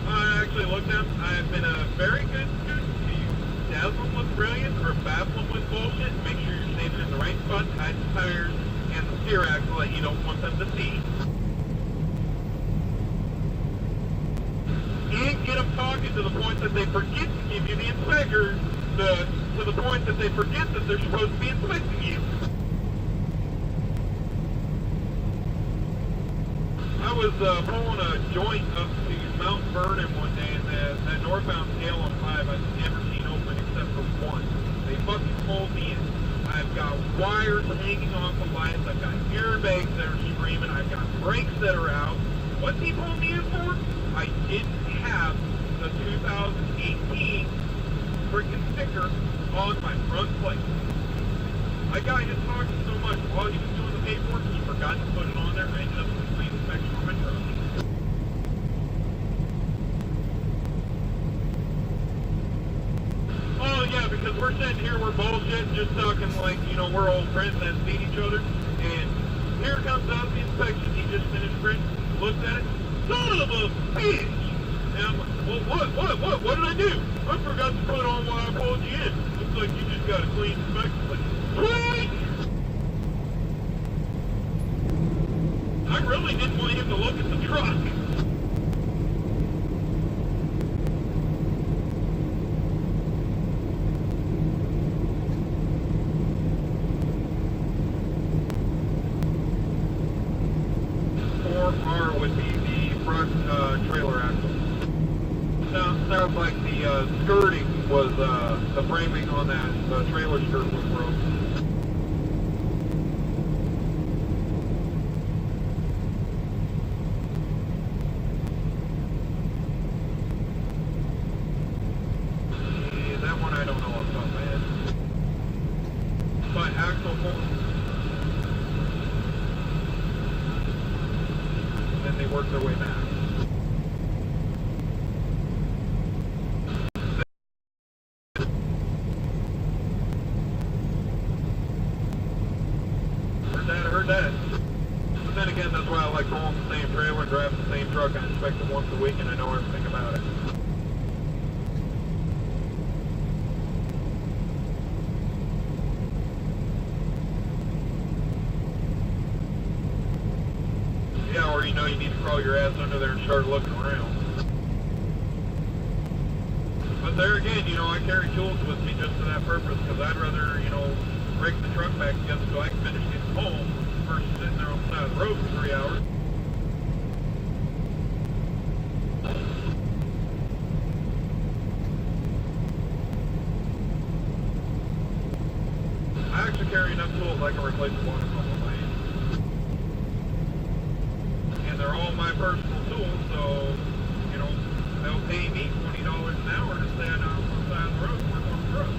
I actually looked at him. I've been a very good student to you. Dazzle them with brilliance or baffle them with bullshit. Make sure you're standing in the right spot, hide the tires, and the steer axle that you don't want them to see. And get them talking to the point that they forget to give you the inspector, to the point that they forget that they're supposed to be inspecting you. I was pulling a joint up to Mount Vernon one day, and that northbound tail on 5 I've never seen open except for once. They fucking pulled me in. I've got wires hanging off the lights. I've got airbags that are screaming. I've got brakes that are out. What's he pulling me in for? I didn't have the 2018 freaking sticker on my front plate. I got him talking so much while he was doing the paperwork, he forgot to put it on there. I ended up with a clean inspection on my truck. Oh yeah, because we're sitting here, we're bullshitting, just talking like, you know, we're old friends that meet each other, and here comes out the inspection. He just finished printing, looked at it, son of a bitch! And I'm like, well, what did I do? I forgot to put on why I pulled you in. Looks like you just got a clean inspection. Like, sweet! I really didn't want him to look at the truck. Would be the front trailer axle. Sounds like the skirting was, the framing on that trailer skirt was broken. Yeah, that one I don't know off the top of my head. But axle they work their way back. Heard that. But then again, that's why I like pulling the same trailer and driving the same truck. I inspect it once a week and I know everything about it. Yeah, or you know you need to crawl your ass under there and start looking around. But there again, you know, I carry tools with me just for that purpose, because I'd rather, you know, break the truck back together so I can finish getting home versus sitting there on the side of the road for 3 hours. I actually carry enough tools I can replace the water pump on my hand. And they're all my personal tools, so, you know, they'll pay me $20 an hour to stand out on the side of the road and work on the truck.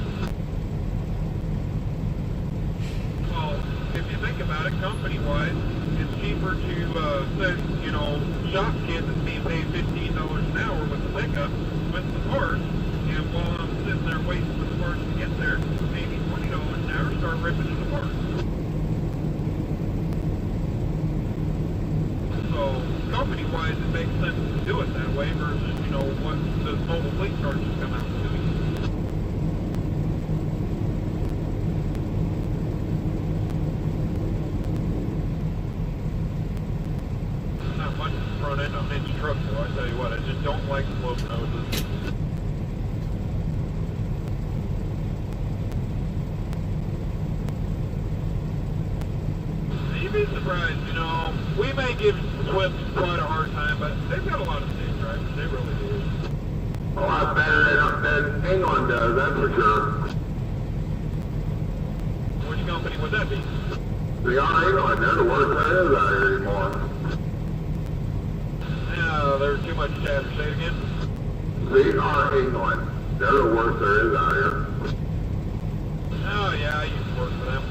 Well, if you think about it, company-wise, it's cheaper to send, you know, shop kit that's being paid $15 an hour with the pickup, with the parts, and while I'm sitting there waiting for the parts to get there, maybe $20 an hour, start ripping it apart. So, company-wise, it makes sense to do it that way versus, what the mobile fleet charges come out to do. Not much front end on each truck, though. I tell you what, I just don't like slope noses. You'd be surprised, we may give Swift quite a hard time, but they've got a lot of safe drivers. They really do. A lot better than England does, that's for sure. Which company would that be? The England, they're the worst there is out here anymore. Yeah, there's too much chatter. Say it again. The England, they're the worst there is out here. Oh, yeah, I used to work for them.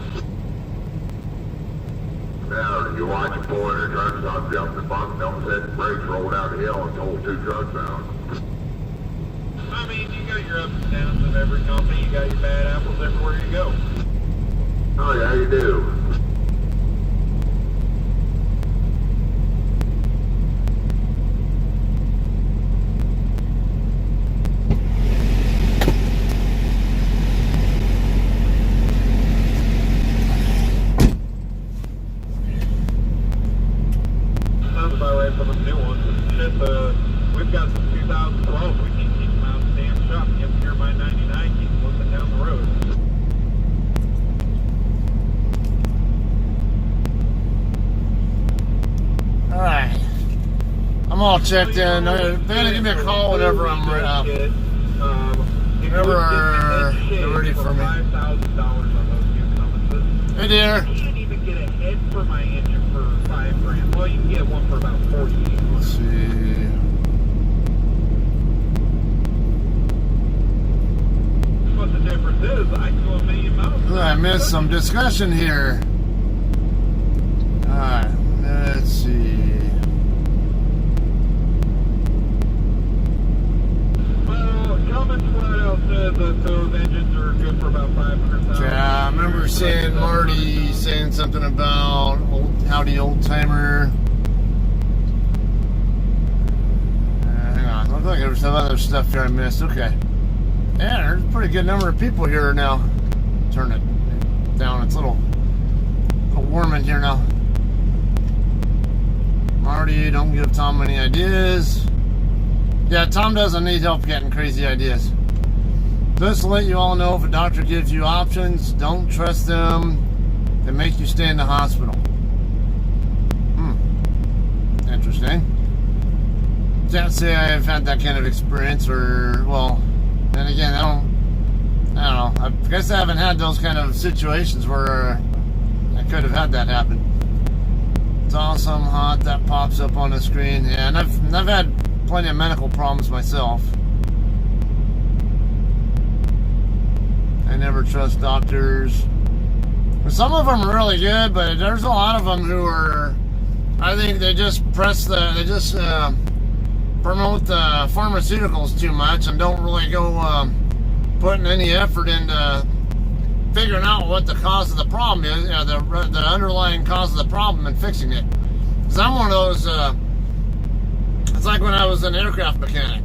Now, you watch them pull in their truck stop, jump the bump, don't set the brakes, roll down the hill, and told 2 trucks down. I mean, you got your ups and downs of every company. You got your bad apples everywhere you go. Oh, yeah, you do. Sounds about right for the new ones. Shit, we've got some 2012. We can't keep them out of the damn shop. You have to hear my 99 keep flipping down the road. Alright. I'm all checked in. Vanna, give me a call whenever I'm ready. Whenever you're ready for me. $5,000 on those new Cumminses. Hey, dear. I can't even get a head for my engine for $5,000. Well, you can get one for about 40. Let's see. What the difference is, I can go a million miles. I missed some discussion here. Alright, let's see. Well, Cummins flat out says that those engines are good for about 500,000. Yeah, I remember seeing Marty saying something about howdy old timer. Hang on, looks like there was some other stuff here I missed. Okay. Yeah, there's a pretty good number of people here now. Turn it down. It's a little warm in here now. Marty, don't give Tom any ideas. Yeah, Tom doesn't need help getting crazy ideas. Just to let you all know, if a doctor gives you options, don't trust them. They make you stay in the hospital. Interesting. Can't say I've had that kind of experience, or, well, then again, I don't know. I guess I haven't had those kind of situations where I could have had that happen. It's awesome, hot, that pops up on the screen. Yeah, and I've had plenty of medical problems myself. I never trust doctors. Some of them are really good, but there's a lot of them who are, I think they just promote the pharmaceuticals too much and don't really go putting any effort into figuring out what the cause of the problem is, the underlying cause of the problem, and fixing it. Because I'm one of those, it's like when I was an aircraft mechanic.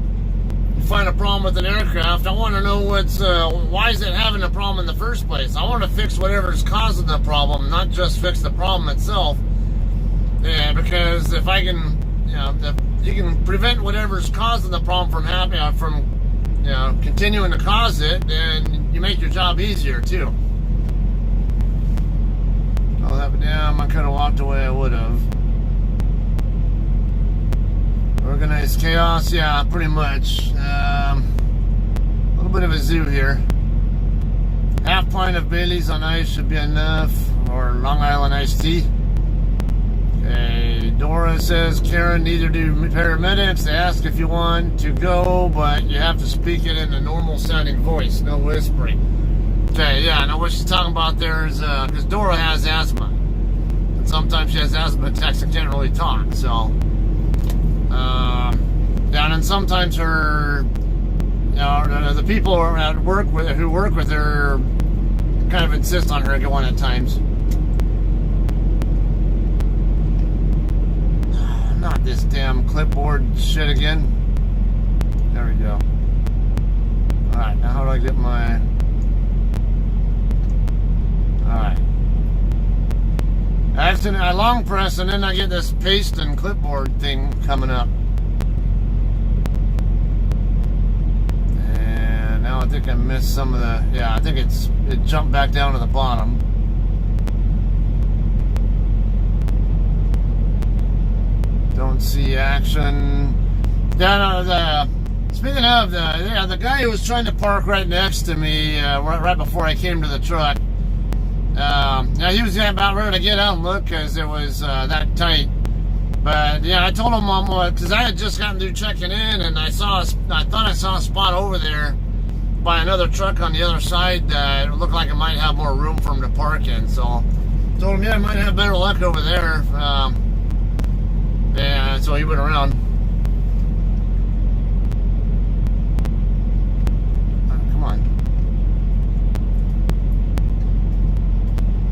You find a problem with an aircraft, I want to know why is it having a problem in the first place. I want to fix whatever's causing the problem, not just fix the problem itself. Yeah, because if I can, if you can prevent whatever's causing the problem from happening, from continuing to cause it, then you make your job easier too. Oh, that damn! I could have walked away. I would have. Organized chaos, yeah, pretty much. A little bit of a zoo here. Half pint of Bailey's on ice should be enough, or Long Island iced tea. Okay, Dora says, Karen, neither do paramedics. They ask if you want to go, but you have to speak it in a normal sounding voice, no whispering. Okay, yeah, I know what she's talking about there is, because Dora has asthma. And sometimes she has asthma attacks and can't really talk, so. Yeah, and then sometimes her the people who work with her kind of insist on her going at times. Not this damn clipboard shit again. There we go. Alright, now how do I get my... Alright. I long press and then I get this paste and clipboard thing coming up. And now I think I missed some of the... Yeah, I think it jumped back down to the bottom. Don't see action. Yeah, no, speaking of the guy who was trying to park right next to me right before I came to the truck. Yeah, he was about ready to get out and look because it was that tight. But yeah, I told him because I had just gotten through checking in and I thought I saw a spot over there by another truck on the other side that it looked like it might have more room for him to park in. So I told him, yeah, I might have better luck over there. Yeah, so he went around. Come on.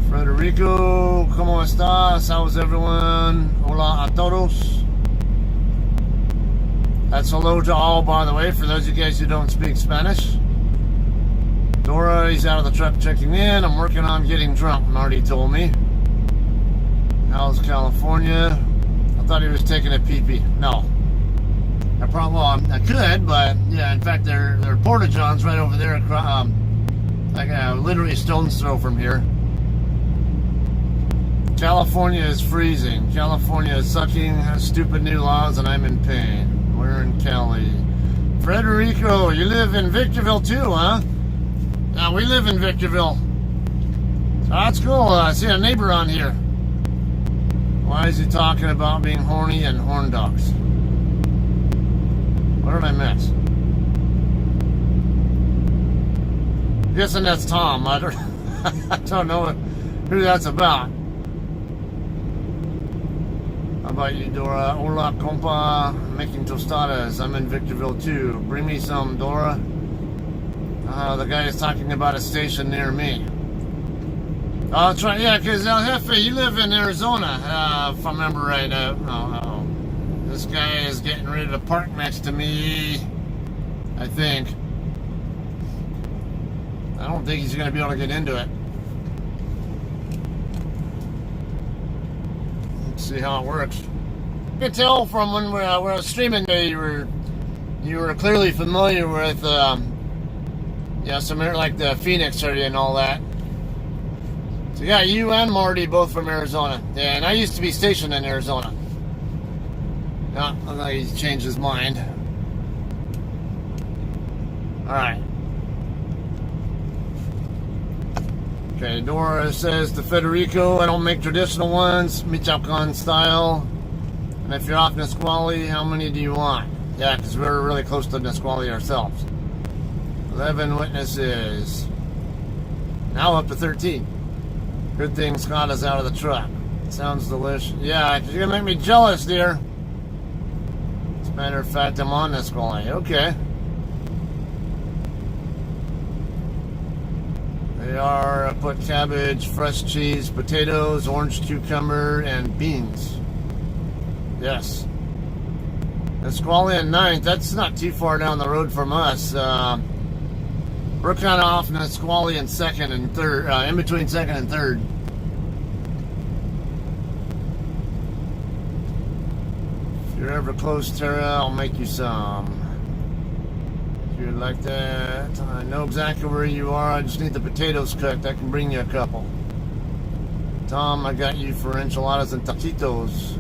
Federico, ¿cómo estás? How's everyone? Hola a todos. That's hello to all, by the way, for those of you guys who don't speak Spanish. Dora, he's out of the truck checking in. I'm working on getting drunk, Marty told me. How's California? I thought he was taking a pee-pee. No. I could, but yeah, in fact, there are porta-johns right over there, literally a stone's throw from here. California is freezing. California is sucking stupid new laws, and I'm in pain. We're in Cali. Frederico, you live in Victorville too, huh? Yeah, we live in Victorville. So that's cool. I see a neighbor on here. Why is he talking about being horny and horn dogs? What did I miss? I'm guessing that's Tom. I don't know who that's about. How about you, Dora? Hola, compa. I'm making tostadas. I'm in Victorville too. Bring me some, Dora. The guy is talking about a station near me. Oh, that's right. Yeah, because El Jefe, you live in Arizona, if I remember right. This guy is getting ready to park next to me, I think. I don't think he's going to be able to get into it. Let's see how it works. You can tell from when we were streaming, you were clearly familiar with, some like the Phoenix area and all that. So yeah, you and Marty both from Arizona. Yeah, and I used to be stationed in Arizona. Yeah, looks like he's changed his mind. Alright. Okay, Dora says to Federico, I don't make traditional ones, Michoacan style. And if you're off Nisqually, how many do you want? Yeah, because we're really close to Nisqually ourselves. 11 witnesses. Now up to 13. Good thing Scott is out of the truck. Sounds delicious. Yeah, you're gonna make me jealous, dear. As a matter of fact, I'm on this guy. Okay. They are put cabbage, fresh cheese, potatoes, orange cucumber, and beans. Yes. Nisqually and 9th. That's not too far down the road from us. We're kind of off Nisqually in 2nd and 3rd, in between 2nd and 3rd. If you're ever close, Tara, I'll make you some. If you'd like that, I know exactly where you are. I just need the potatoes cooked. I can bring you a couple. Tom, I got you for enchiladas and taquitos.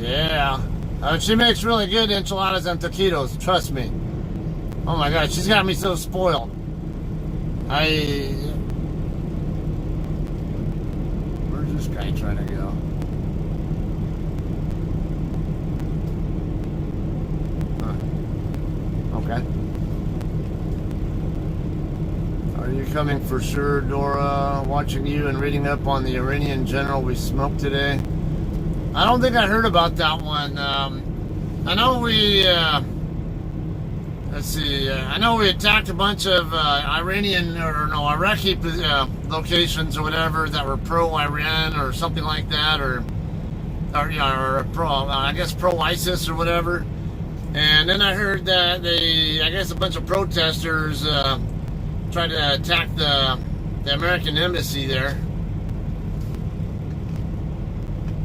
Yeah. She makes really good enchiladas and taquitos, trust me. Oh my God, she's got me so spoiled. Where's this guy trying to go? Okay. Are you coming for sure, Dora? Watching you and reading up on the Iranian general we smoked today. I don't think I heard about that one. I know we... let's see. I know we attacked a bunch of Iranian or no Iraqi locations or whatever that were pro-Iran or something like that, or pro, I guess pro-ISIS or whatever. And then I heard that I guess a bunch of protesters tried to attack the American embassy there.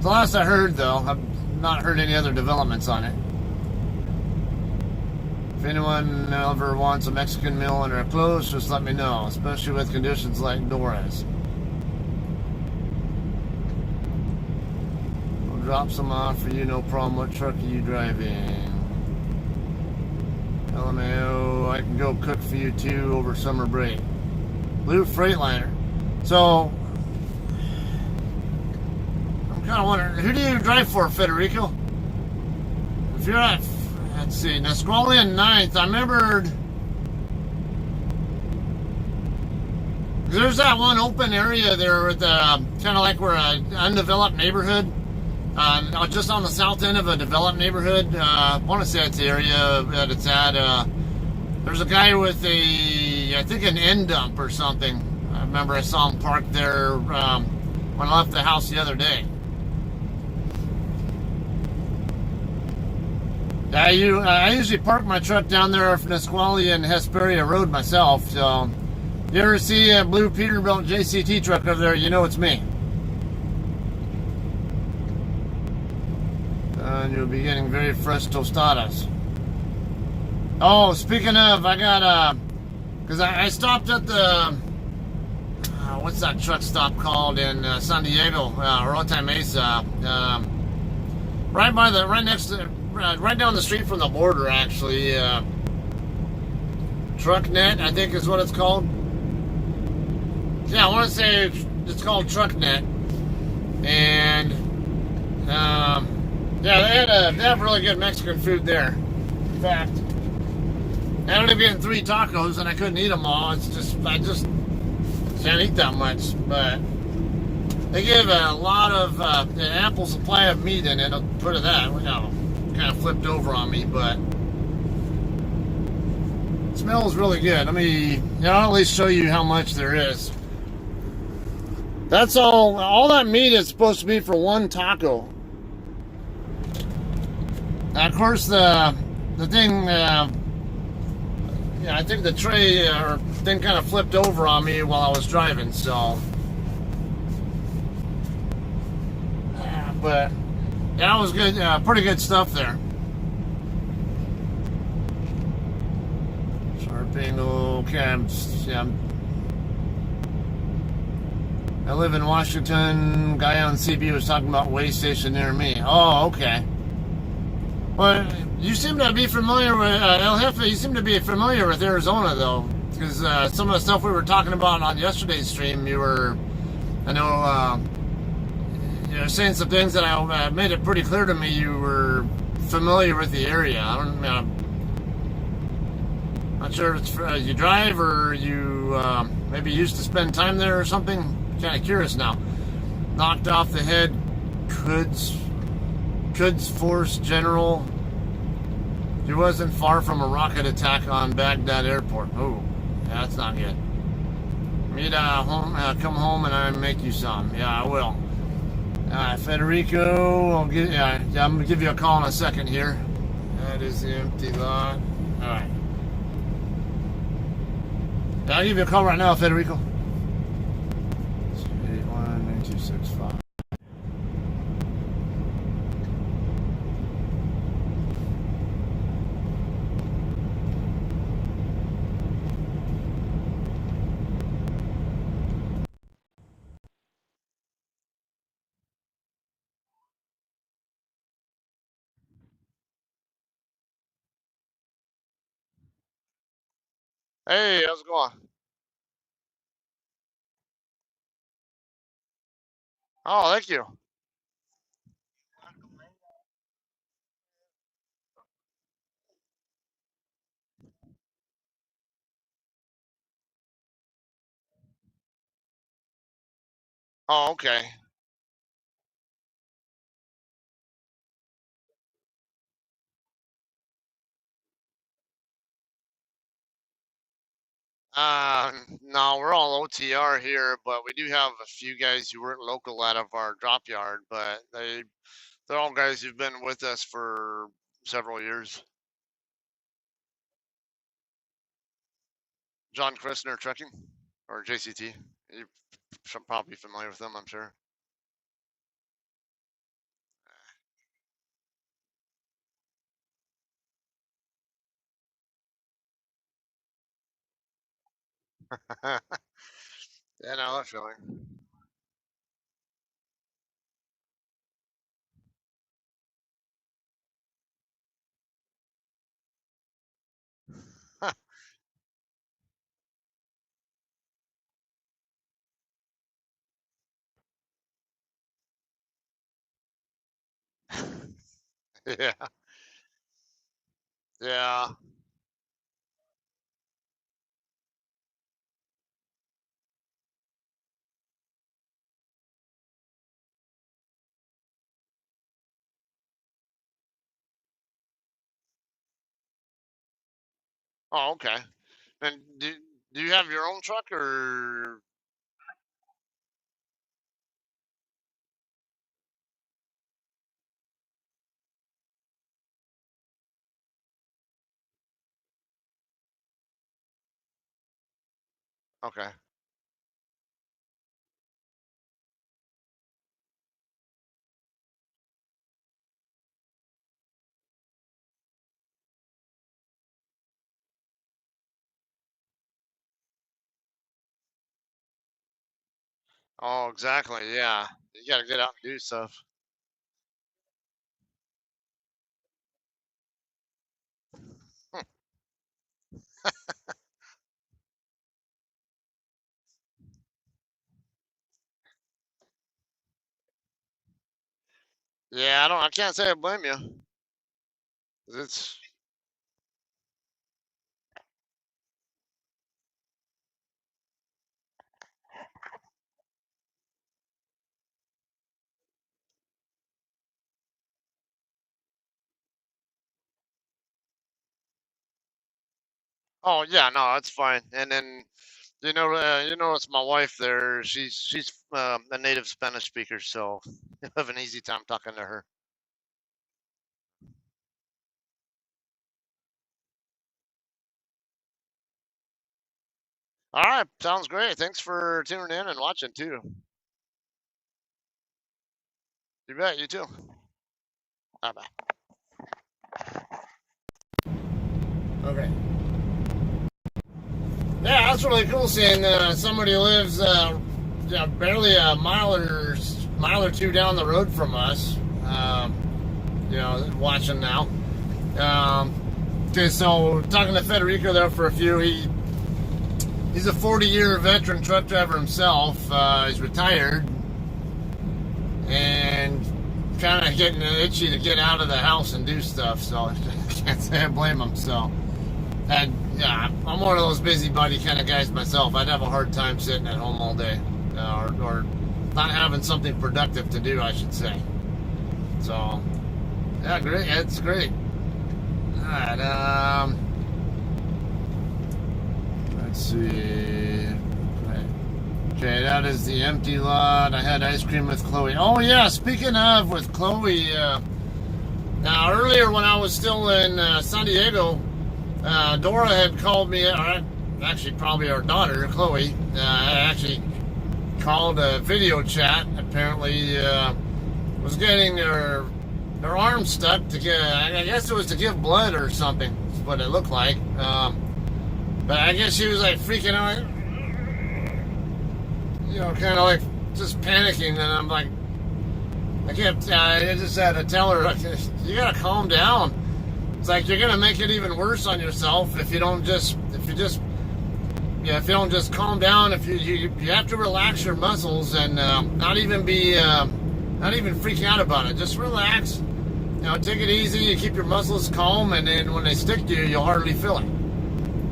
The last I heard, though, I've not heard any other developments on it. If anyone ever wants a Mexican meal in their clothes, just let me know, especially with conditions like Dora's. We'll drop some off for you, no problem. What truck are you driving? LMAO, I can go cook for you too over summer break. Blue Freightliner. So, I'm kind of wondering, who do you drive for, Federico? If you're at, let's see, Nisqually and 9th, I remembered there's that one open area there with kind of like we're an undeveloped neighborhood. Just on the south end of a developed neighborhood. I want to say it's the area that it's at. There's a guy with I think an end dump or something. I remember I saw him parked there when I left the house the other day. I usually park my truck down there for Nisqually and Hesperia Road myself. So, if you ever see a blue Peterbilt JCT truck over there, you know it's me. And you'll be getting very fresh tostadas. Oh, speaking of, I got because I stopped at the what's that truck stop called in San Diego or Otay Mesa, right next to right down the street from the border, actually. TruckNet, I think is what it's called. Yeah, I want to say it's called TruckNet, and yeah, they have really good Mexican food there. In fact, I ended up getting 3 tacos and I couldn't eat them all. I just can't eat that much. But they give a lot of an ample supply of meat in it. I'll put it that. Kind of flipped over on me, but it smells really good. Let me, I'll at least show you how much there is. That's all. All that meat is supposed to be for 1 taco. Now, of course, the thing, I think the tray or thing kind of flipped over on me while I was driving, so. But, yeah, it was good, pretty good stuff there. Sharp angle cams, yeah. I live in Washington. Guy on CB was talking about way station near me. Oh, okay. Well, you seem to be familiar with El Jefe. You seem to be familiar with Arizona, though, because some of the stuff we were talking about on yesterday's stream, you were saying some things that I made it pretty clear to me you were familiar with the area. I'm not sure if it's you drive or you maybe used to spend time there or something. Kind of curious now. Knocked off the head, Quds Force General. He wasn't far from a rocket attack on Baghdad Airport. Oh, yeah, that's not good. Meet home, come home and I make you some. Yeah, I will. Federico, I'm gonna give you a call in a second here. That is the empty lot. All right. Yeah, I'll give you a call right now, Federico. 281-9265. Hey, how's it going? Oh, thank you. Oh, okay. No, we're all OTR here, but we do have a few guys who weren't local out of our drop yard, but they're all guys who've been with us for several years. John Christner Trucking, or JCT. You're probably familiar with them, I'm sure. Yeah, no, that feeling. Yeah, yeah. Oh, okay. And do you have your own truck or? Okay. Oh, exactly. Yeah. You gotta get out and do stuff. Yeah, I can't say I blame you. 'Cause it's, oh yeah, no, it's fine. And then, it's my wife there. She's a native Spanish speaker, so I have an easy time talking to her. All right, sounds great. Thanks for tuning in and watching too. You bet, you too. Bye bye. Okay. Yeah, that's really cool seeing somebody who lives barely a mile or two down the road from us. Watching now. Okay, so talking to Federico there for a few. He's a 40-year veteran truck driver himself. He's retired and kind of getting itchy to get out of the house and do stuff. So I can't say I blame him. So, and yeah, I'm one of those busybody kind of guys myself. I'd have a hard time sitting at home all day, or not having something productive to do, I should say. So, yeah, great. It's great. All right. Let's see. Right. Okay, that is the empty lot. I had ice cream with Chloe. Oh yeah, speaking of with Chloe. Now earlier when I was still in San Diego, Dora had called me. Or actually, probably our daughter Chloe. Had actually called a video chat. Apparently, was getting her arm stuck to get. I guess it was to give blood or something. That's what it looked like. But I guess she was like freaking out, kind of like just panicking. And I'm like, I just had to tell her, you gotta calm down. It's like you're gonna make it even worse on yourself if you don't just calm down. If you have to relax your muscles and not even freak out about it. Just relax. Take it easy. You keep your muscles calm, and then when they stick to you, you'll hardly feel it.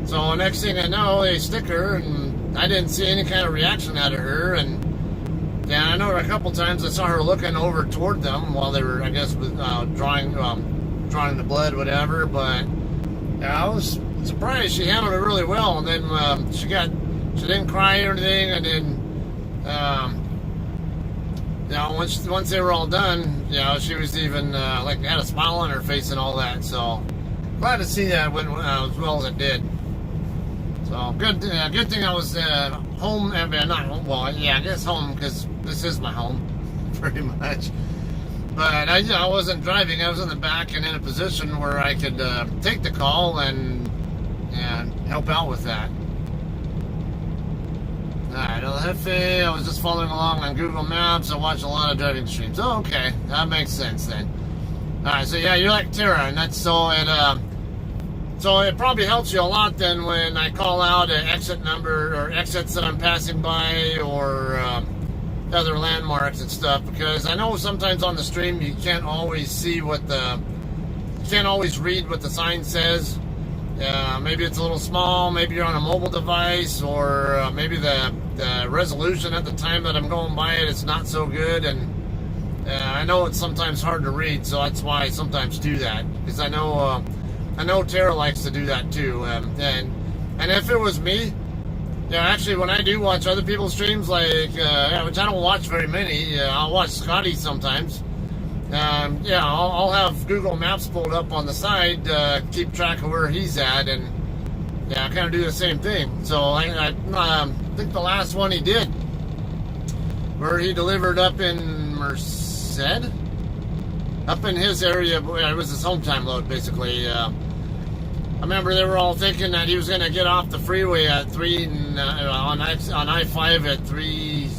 So next thing I know, they stick her, and I didn't see any kind of reaction out of her. And yeah, I know a couple times I saw her looking over toward them while they were, I guess, drawing the blood, whatever. But yeah, surprised she handled it really well. And then she didn't cry or anything. And then you know, once they were all done, you know, she was even like had a smile on her face and all that. So glad to see that went as well as it did. So good thing I was home. I mean, not home. Well, yeah, I guess home because this is my home, pretty much. But I wasn't driving. I was in the back and in a position where I could take the call and help out with that. Alright, El Jefe, I was just following along on Google Maps. I watch a lot of driving streams. Oh, okay. That makes sense then. Alright, so yeah, you're like Tara, and that's so it probably helps you a lot then when I call out an exit number or exits that I'm passing by or other landmarks and stuff, because I know sometimes on the stream you can't always read what the sign says. Maybe it's a little small, maybe you're on a mobile device, or maybe the resolution at the time that I'm going by it's not so good, and I know it's sometimes hard to read, so that's why I sometimes do that, because I know Tara likes to do that too, and if it was me, yeah, actually when I do watch other people's streams, like which I don't watch very many, I'll watch Scotty sometimes. Yeah, I'll have Google Maps pulled up on the side to keep track of where he's at, and yeah, I kind of do the same thing. So I think the last one he did, where he delivered up in Merced, up in his area, it was his home time load basically. I remember they were all thinking that he was going to get off the freeway at on I-5 at 3.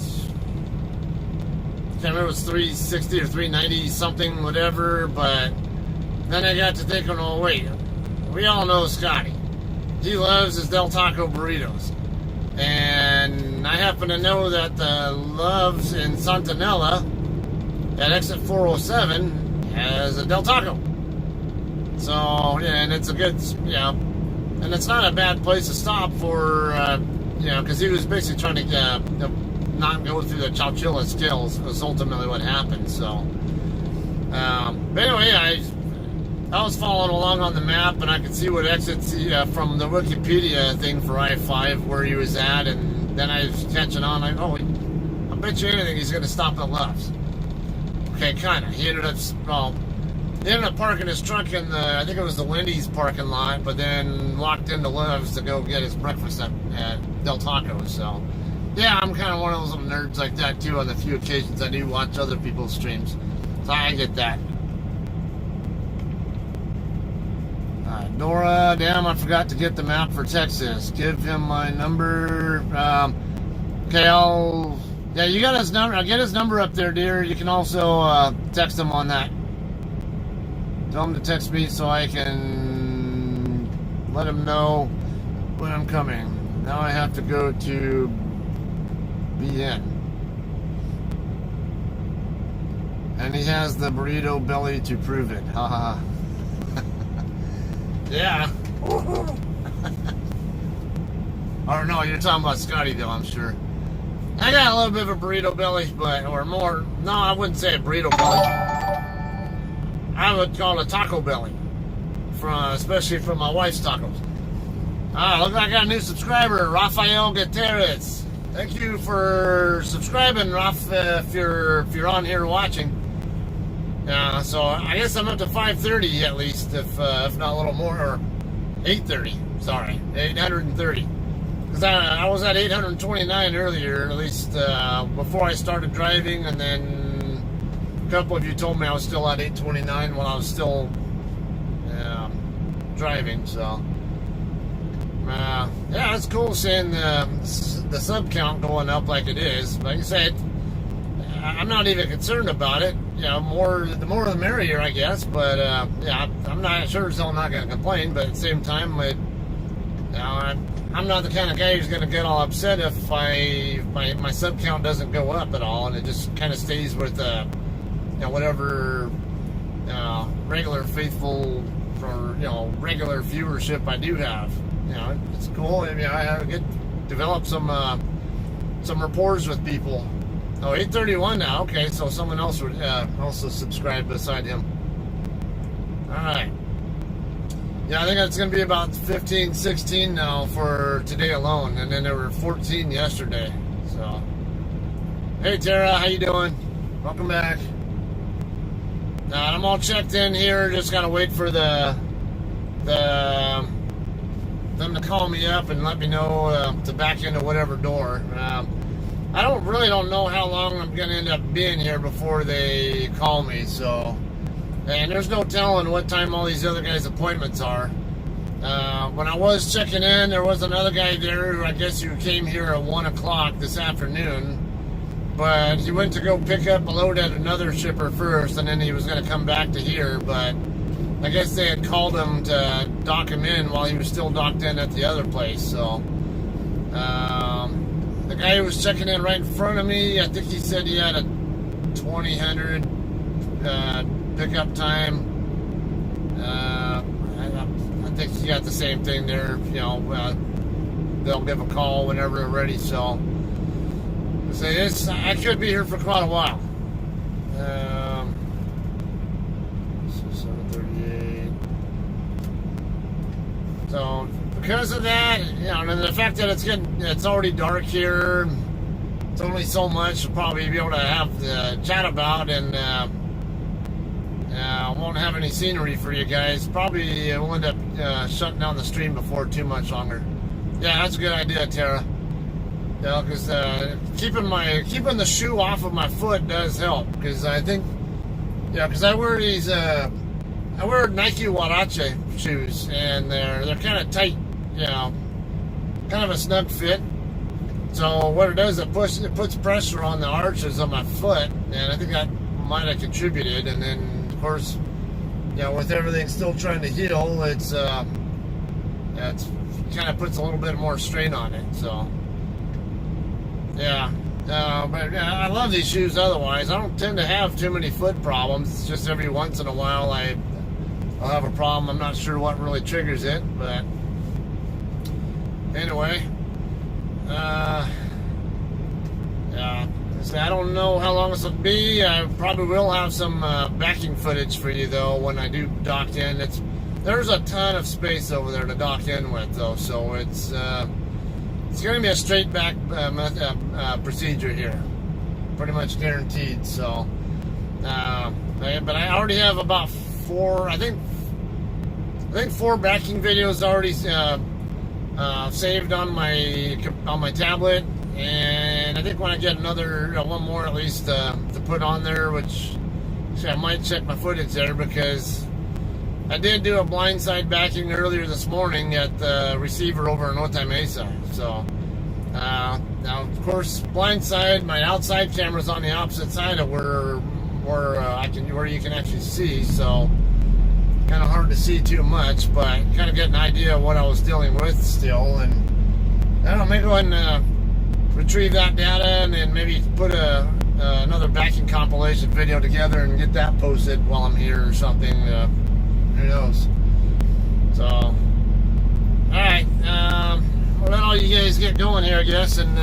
I can't remember if it was 360 or 390 something, whatever, but then I got to thinking, oh wait, we all know Scotty. He loves his Del Taco burritos. And I happen to know that the Loves in Santanella at exit 407 has a Del Taco. So, yeah, and it's a good, you know, and it's not a bad place to stop for, you know, because he was basically trying to not go through the Chowchilla skills was ultimately what happened. So but anyway, I was following along on the map, and I could see what exits from the Wikipedia thing for I-5 where he was at, and then I was catching on like, oh, I bet you anything he's going to stop at Love's. Okay, kind of. He ended up parking his truck in the, I think it was the Wendy's parking lot, but then walked into Love's to go get his breakfast at Del Taco. So yeah, I'm kind of one of those little nerds like that too on the few occasions I do watch other people's streams. So I get that. Nora, damn, I forgot to get the map for Texas. Give him my number. Okay, yeah, you got his number. I'll get his number up there, dear. You can also text him on that. Tell him to text me so I can let him know when I'm coming. Now I have to go to BN. And he has the burrito belly to prove it. Haha. Yeah. Or no, you're talking about Scotty though, I'm sure. I got a little bit of a burrito belly, or more. No, I wouldn't say a burrito belly. I would call it a taco belly, especially from my wife's tacos. Look like I got a new subscriber, Rafael Gutierrez. Thank you for subscribing, Raf, if you're on here watching. So I guess I'm up to 530 at least, if not a little more, or 830. Sorry, 830. Because I was at 829 earlier, at least before I started driving, and then a couple of you told me I was still at 829 while I was still driving. So yeah, it's cool seeing the sub count going up like it is. Like I said, I'm not even concerned about it. You know, the more the merrier, I guess. But yeah, I'm not sure, so I'm not going to complain. But at the same time, I'm not the kind of guy who's going to get all upset if my sub count doesn't go up at all, and it just kind of stays with whatever regular faithful or regular viewership I do have. It's cool. I mean, I develop some rapport with people. Oh, 831 now. Okay, so someone else would also subscribe beside him. All right. Yeah, I think it's going to be about 15, 16 now for today alone, and then there were 14 yesterday. So, hey Tara, how you doing? Welcome back. Now I'm all checked in here. Just gotta wait for them to call me up and let me know to back into whatever door. I don't know how long I'm gonna end up being here before they call me. So, and there's no telling what time all these other guys' appointments are. When I was checking in, there was another guy there who I guess who came here at 1 o'clock this afternoon. But he went to go pick up a load at another shipper first, and then he was going to come back to here. But I guess they had called him to dock him in while he was still docked in at the other place. So the guy who was checking in right in front of me, I think he said he had a 2000 pickup time. I think he got the same thing there. You know, they'll give a call whenever they're ready. So. I could be here for quite a while. 7:38. So because of that, you know, and the fact that it's already dark here, it's only so much I'll probably be able to have the chat about, and won't have any scenery for you guys. Probably will end up shutting down the stream before too much longer. Yeah, that's a good idea, Tara. Yeah, because keeping the shoe off of my foot does help. Because I think, yeah, because I wear these, I wear Nike Huarache shoes, and they're kind of tight, you know, kind of a snug fit. So what it does, it puts pressure on the arches of my foot, and I think that might have contributed. And then, of course, you know, with everything still trying to heal, it's kind of puts a little bit more strain on it. So. Yeah, but I love these shoes otherwise. I don't tend to have too many foot problems. It's just every once in a while I'll have a problem. I'm not sure what really triggers it, but anyway. Yeah, I don't know how long this will be. I probably will have some backing footage for you, though, when I do dock in. There's a ton of space over there to dock in with, though, so it's going to be a straight back procedure here, pretty much guaranteed. So, but I already have about 4 backing videos already saved on my tablet, and I think when I get another one more at least to put on there, which I might check my footage there, because I did do a blindside backing earlier this morning at the receiver over in Otay Mesa. So now, of course, blindside, my outside camera's on the opposite side of where you can actually see. So kind of hard to see too much, but kind of get an idea of what I was dealing with still. And I don't know, maybe go ahead and retrieve that data, and then maybe put another backing compilation video together and get that posted while I'm here or something. Who knows? So, all right. We'll let all you guys get going here, I guess. And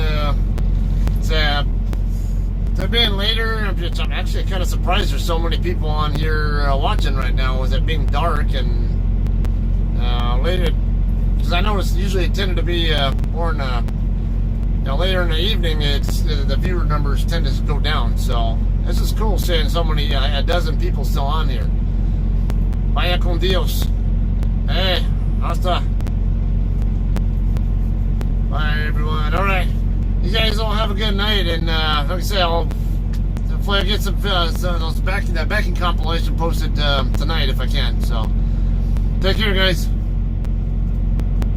to being later, I'm actually kind of surprised there's so many people on here watching right now, with it being dark and later. Because I noticed usually it tended to be more in later in the evening. It's the viewer numbers tend to go down. So this is cool seeing so many, a dozen people still on here. Vaya con Dios. Hey, hasta. Bye, everyone. All right. You guys all have a good night. And like I say, hopefully I get some that backing compilation posted tonight if I can. So, take care, guys.